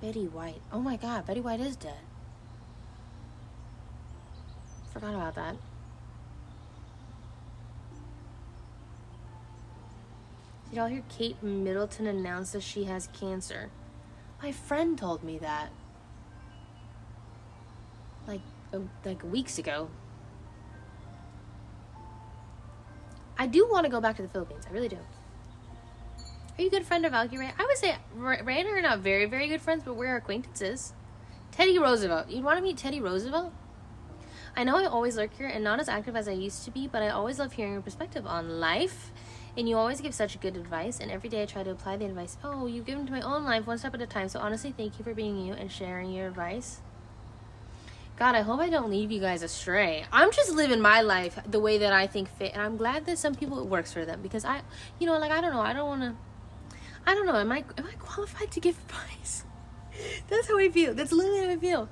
Betty White. Oh my god, Betty White is dead. Forgot about that. Did y'all hear Kate Middleton announce that she has cancer? My friend told me that. Like weeks ago. I do want to go back to the Philippines. I really do. Are you a good friend of Valkyrie? I would say Ray and her are not very, very good friends, but we're acquaintances. Teddy Roosevelt. You'd want to meet Teddy Roosevelt? I know I always lurk here and not as active as I used to be, but I always love hearing your perspective on life. And you always give such good advice, and every day I try to apply the advice. Oh, you've given to my own life one step at a time, so honestly, thank you for being you and sharing your advice. God, I hope I don't leave you guys astray. I'm just living my life the way that I think fit, and I'm glad that some people it works for them, because I don't know, am I qualified to give advice? That's how I feel. That's literally how I feel.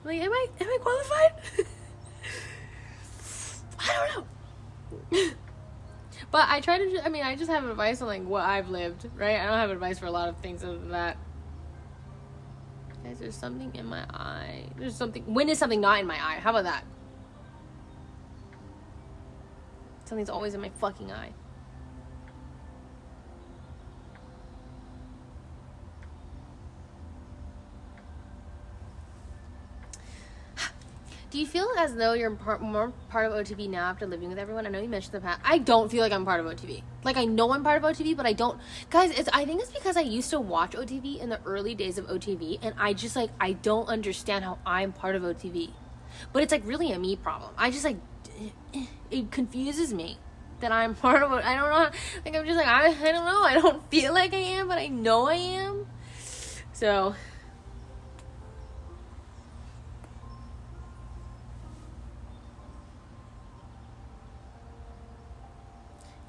Like, am I qualified? I don't know. But I try to, I just have advice on, like, what I've lived, right? I don't have advice for a lot of things other than that. Guys, there's something in my eye. When is something not in my eye? How about that? Something's always in my fucking eye. Do you feel as though you're more part of OTV now after living with everyone? I know you mentioned the past. I don't feel like I'm part of OTV. Like, I know I'm part of OTV, but I don't. Guys, I think it's because I used to watch OTV in the early days of OTV, and I just, like, I don't understand how I'm part of OTV. But it's, like, really a me problem. I just, like, it confuses me that I'm part of it. I don't know. Like, I'm just like, I don't know. I don't feel like I am, but I know I am. So...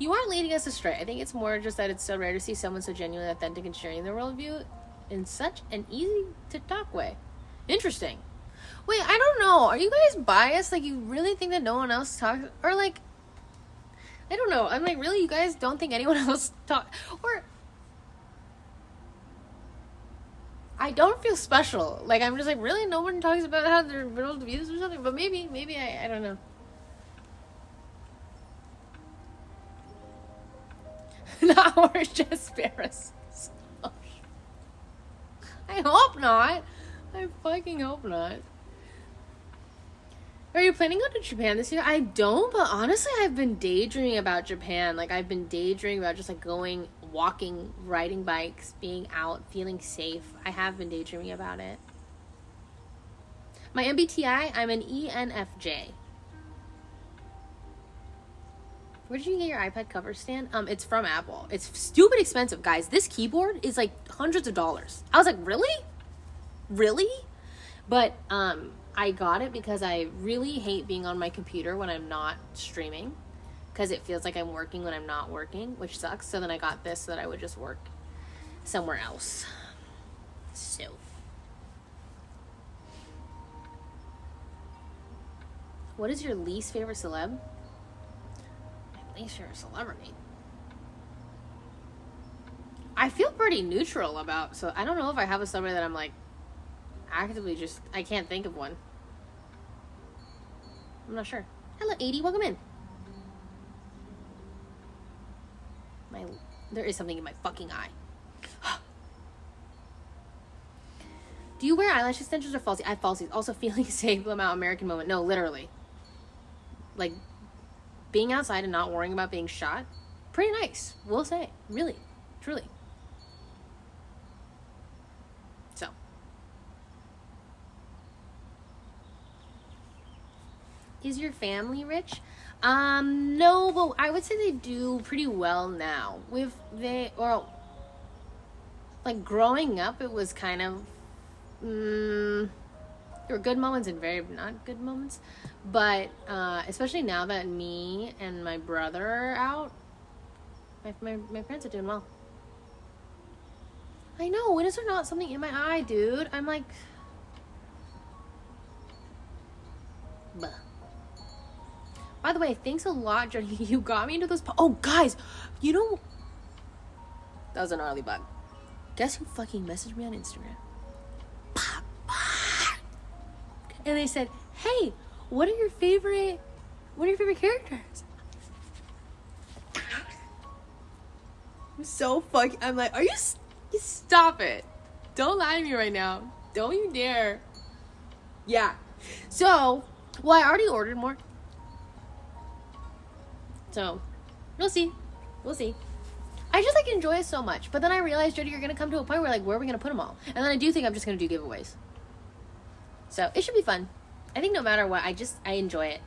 You aren't leading us astray. I think it's more just that it's so rare to see someone so genuinely authentic and sharing their worldview in such an easy to talk way. Interesting. Wait, I don't know. Are you guys biased? Like, you really think that no one else talks? Or, like, I don't know. I'm like, really? You guys don't think anyone else talks? Or, I don't feel special. Like, I'm just like, really? No one talks about how their worldviews or something? But maybe I don't know. Not or just Paris. I hope not. I fucking hope not. Are you planning on to Japan this year? I don't, but honestly, I've been daydreaming about Japan. Like, I've been daydreaming about just, like, going, walking, riding bikes, being out, feeling safe. I have been daydreaming about it. My MBTI, I'm an ENFJ. Where did you get your iPad cover stand? It's from Apple. It's stupid expensive, guys. This keyboard is like hundreds of dollars. I was like, really? Really? But I got it because I really hate being on my computer when I'm not streaming, because it feels like I'm working when I'm not working, which sucks. So then I got this so that I would just work somewhere else. So. What is your least favorite celeb? least you're a celebrity. I feel pretty neutral about, so I don't know if I have a celebrity that I'm like actively just, I can't think of one. I'm not sure. Hello, 80, welcome in. There is something in my fucking eye. Do you wear eyelash extensions or falsies? I have falsies. Also feeling safe about American moment. No, literally. Like, being outside and not worrying about being shot, pretty nice, we'll say. Really, truly. So. Is your family rich? No, but I would say they do pretty well now. Like growing up, it was kind of, there were good moments and very not good moments. But, especially now that me and my brother are out, my parents are doing well. I know, when is there not something in my eye, dude? I'm like, bleh. By the way, thanks a lot, Jenny. You got me into those. Oh, guys, you know, that was a gnarly bug. Guess who fucking messaged me on Instagram? And they said, "Hey, what are your favorite characters?" I'm so fucking. I'm like, you stop it? Don't lie to me right now. Don't you dare. Yeah. So, well, I already ordered more. So, we'll see. We'll see. I just, like, enjoy it so much. But then I realized, Jody, you're going to come to a point where, like, where are we going to put them all? And then I do think I'm just going to do giveaways. So, it should be fun. I think no matter what, I enjoy it.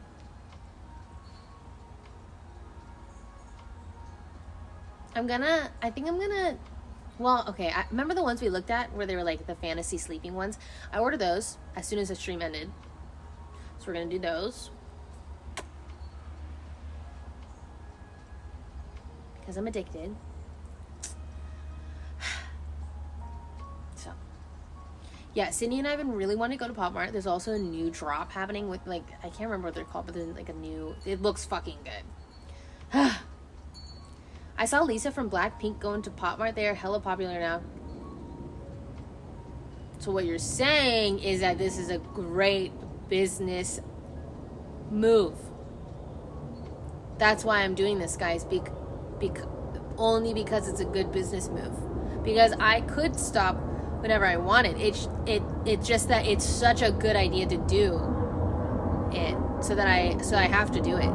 Well, okay, I remember the ones we looked at where they were, like, the fantasy sleeping ones? I ordered those as soon as the stream ended. So, we're going to do those. Because I'm addicted. So, yeah, Sydney and I have been really wanting to go to Pop Mart. There's also a new drop happening with, like, I can't remember what they're called, but there's, like, it looks fucking good. I saw Lisa from Blackpink go into Pop Mart. They are hella popular now. So what you're saying is that this is a great business move. That's why I'm doing this, guys. Only because it's a good business move. Because I could stop whenever I wanted. It's just that it's such a good idea to do it, so I have to do it.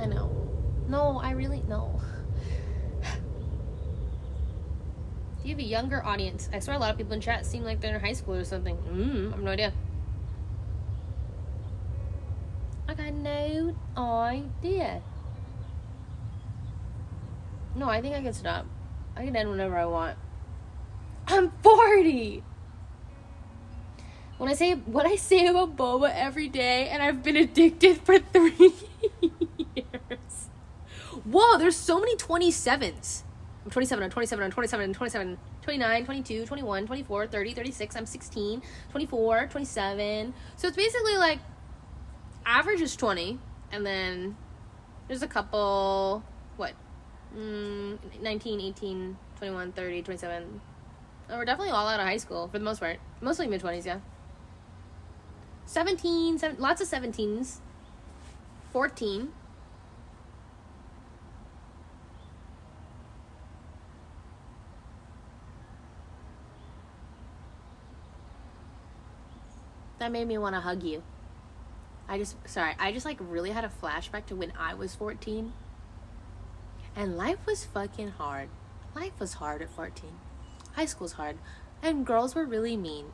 I know. No, I really no. You have a younger audience. I swear a lot of people in chat seem like they're in high school or something. I have no idea. I got no idea. No, I think I can stop. I can end whenever I want. I'm 40! When I say about boba every day, and I've been addicted for 3 years. Whoa, there's so many 27s. I'm 27, 29, 22, 21, 24, 30, 36, I'm 16, 24, 27. So it's basically like, average is 20, and then there's a couple, 19, 18, 21, 30, 27. We're definitely all out of high school, for the most part. Mostly mid-20s, yeah. 17, lots of 17s. 14. That made me want to hug you. I just like really had a flashback to when I was 14. And life was fucking hard. Life was hard at 14. High school's hard. And girls were really mean.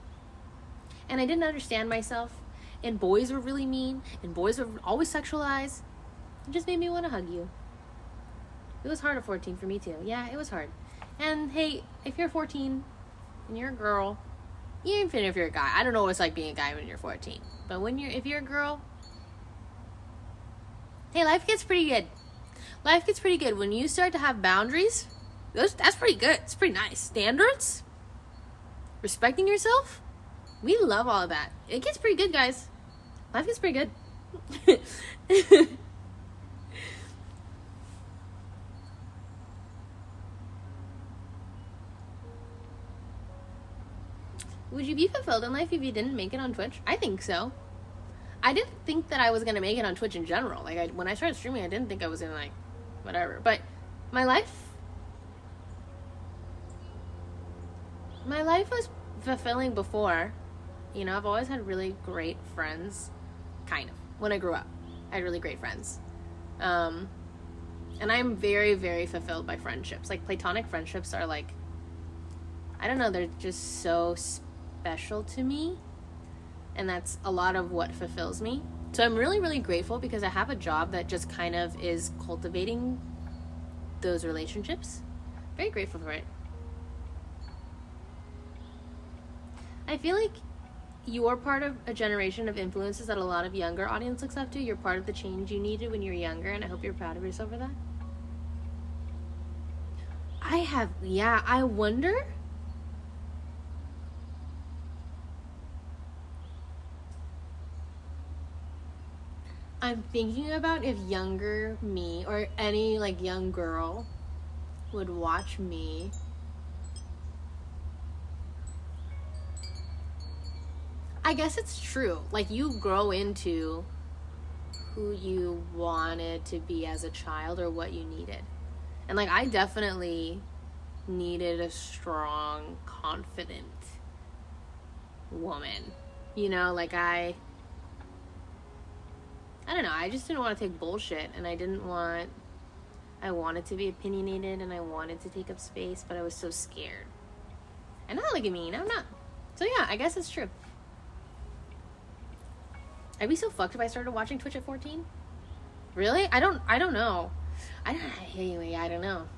And I didn't understand myself. And boys were really mean. And boys were always sexualized. It just made me want to hug you. It was hard at 14 for me too. Yeah, it was hard. And hey, if you're 14 and you're a girl, even if you're a guy, I don't know what it's like being a guy when you're 14. But if you're a girl, hey, life gets pretty good. Life gets pretty good when you start to have boundaries. That's pretty good. It's pretty nice. Standards? Respecting yourself? We love all of that. It gets pretty good, guys. Life gets pretty good. Would you be fulfilled in life if you didn't make it on Twitch? I think so. I didn't think that I was going to make it on Twitch in general. Like, when I started streaming, I didn't think I was going to, like, whatever. But my life was fulfilling before. You know, I've always had really great friends. Kind of. When I grew up, I had really great friends. And I'm very, very fulfilled by friendships. Like, platonic friendships are, like, I don't know, they're just so special to me. And that's a lot of what fulfills me. So I'm really, really grateful because I have a job that just kind of is cultivating those relationships. Very grateful for it. I feel like you're part of a generation of influences that a lot of younger audience looks up to. You're part of the change you needed when you were younger, and I hope you're proud of yourself for that. I wonder. I'm thinking about if younger me or any like young girl would watch me. I guess it's true. Like, you grow into who you wanted to be as a child or what you needed. And like, I definitely needed a strong, confident woman. You know, like I don't know, I just didn't want to take bullshit, and I wanted to be opinionated, and I wanted to take up space, but I was so scared. And not like I mean, I'm not. So yeah, I guess it's true. I'd be so fucked if I started watching Twitch at 14. Really? I don't know. Anyway, I don't know.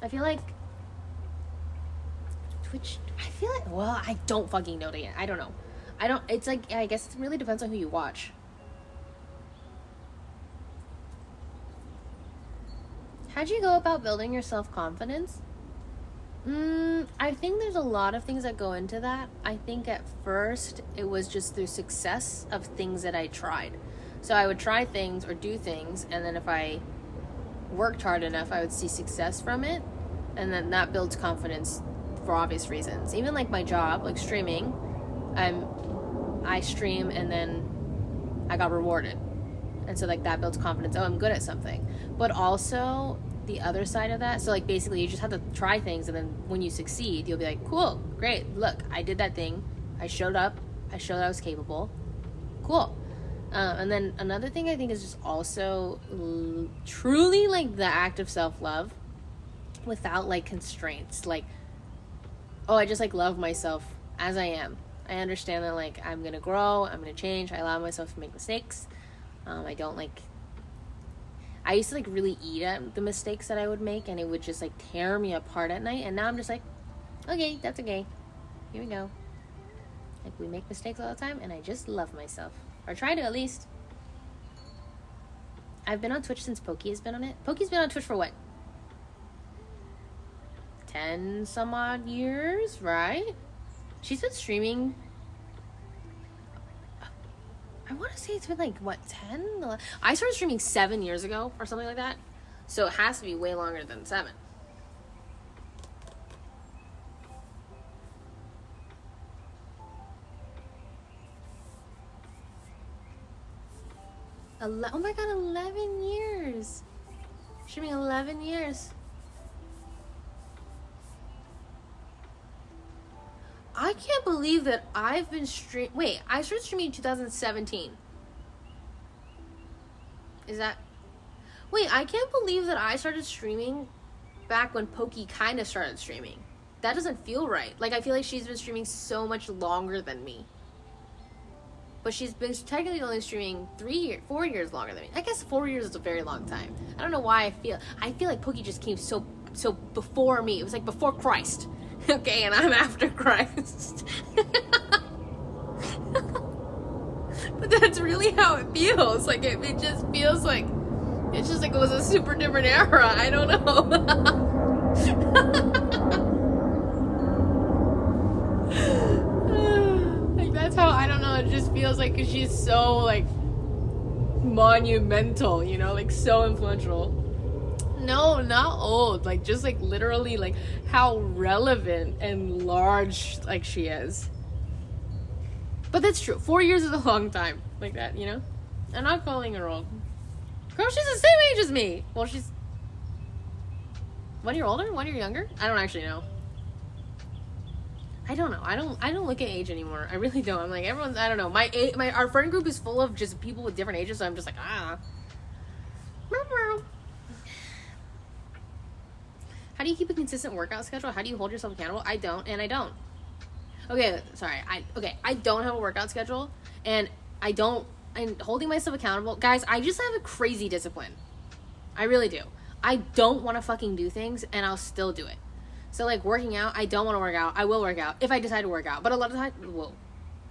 I feel like Twitch, well, I don't fucking know yet. I don't know. It's like, I guess it really depends on who you watch. How'd you go about building your self-confidence? I think there's a lot of things that go into that. I think at first it was just through success of things that I tried. So I would try things or do things, and then if I worked hard enough, I would see success from it, and then that builds confidence for obvious reasons. Even like my job, like streaming, I stream and then I got rewarded. And so like that builds confidence. Oh, I'm good at something. But also the other side of that, so like basically you just have to try things, and then when you succeed, you'll be like, cool, great, look, I did that thing, I showed up, I showed I was capable, cool. And then another thing I think is just also truly like the act of self-love without like constraints. Like, oh, I just like love myself as I am. I understand that like I'm gonna grow, I'm gonna change, I allow myself to make mistakes. I don't like, I used to like really eat at the mistakes that I would make, and it would just like tear me apart at night. And now I'm just like, okay, that's okay, here we go. Like, we make mistakes all the time, and I just love myself, or try to at least. I've been on Twitch since Pokey has been on it. Pokey's been on Twitch for what, 10 some odd years, right? She's been streaming, I want to say it's been like, what, 10? I started streaming 7 years ago or something like that. So it has to be way longer than 7. Oh my god, 11 years. Streaming 11 years. I can't believe that I've been Wait, I started streaming in 2017. Is that... Wait, I can't believe that I started streaming back when Pokey kind of started streaming. That doesn't feel right. Like, I feel like she's been streaming so much longer than me. But she's been technically only streaming 4 years longer than me. I guess 4 years is a very long time. I don't know why I feel like Pokey just came so before me. It was like before Christ. Okay, and I'm after Christ. But that's really how it feels. Like, it just feels like It's just like it was a super different era. I don't know. Like that's how, I don't know, it just feels like, 'cause she's so like monumental, you know, like so influential. No, not old, like just like literally like how relevant and large like she is. But that's true. 4 years is a long time. Like that, you know? I'm not calling her old. Girl, she's the same age as me. Well, she's 1 year older? 1 year younger? I don't actually know. I don't know. I don't look at age anymore. I really don't. I'm like, everyone's, I don't know. Our friend group is full of just people with different ages, so I'm just like, ah. How do you keep a consistent workout schedule? How do you hold yourself accountable? I don't, and I don't. Okay, sorry. I don't have a workout schedule, and I'm holding myself accountable. Guys, I just have a crazy discipline. I really do. I don't want to fucking do things, and I'll still do it. So, like, working out, I don't want to work out. I will work out if I decide to work out. But a lot of times, whoa,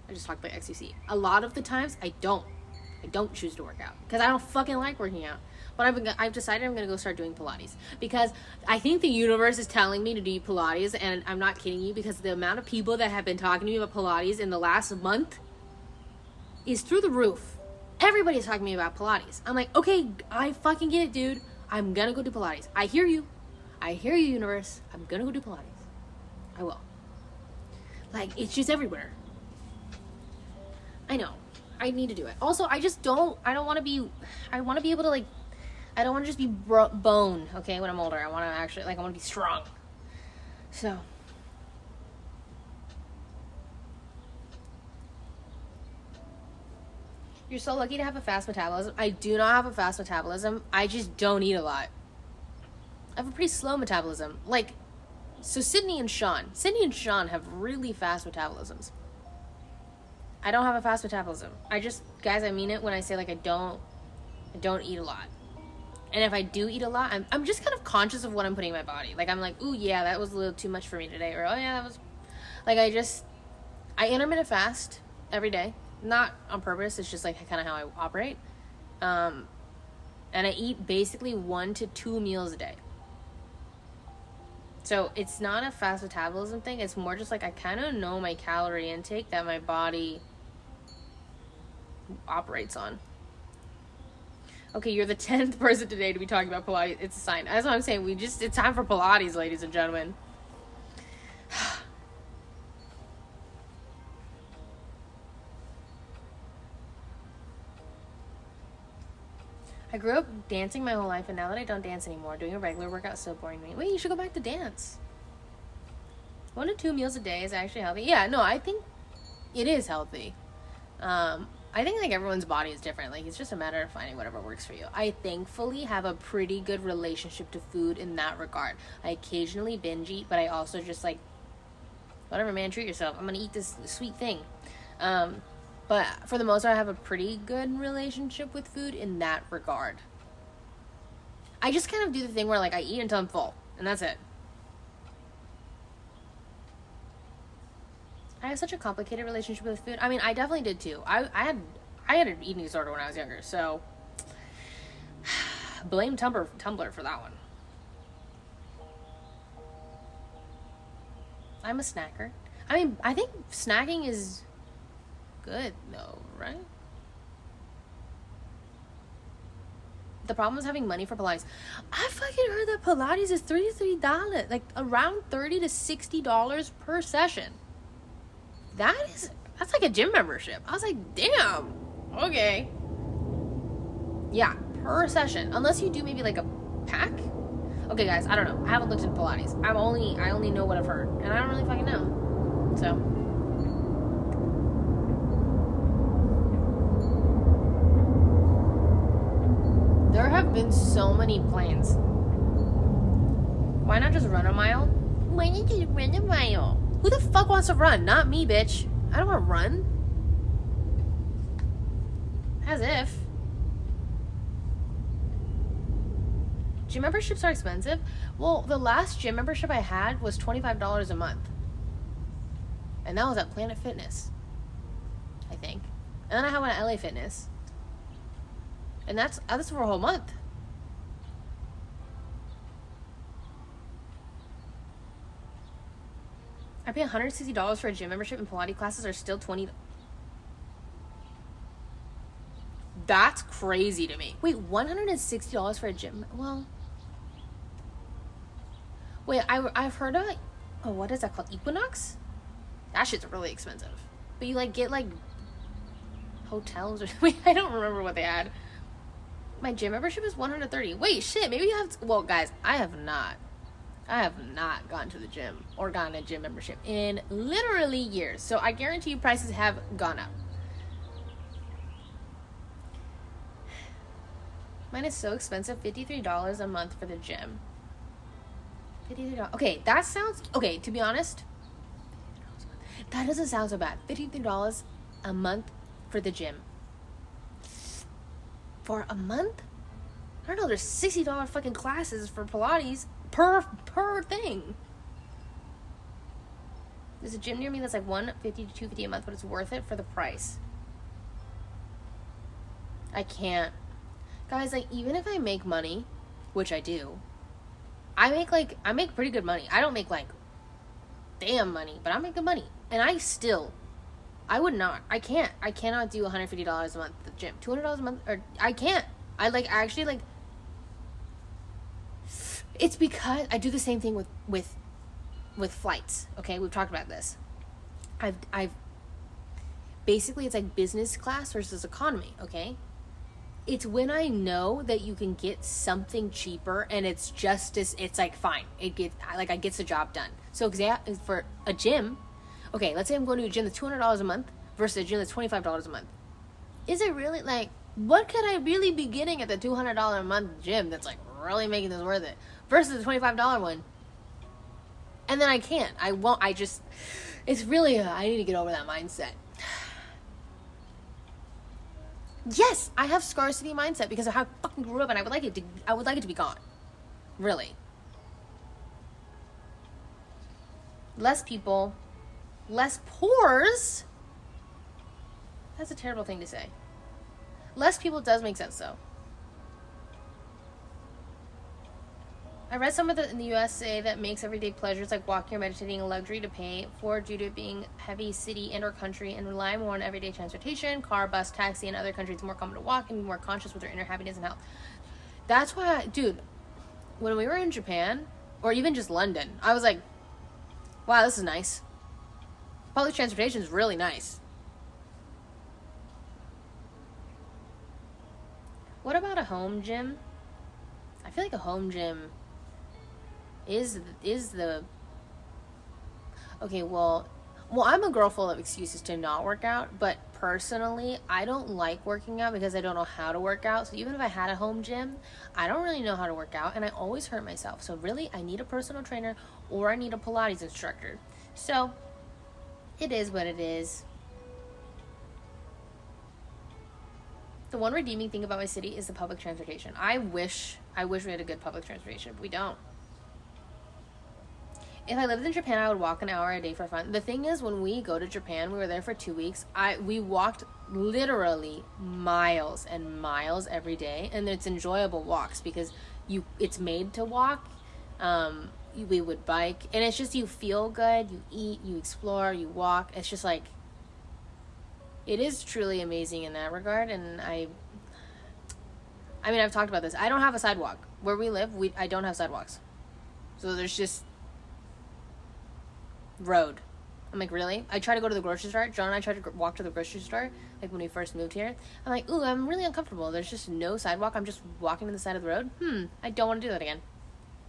I just talked about XUC. A lot of the times, I don't choose to work out because I don't fucking like working out. But I've decided I'm going to go start doing Pilates because I think the universe is telling me to do Pilates, and I'm not kidding you, because the amount of people that have been talking to me about Pilates in the last month is through the roof. Everybody's talking to me about Pilates. I'm like, okay, I fucking get it, dude. I'm going to go do Pilates. I hear you, universe. I'm going to go do Pilates. I will. Like, it's just everywhere. I know. I need to do it. Also, I don't want to be, I want to be able to, like, I don't want to just be bone, okay, when I'm older. I want to actually, like, I want to be strong. So. You're so lucky to have a fast metabolism. I do not have a fast metabolism. I just don't eat a lot. I have a pretty slow metabolism. Like, so Sydney and Sean have really fast metabolisms. I don't have a fast metabolism. Guys, I mean it when I say, like, I don't eat a lot. And if I do eat a lot, I'm just kind of conscious of what I'm putting in my body. Like, I'm like, ooh, yeah, that was a little too much for me today. Or, oh, yeah, that was... Like, I intermittent fast every day. Not on purpose. It's just, like, kind of how I operate. And I eat basically 1 to 2 meals a day. So, it's not a fast metabolism thing. It's more just, like, I kind of know my calorie intake that my body operates on. Okay, you're the 10th person today to be talking about Pilates. It's a sign. That's what I'm saying. It's time for Pilates, ladies and gentlemen. I grew up dancing my whole life, and now that I don't dance anymore, doing a regular workout is so boring to me. Wait, you should go back to dance. 1 to 2 meals a day is actually healthy. Yeah, no, I think it is healthy. I think, like, everyone's body is different. Like, it's just a matter of finding whatever works for you. I thankfully have a pretty good relationship to food in that regard. I occasionally binge eat, but I also just, like, whatever, man, treat yourself. I'm gonna eat this sweet thing. But for the most part, I have a pretty good relationship with food in that regard. I just kind of do the thing where, like, I eat until I'm full, and that's it. I have such a complicated relationship with food. I mean, I definitely did too. I had an eating disorder when I was younger, so blame Tumblr for that one. I'm a snacker. I mean, I think snacking is good though, right? The problem is having money for Pilates. I fucking heard that Pilates is $33, like around $30 to $60 per session. That's like a gym membership. I was like, damn, okay. Yeah, per session. Unless you do maybe like a pack. Okay, guys, I don't know. I haven't looked into Pilates. I only know what I've heard, and I don't really fucking know. So. There have been so many planes. Why not just run a mile? Why not just run a mile? Who the fuck wants to run? Not me, bitch. I don't want to run. As if. Gym memberships are expensive. Well, the last gym membership I had was $25 a month. And that was at Planet Fitness, I think. And then I have one at LA Fitness. And that's for a whole month. I pay $160 for a gym membership and Pilates classes are still $20. That's crazy to me. Wait, $160 for a gym? Well, wait, I've heard of, oh, what is that called? Equinox? That shit's really expensive. But you, like, get, like, hotels or wait, I don't remember what they had. My gym membership is $130. Wait, shit, maybe you have to, well, guys, I have not gone to the gym or gotten a gym membership in literally years. So I guarantee you prices have gone up. Mine is so expensive, $53 a month for the gym. $53. Okay, that sounds, okay, to be honest, that doesn't sound so bad. $53 a month for the gym. For a month? I don't know, there's $60 fucking classes for Pilates per thing. There's a gym near me that's like $150 to $250 a month, but it's worth it for the price. I can't. Guys, like, even if I make money, which I do, I make pretty good money. I don't make, like, damn money, but I make good money. And I cannot do $150 a month at the gym. $200 a month, or I can't. It's because I do the same thing with flights, okay? We've talked about this. I've basically, it's like business class versus economy, okay? It's when I know that you can get something cheaper and it's just as, it's like fine. I gets the job done. So for a gym, okay, let's say I'm going to a gym that's $200 a month versus a gym that's $25 a month. Is it really, like, what could I really be getting at the $200 a month gym that's like really making this worth it versus the $25 one? And then I can't. I won't. It's really, I need to get over that mindset. Yes, I have scarcity mindset because of how I fucking grew up, and I would like it to be gone. Really. Less people, less pores. That's a terrible thing to say. Less people does make sense, though. I read some of in the US say that makes everyday pleasures like walking or meditating a luxury to pay for due to being heavy city and or country and rely more on everyday transportation, car, bus, taxi. In other countries, it's more common to walk and be more conscious with their inner happiness and health. That's why, dude, when we were in Japan, or even just London, I was like, wow, this is nice. Public transportation is really nice. What about a home gym? I feel like a home gym is the okay, well I'm a girl full of excuses to not work out, but personally I don't like working out because I don't know how to work out. So even if I had a home gym, I don't really know how to work out and I always hurt myself. So really I need a personal trainer or I need a Pilates instructor. So it is what it is. The one redeeming thing about my city is the public transportation. I wish we had a good public transportation, but we don't. If I lived in Japan, I would walk an hour a day for fun. The thing is, when we go to Japan, we were there for 2 weeks. We walked literally miles and miles every day, and it's enjoyable walks because it's made to walk. We would bike, and it's just you feel good. You eat, you explore, you walk. It's just like it is truly amazing in that regard. And I mean, I've talked about this. I don't have a sidewalk where we live. I don't have sidewalks, so there's just road. I'm like, really? I try to go to the grocery store. John and I tried to walk to the grocery store, like when we first moved here. I'm like, ooh, I'm really uncomfortable. There's just no sidewalk. I'm just walking to the side of the road. I don't want to do that again.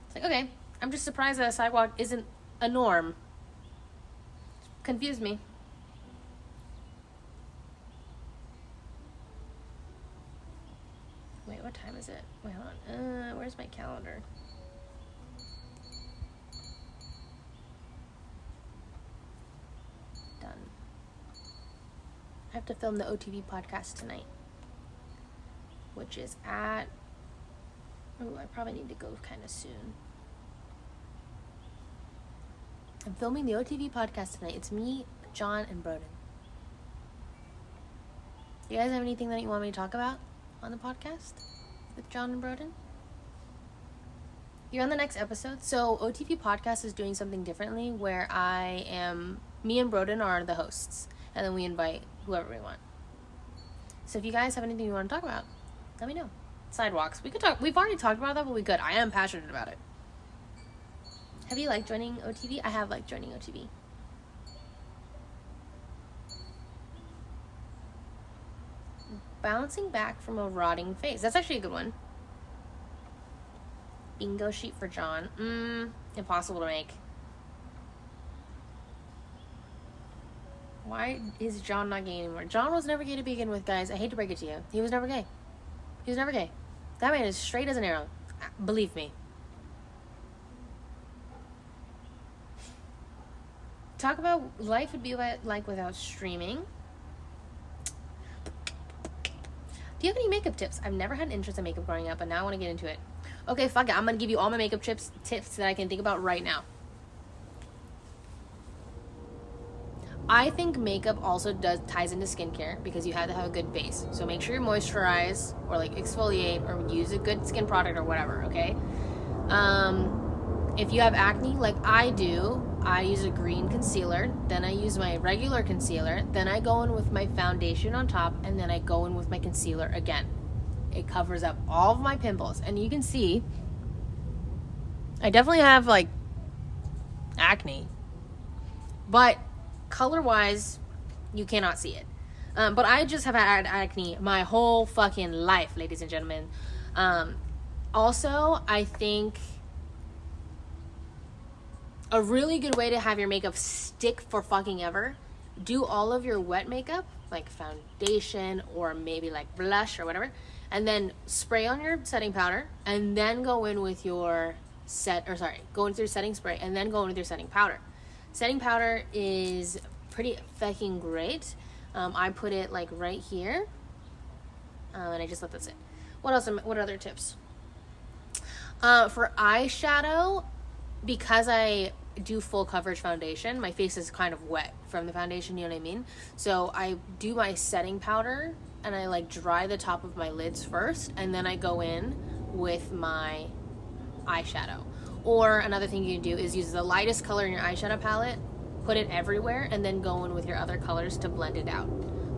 It's like, okay. I'm just surprised that a sidewalk isn't a norm. Confused me. Wait, what time is it? Wait, hold on. Where's my calendar? Done. I have to film the OTV podcast tonight, which is at... Ooh, I probably need to go kind of soon. I'm filming the OTV podcast tonight. It's me, John, and Broden. You guys have anything that you want me to talk about on the podcast with John and Broden? You're on the next episode. So OTP Podcast is doing something differently where me and Broden are the hosts. And then we invite whoever we want. So if you guys have anything you want to talk about, let me know. Sidewalks. We could talk. We've already talked about that, but we could. I am passionate about it. Have you liked joining OTV? I have liked joining OTV. Bouncing back from a rotting face. That's actually a good one. Bingo sheet for John. Impossible to make. Why is John not gay anymore? John was never gay to begin with, guys. I hate to break it to you. He was never gay. He was never gay. That man is straight as an arrow. Believe me. Talk about life would be like without streaming. Do you have any makeup tips? I've never had an interest in makeup growing up, but now I want to get into it. Okay, fuck it. I'm going to give you all my makeup tips that I can think about right now. I think makeup also ties into skincare because you have to have a good base. So make sure you moisturize or like exfoliate or use a good skin product or whatever, okay? If you have acne like I do, I use a green concealer, then I use my regular concealer, then I go in with my foundation on top, and then I go in with my concealer again. It covers up all of my pimples. And you can see, I definitely have like acne. But color-wise, you cannot see it. But I just have had acne my whole fucking life, ladies and gentlemen. Also, I think a really good way to have your makeup stick for fucking ever, do all of your wet makeup, like foundation or maybe like blush or whatever, and then spray on your setting powder, and then go in with your go into your setting spray, and then go in with your setting powder. Setting powder is pretty fucking great. I put it like right here, and I just let that sit. What else? What other tips? For eyeshadow, because I do full coverage foundation, my face is kind of wet from the foundation, you know what I mean? So I do my setting powder and I like dry the top of my lids first, and then I go in with my eyeshadow. Or another thing you can do is use the lightest color in your eyeshadow palette, put it everywhere, and then go in with your other colors to blend it out.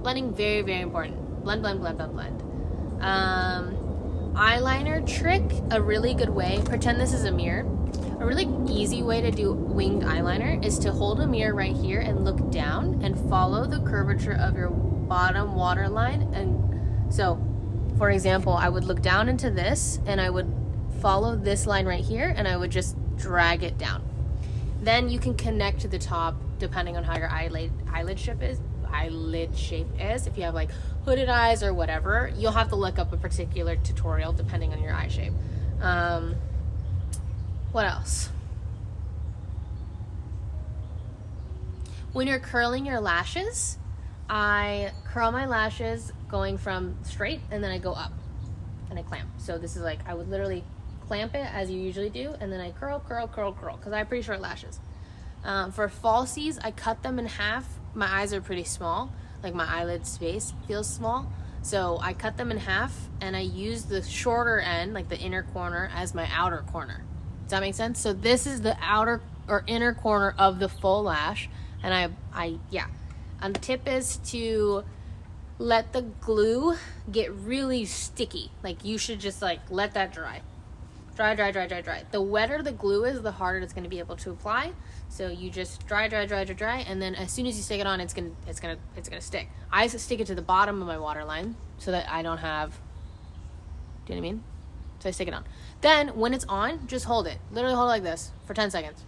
Blending, very, very important. Blend, blend, blend, blend, blend. Eyeliner trick, a really good way, pretend this is a mirror. A really easy way to do winged eyeliner is to hold a mirror right here and look down and follow the curvature of your bottom waterline. And so, for example, I would look down into this and I would follow this line right here and I would just drag it down. Then you can connect to the top depending on how your eyelid shape is. If you have like hooded eyes or whatever, you'll have to look up a particular tutorial depending on your eye shape. What else? When you're curling your lashes, I curl my lashes going from straight and then I go up and I clamp. So this is like, I would literally clamp it as you usually do, and then I curl, because I have pretty short lashes. For falsies, I cut them in half. My eyes are pretty small, like my eyelid space feels small. So I cut them in half and I use the shorter end, like the inner corner, as my outer corner. Does that make sense? So this is the outer or inner corner of the full lash. And And the tip is to let the glue get really sticky. Like you should just like let that dry. Dry. The wetter the glue is, the harder it's going to be able to apply. So you just dry, and then as soon as you stick it on, it's gonna stick. I stick it to the bottom of my waterline so that I don't have. Do you know what I mean? So I stick it on. Then when it's on, just hold it. Literally hold it like this for 10 seconds.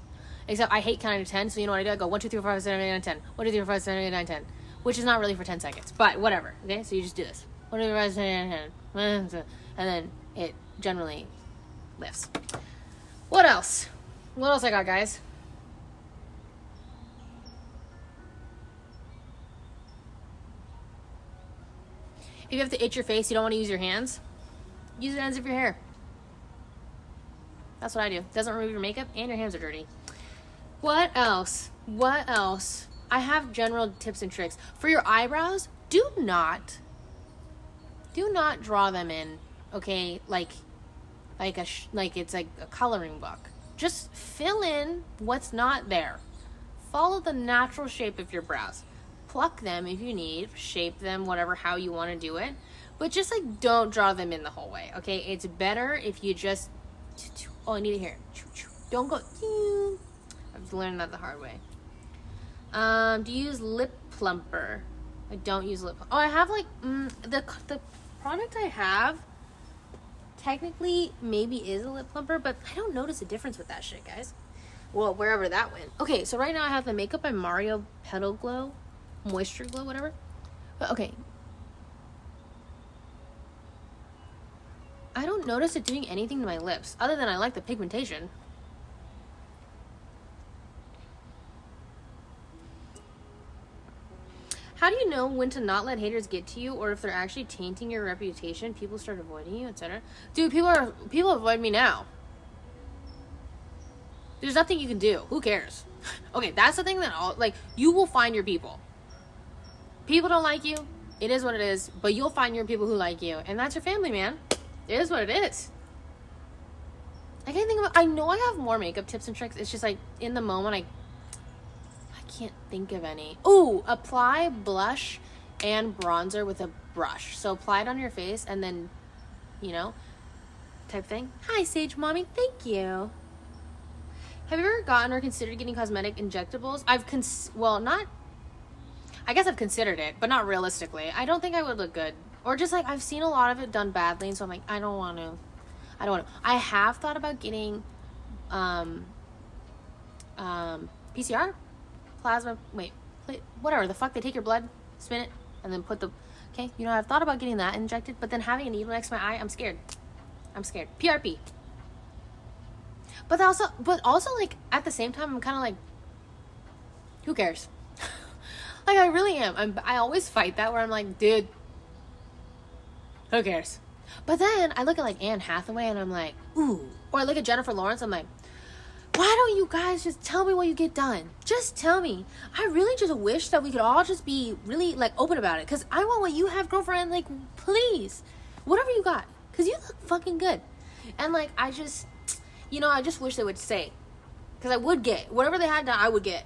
Except I hate counting to 10, so you know what I do? I go 1, 2, 3, 4, 5, 6, 7, 8, 9, 10. 1, 2, 3, 4, 5, 6, 7, 8, 9, 10. Which is not really for 10 seconds, but whatever. Okay, so you just do this. 1, 2, 3, 4, 5, 6, 7, 8, 9, 10. And then it generally lifts. What else? What else I got, guys? If you have to itch your face, you don't want to use your hands, use the ends of your hair. That's what I do. It doesn't remove your makeup and your hands are dirty. What else? I have general tips and tricks. For your eyebrows, do not draw them in, okay, like like it's like a coloring book. Just fill in what's not there. Follow the natural shape of your brows. Pluck them if you need, shape them whatever how you want to do it, but just like don't draw them in the whole way. Okay, it's better if you just I need it here. Don't go. I've learned that the hard way. Do you use lip plumper? I don't use lip. Oh, I have like the product I have technically maybe is a lip plumper, but I don't notice a difference with that shit, guys. Well, wherever that went. Okay, so right now I have the Makeup by Mario Petal Glow, Moisture Glow, whatever. But okay, I don't notice it doing anything to my lips other than I like the pigmentation. How do you know when to not let haters get to you, or if they're actually tainting your reputation? People start avoiding you, etc. Dude, people avoid me now. There's nothing you can do. Who cares? Okay, that's the thing that you will find your people. People don't like you. It is what it is. But you'll find your people who like you, and that's your family, man. It is what it is. I can't think of. I know I have more makeup tips and tricks. It's just like in the moment I can't think of any. Ooh, apply blush and bronzer with a brush. So apply it on your face and then, type thing. Hi, Sage Mommy. Thank you. Have you ever gotten or considered getting cosmetic injectables? I guess I've considered it, but not realistically. I don't think I would look good. Or just like I've seen a lot of it done badly, and so I'm like, I don't want to. I have thought about getting PCR? Plasma, whatever the fuck, they take your blood, spin it, and then put okay, I've thought about getting that injected, but then having a needle next to my eye, I'm scared. PRP. But also like at the same time, I'm kind of like, who cares? Like I really am. I always fight that where I'm like, dude, who cares? But then I look at like Anne Hathaway and I'm like, ooh. Or I look at Jennifer Lawrence, I'm like, why don't you guys just tell me what you get done? Just tell me. I really just wish that we could all just be really like open about it. Because I want what you have, girlfriend. Like, please. Whatever you got. Because you look fucking good. And like, I just wish they would say. Because I would get. Whatever they had done, I would get.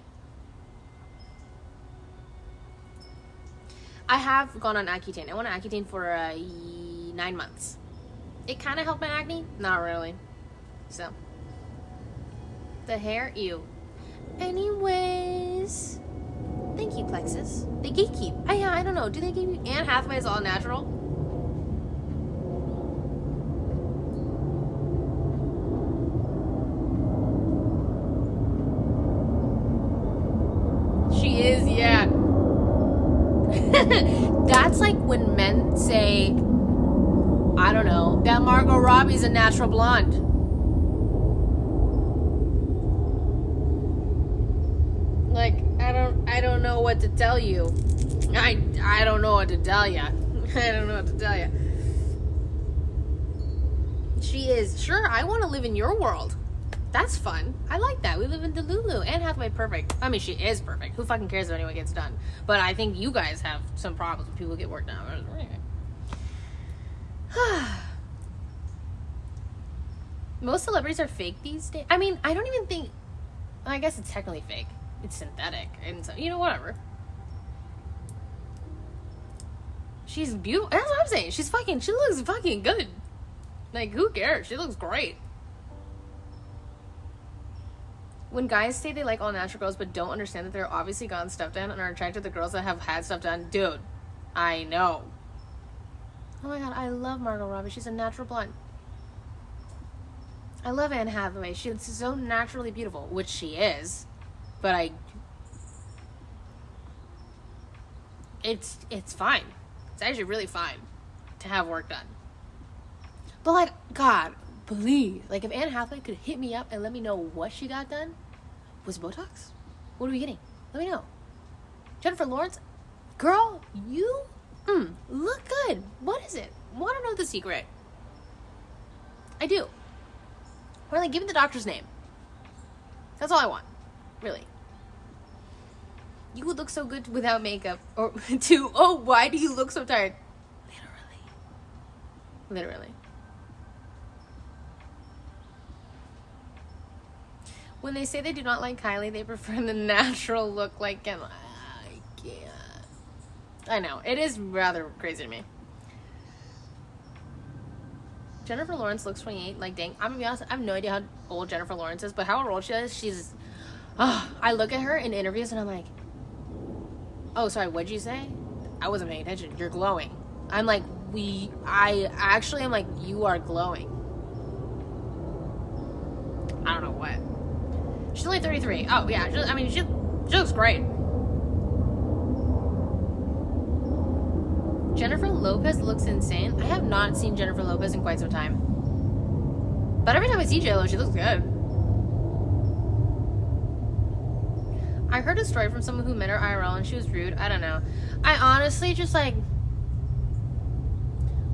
I have gone on Accutane. I went on Accutane for 9 months. It kind of helped my acne. Not really. So. The hair, ew. Anyways, thank you, Plexus. They gatekeep. I don't know. Do they gatekeep? Anne Hathaway is all natural. She is, yeah. That's like when men say, I don't know, that Margot Robbie's a natural blonde. Like, I don't know what to tell you. I don't know what to tell ya. I don't know what to tell ya. She is. Sure, I want to live in your world. That's fun. I like that. We live in Delulu. Anne Hathaway, perfect. I mean, she is perfect. Who fucking cares if anyone gets done? But I think you guys have some problems when people get work done. Most celebrities are fake these days. I mean, I don't even think... I guess it's technically fake. It's synthetic. And so, whatever. She's beautiful. That's what I'm saying. She looks fucking good. Like, who cares? She looks great. When guys say they like all natural girls but don't understand that they're obviously gotten stuff done and are attracted to girls that have had stuff done, dude, I know. Oh my god, I love Margot Robbie. She's a natural blonde. I love Anne Hathaway. She's so naturally beautiful, which she is. But it's fine. It's actually really fine to have work done. But like, God, please, like if Anne Hathaway could hit me up and let me know what she got done. Was it Botox? What are we getting? Let me know. Jennifer Lawrence, girl, you look good. What is it? Want to know the secret? I do. Really, give me the doctor's name. That's all I want. Really. You would look so good without makeup. Or why do you look so tired? Literally. When they say they do not like Kylie, they prefer the natural look like Kim. I can't. I know. It is rather crazy to me. Jennifer Lawrence looks 28. Like, dang. I'm gonna be honest, I have no idea how old Jennifer Lawrence is, but how old she is, she's... I look at her in interviews and I'm like, oh, sorry, what'd you say? I wasn't paying attention. You're glowing. I'm like, I actually am like, you are glowing. I don't know what. She's only 33. Oh, yeah. She looks great. Jennifer Lopez looks insane. I have not seen Jennifer Lopez in quite some time. But every time I see JLo, she looks good. I heard a story from someone who met her IRL and she was rude. I don't know. I honestly just like...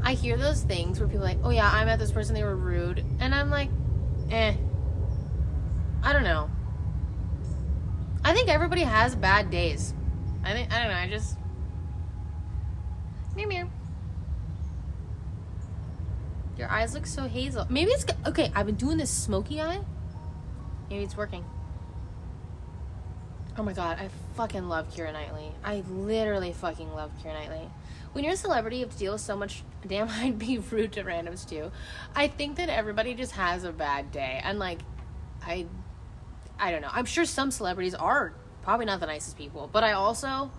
I hear those things where people are like, oh yeah, I met this person, they were rude. And I'm like, I don't know. I think everybody has bad days. I don't know, I just... Meow meow. Your eyes look so hazel. Maybe it's... Okay, I've been doing this smoky eye. Maybe it's working. Oh my god, I fucking love Keira Knightley. I literally fucking love Keira Knightley. When you're a celebrity, you have to deal with so much... Damn, I'd be rude to randoms too. I think that everybody just has a bad day. And like, I don't know. I'm sure some celebrities are probably not the nicest people. But I also...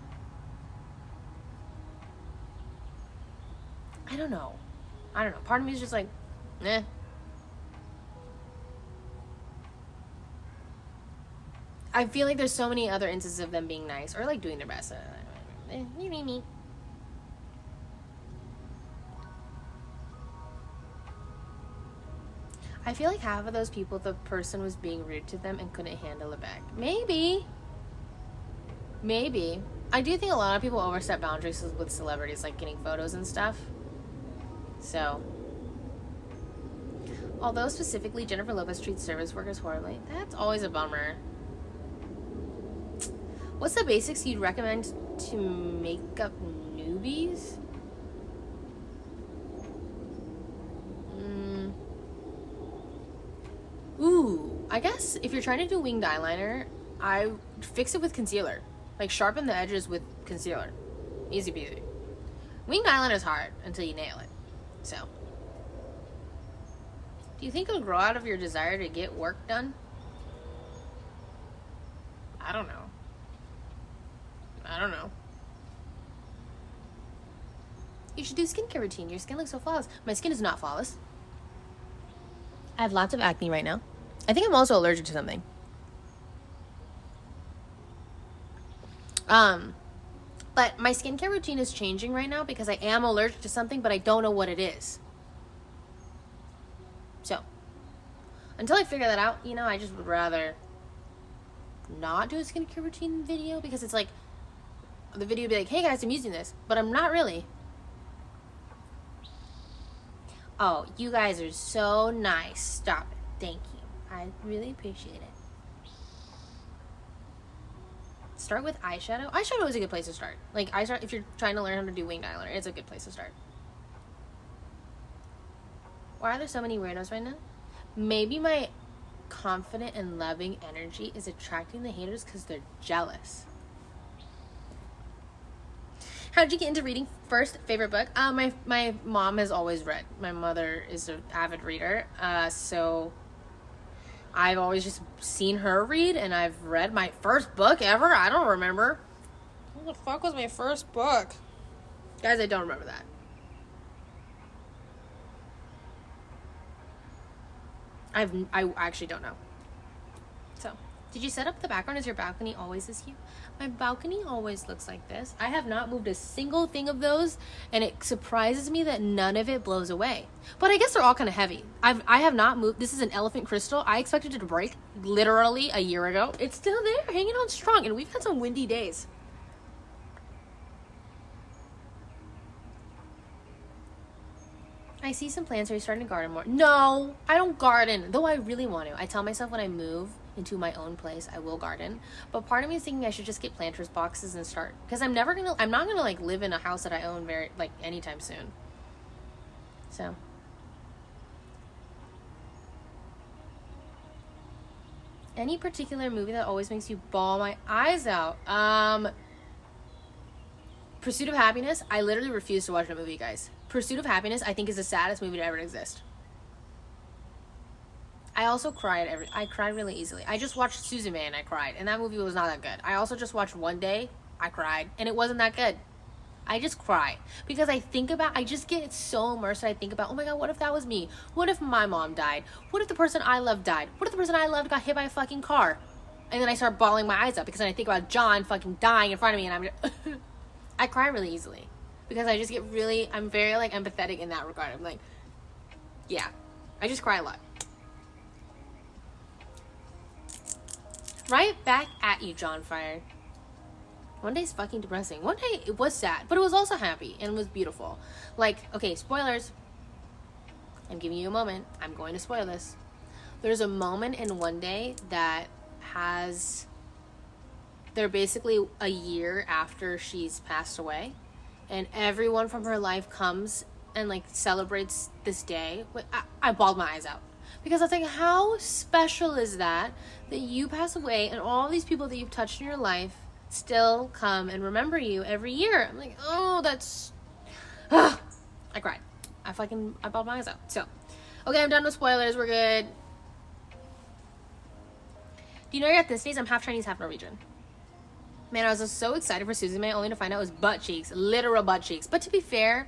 I don't know. Part of me is just like, I feel like there's so many other instances of them being nice or like doing their best. Me. I feel like half of those people, the person was being rude to them and couldn't handle it back. Maybe. I do think a lot of people overstep boundaries with celebrities, like getting photos and stuff. So, although specifically Jennifer Lopez treats service workers horribly, that's always a bummer. What's the basics you'd recommend to makeup newbies? Ooh, I guess if you're trying to do winged eyeliner, I fix it with concealer. Like, sharpen the edges with concealer. Easy peasy. Winged eyeliner is hard until you nail it. So, do you think it'll grow out of your desire to get work done? I don't know. You should do skincare routine. Your skin looks so flawless. My skin is not flawless. I have lots of acne right now. I think I'm also allergic to something. But my skincare routine is changing right now because I am allergic to something, but I don't know what it is. So, until I figure that out, I just would rather not do a skincare routine video because it's like, the video would be like, hey guys, I'm using this, but I'm not really. Oh, you guys are so nice. Stop it. Thank you. I really appreciate it. Start with eyeshadow. Eyeshadow is a good place to start. Like, if you're trying to learn how to do winged eyeliner, it's a good place to start. Why are there so many weirdos right now? Maybe my confident and loving energy is attracting the haters because they're jealous. How did you get into reading? First, favorite book? My mom has always read. My mother is an avid reader. So I've always just seen her read, and I've read my first book ever. I don't remember. What the fuck was my first book? Guys, I don't remember that. I actually don't know. So, did you set up the background? Is your balcony always this cute? My balcony always looks like this. I have not moved a single thing of those, and it surprises me that none of it blows away. But I guess they're all kind of heavy. I have not moved. This is an elephant crystal. I expected it to break literally a year ago. It's still there, hanging on strong, and we've had some windy days. I see some plants. Are you starting to garden more? No, I don't garden, though I really want to. I tell myself when I move into my own place, I will garden. But part of me is thinking I should just get planters boxes and start, because I'm not gonna like live in a house that I own anytime soon. So. Any particular movie that always makes you bawl my eyes out? Pursuit of Happiness. I literally refuse to watch that movie, guys. Pursuit of Happiness, I think, is the saddest movie to ever exist. I also cried I cried really easily. I just watched Suzume and I cried, and that movie was not that good. I also just watched One Day. I cried, and it wasn't that good. I just cry because I just get so immersed. I think about, oh my god, what if that was me? What if my mom died? What if the person I loved died? What if the person I loved got hit by a fucking car? And then I start bawling my eyes out because then I think about John fucking dying in front of me, and I'm just I cry really easily because I just get I'm very like empathetic in that regard. I'm like, yeah, I just cry a lot. Right back at you, John Fire. One day's fucking depressing. One day it was sad, but it was also happy and it was beautiful. Like, okay, spoilers. I'm giving you a moment. I'm going to spoil this. There's a moment in One Day that they're basically a year after she's passed away, and everyone from her life comes and like celebrates this day. I bawled my eyes out because I was like, how special is that you pass away and all these people that you've touched in your life still come and remember you every year. I'm like, oh, that's I cried. I bawled my eyes out. So, okay, I'm done with spoilers. We're good. Do you know at this stage I'm half Chinese, half Norwegian? Man, I was just so excited for Suzume only to find out it was butt cheeks, literal butt cheeks. But to be fair,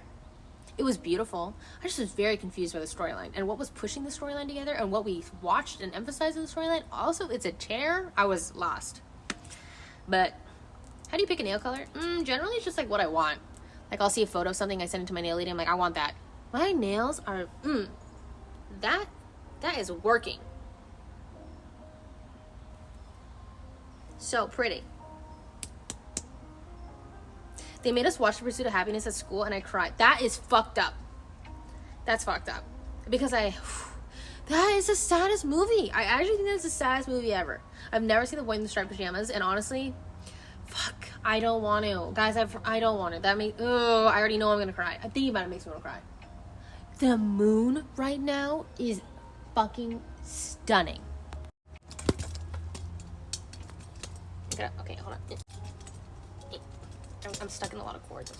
it was beautiful. I just was very confused by the storyline and what was pushing the storyline together and what we watched and emphasized in the storyline. Also, it's a tear. I was lost. But how do you pick a nail color? Generally, it's just like what I want. Like, I'll see a photo of something, I send it to my nail lady, I'm like, I want that. My nails are, that is working. So pretty. They made us watch The Pursuit of Happiness at school, and I cried. That is fucked up. That's fucked up. Because that is the saddest movie. I actually think that's the saddest movie ever. I've never seen The Boy in the Striped Pajamas, and honestly, fuck, I don't want to. Guys, I don't want to. I already know I'm going to cry. Thinking about it makes me want to cry. The moon right now is fucking stunning. Okay, hold on. I'm stuck in a lot of cords.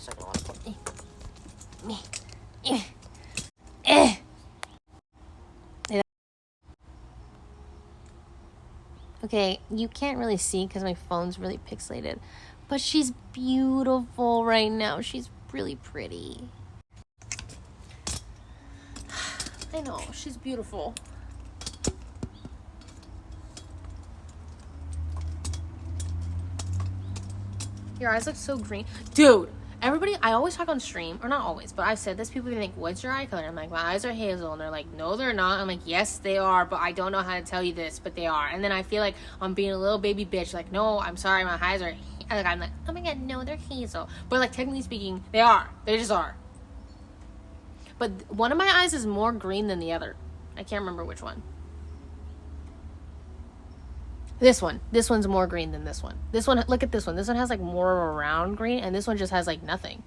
Okay, you can't really see because my phone's really pixelated, but she's beautiful right now. She's really pretty. I know, she's beautiful. Your eyes look so green. Dude, everybody, I always talk on stream, or not always, but I said this, people think, what's your eye color? I'm like, my eyes are hazel, and they're like, no, they're not. I'm like, yes, they are, but I don't know how to tell you this, but they are. And then I feel like I'm being a little baby bitch, like, no, I'm sorry, my eyes are, I'm like, oh my god, no, they're hazel. But like, technically speaking, they are. They just are. But one of my eyes is more green than the other. I can't remember which one. This one's more green than this one. This one, look at this one. This one has like more of a round green, and this one just has like nothing.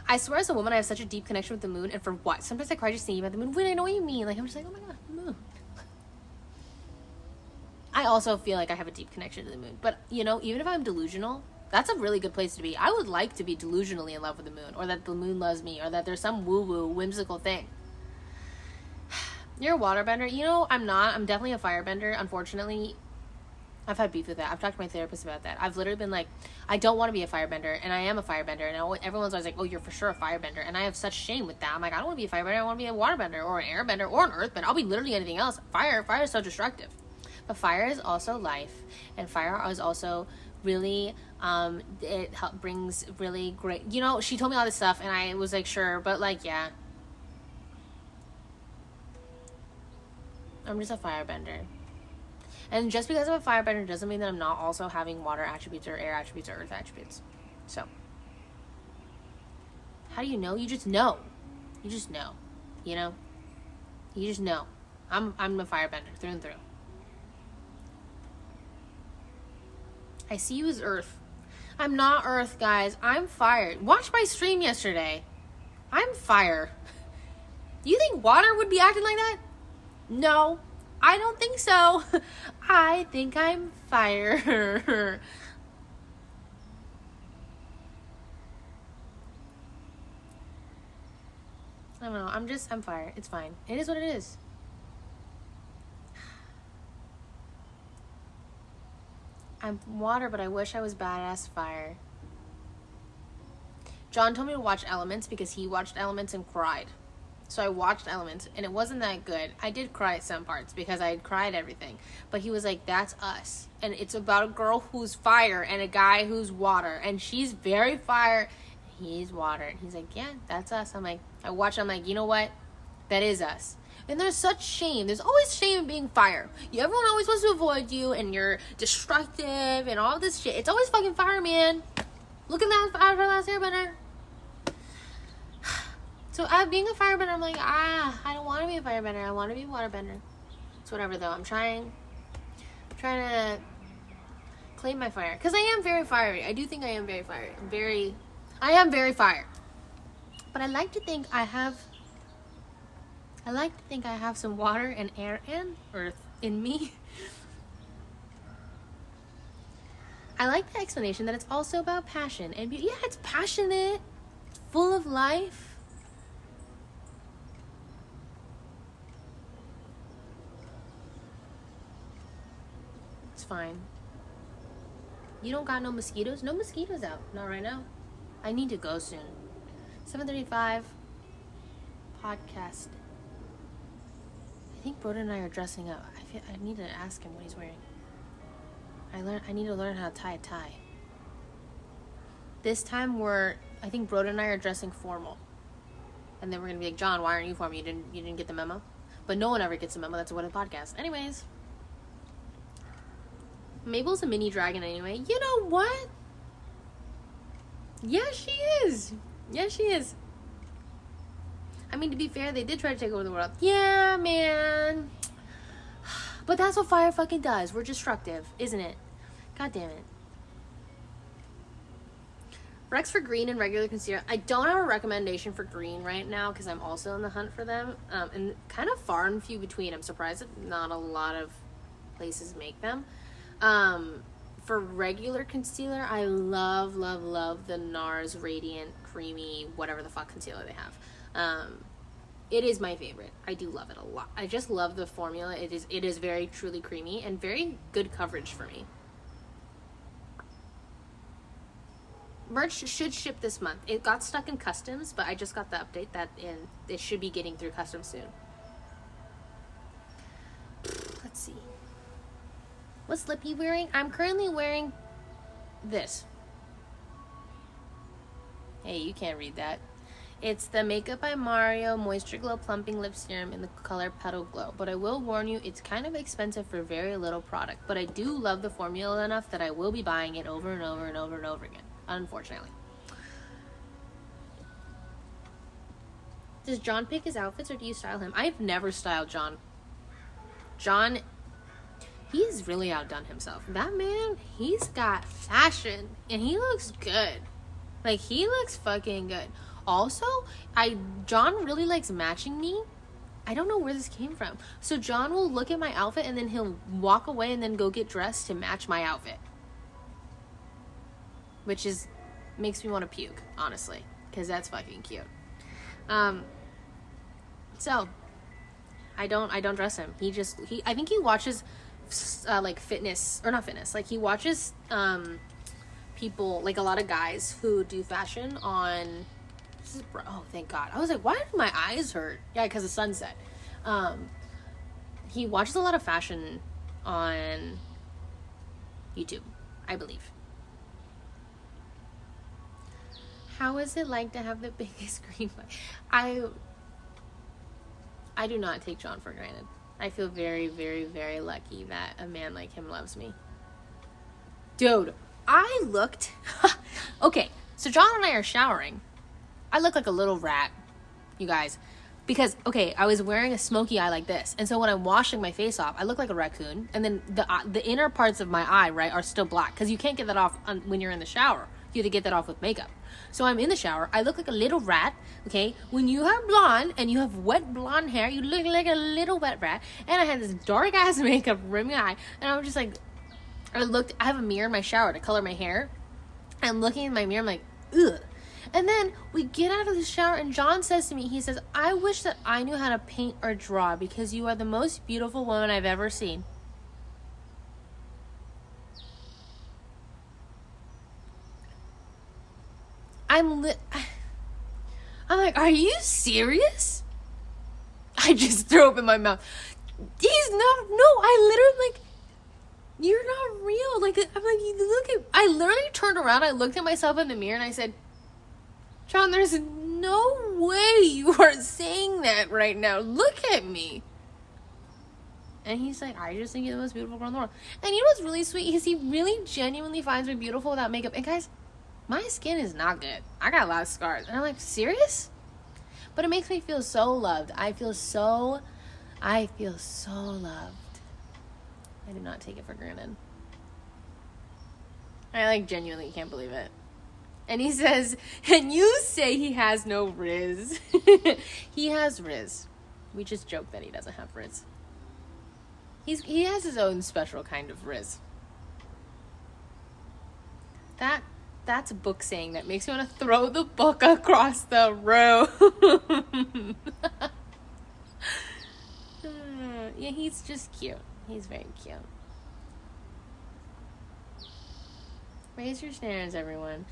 I swear as a woman I have such a deep connection with the moon, and for what? Sometimes I cry just thinking about the moon. Wait, I know what you mean. Like, I'm just like, oh my god, the moon. I also feel like I have a deep connection to the moon. But, you know, even if I'm delusional, that's a really good place to be. I would like to be delusionally in love with the moon, or that the moon loves me, or that there's some woo-woo, whimsical thing. You're a waterbender? You know, I'm not. I'm definitely a firebender. Unfortunately, I've had beef with that. I've talked to my therapist about that. I've literally been like, I don't want to be a firebender, and I am a firebender. And everyone's always like, oh, you're for sure a firebender. And I have such shame with that. I'm like, I don't want to be a firebender. I want to be a waterbender, or an airbender, or an earthbender. I'll be literally anything else. Fire is so destructive. But fire is also life. And fire is also really, it brings really great, you know, she told me all this stuff, and I was like, sure. But like, yeah. I'm just a firebender. And just because I'm a firebender doesn't mean that I'm not also having water attributes or air attributes or earth attributes. So, how do you know? You just know. You just know. You know? You just know. I'm a firebender through and through. I see you as earth. I'm not earth, guys. I'm fire. Watch my stream yesterday. I'm fire. You think water would be acting like that? No, I don't think so. I think I'm fire. I don't know. I'm fire. It's fine. It is what it is. I'm water, but I wish I was badass fire. John told me to watch Elements because he watched Elements and cried. So I watched Elements, and it wasn't that good. I did cry at some parts because I had cried everything. But he was like, that's us. And it's about a girl who's fire and a guy who's water. And she's very fire, he's water. And he's like, yeah, that's us. I'm like, I watch, I'm like, you know what? That is us. And there's such shame. There's always shame in being fire. Everyone always wants to avoid you, and you're destructive and all this shit. It's always fucking fire, man. Look at that Avatar Last Airbender. So being a firebender, I'm like, I don't want to be a firebender. I want to be a waterbender. It's whatever, though. I'm trying to claim my fire. Because I am very fiery. I do think I am very fiery. I am very fire. But I like to think I have some water and air and earth in me. I like the explanation that it's also about passion and beauty. Yeah, it's passionate. It's full of life. It's fine. You don't got no mosquitoes? No mosquitoes out. Not right now. I need to go soon. 7:35 podcast. I think Broden and I are dressing up. I need to ask him what he's wearing. I need to learn how to tie a tie. This time I think Broden and I are dressing formal. And then we're gonna be like, John, why aren't you formal? You didn't get the memo? But no one ever gets a memo. That's what a podcast. Anyways. Mabel's a mini dragon anyway. You know what? Yeah, she is. Yeah, she is. I mean, to be fair, they did try to take over the world. Yeah, man. But that's what fire fucking does. We're destructive, isn't it? God damn it. Recs for green and regular concealer. I don't have a recommendation for green right now because I'm also in the hunt for them. And kind of far and few between. I'm surprised that not a lot of places make them. For regular concealer, I love the NARS Radiant Creamy whatever the fuck concealer they have. It is my favorite. I do love it a lot. I just love the formula. It is very truly creamy and very good coverage for me. Merch should ship this month. It got stuck in customs, but I just got the update that it should be getting through customs soon. Let's see. What slip you wearing? I'm currently wearing this. Hey, you can't read that. It's the Makeup by Mario Moisture Glow Plumping Lip Serum in the color Petal Glow. But I will warn you, it's kind of expensive for very little product. But I do love the formula enough that I will be buying it over and over and over and over again. Unfortunately. Does John pick his outfits or do you style him? I've never styled John. John... He's really outdone himself. That man, he's got fashion. And he looks good. Like, he looks fucking good. Also, John really likes matching me. I don't know where this came from. So John will look at my outfit and then he'll walk away and then go get dressed to match my outfit. Which makes me want to puke, honestly. Because that's fucking cute. So, I don't dress him. I think he watches... like fitness or not fitness, like he watches people, like a lot of guys who do fashion on oh thank god, I was like, why did my eyes hurt? Yeah, because the sunset. He watches a lot of fashion on YouTube, I believe. How is it like to have the biggest screen? I do not take John for granted. I feel very, very, very lucky that a man like him loves me. Dude, I looked... Okay, so John and I are showering. I look like a little rat, you guys. Because, okay, I was wearing a smoky eye like this. And so when I'm washing my face off, I look like a raccoon. And then the inner parts of my eye, right, are still black. Because you can't get that off when you're in the shower. You have to get that off with makeup. So I'm in the shower. I look like a little rat, okay? When you have blonde and you have wet blonde hair, you look like a little wet rat. And I had this dark ass makeup rimming my eye. And I was just like, I have a mirror in my shower to color my hair. I'm looking in my mirror, I'm like, ugh. And then we get out of the shower and John says to me, he says, I wish that I knew how to paint or draw because you are the most beautiful woman I've ever seen. I'm like, are you serious? I just threw up in my mouth. I literally, like, you're not real. Like, I'm like, I literally turned around, I looked at myself in the mirror and I said, John, there's no way you are saying that right now. Look at me. And he's like, I just think you're the most beautiful girl in the world. And you know what's really sweet? Is he really genuinely finds me beautiful without makeup. And guys, my skin is not good. I got a lot of scars. And I'm like, serious? But it makes me feel so loved. I feel so loved. I do not take it for granted. I like genuinely can't believe it. And he says, and you say he has no Riz. He has Riz. We just joke that he doesn't have Riz. He has his own special kind of Riz. That's a book saying that makes me want to throw the book across the room. Yeah, he's just cute. He's very cute. Raise your standards, everyone.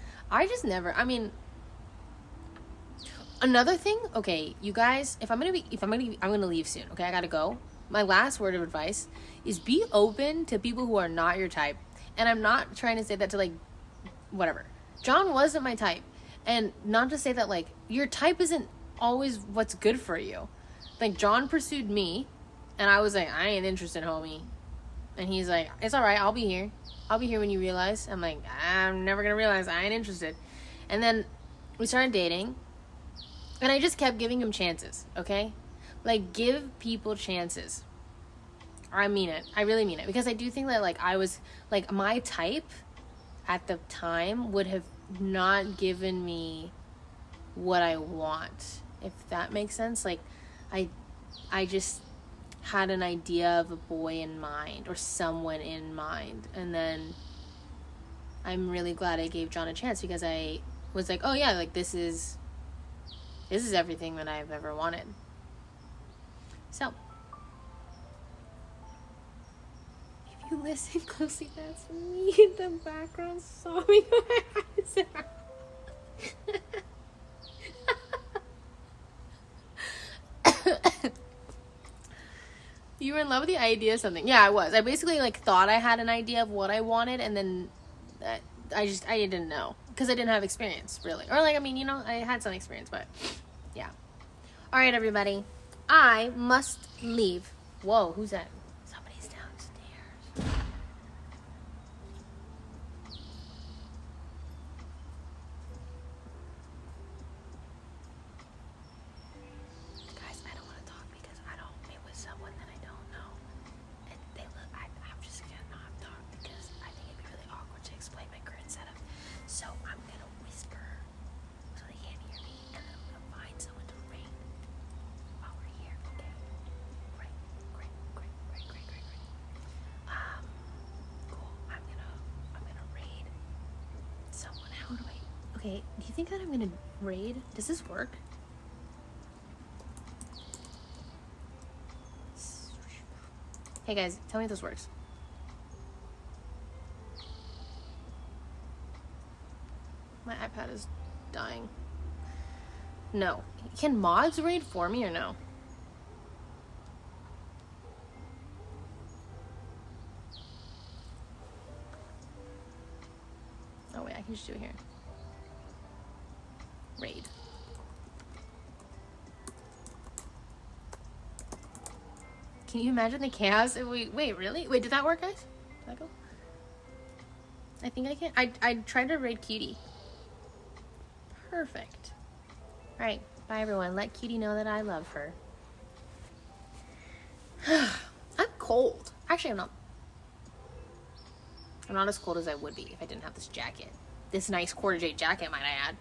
Another thing, okay, you guys, I'm gonna leave soon, okay? I gotta go. My last word of advice is be open to people who are not your type. And I'm not trying to say that to, like, whatever. John wasn't my type. And not to say that, like, your type isn't always what's good for you. Like, John pursued me, and I was like, I ain't interested, homie. And he's like, it's alright, I'll be here. I'll be here when you realize. I'm like, I'm never gonna realize I ain't interested. And then we started dating, and I just kept giving him chances, okay? Like, give people chances. I mean it. I really mean it. Because I do think that, like, I was, like, my type at the time would have not given me what I want, if that makes sense. Like, I just had an idea of a boy in mind or someone in mind, and then I'm really glad I gave John a chance because I was like, oh yeah, like this is everything that I've ever wanted. So if you listen closely, that's me in the background sobbing my eyes out. You were in love with the idea of something. Yeah, I was. I basically, like, thought I had an idea of what I wanted, and then I didn't know. Because I didn't have experience, really. Or, like, I mean, you know, I had some experience, but, yeah. All right, everybody. I must leave. Whoa, who's that? Somebody's downstairs. Guys, I don't want to talk because I don't meet with someone that I don't know. And I'm just going to not talk because I think it'd be really awkward to explain my current setup. So I'm going to whisper so they can't hear me. And then I'm going to find someone to raid while we're here, okay? Great. Cool. I'm gonna raid someone. How do I... Okay, do you think that I'm gonna raid? Does this work? Hey guys, tell me if this works. My iPad is dying. No. Can mods raid for me or no? Oh wait, I can just do it here. Raid. Can you imagine the chaos if we... Wait, really? Wait, did that work, guys? Did that go? I think I can. I tried to raid Cutie. Perfect. Alright, bye everyone. Let Cutie know that I love her. I'm cold. Actually, I'm not as cold as I would be if I didn't have this jacket. This nice quarter jade jacket, might I add.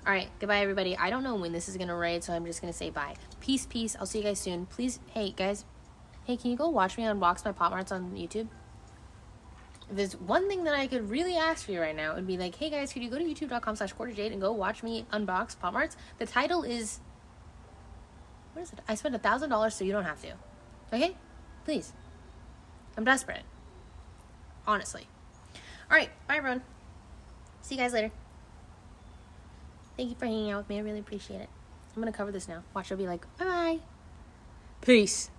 Alright, goodbye everybody. I don't know when this is going to raid, so I'm just going to say bye. Peace, peace. I'll see you guys soon. Please, hey guys. Hey, can you go watch me unbox my Pop Marts on YouTube? If there's one thing that I could really ask for you right now, it would be like, hey guys, could you go to youtube.com/quarterjade and go watch me unbox Pop Marts? The title is... What is it? I spent $1,000 so you don't have to. Okay? Please. I'm desperate. Honestly. Alright, bye everyone. See you guys later. Thank you for hanging out with me. I really appreciate it. I'm gonna cover this now. Watch, it'll be like, bye-bye. Peace.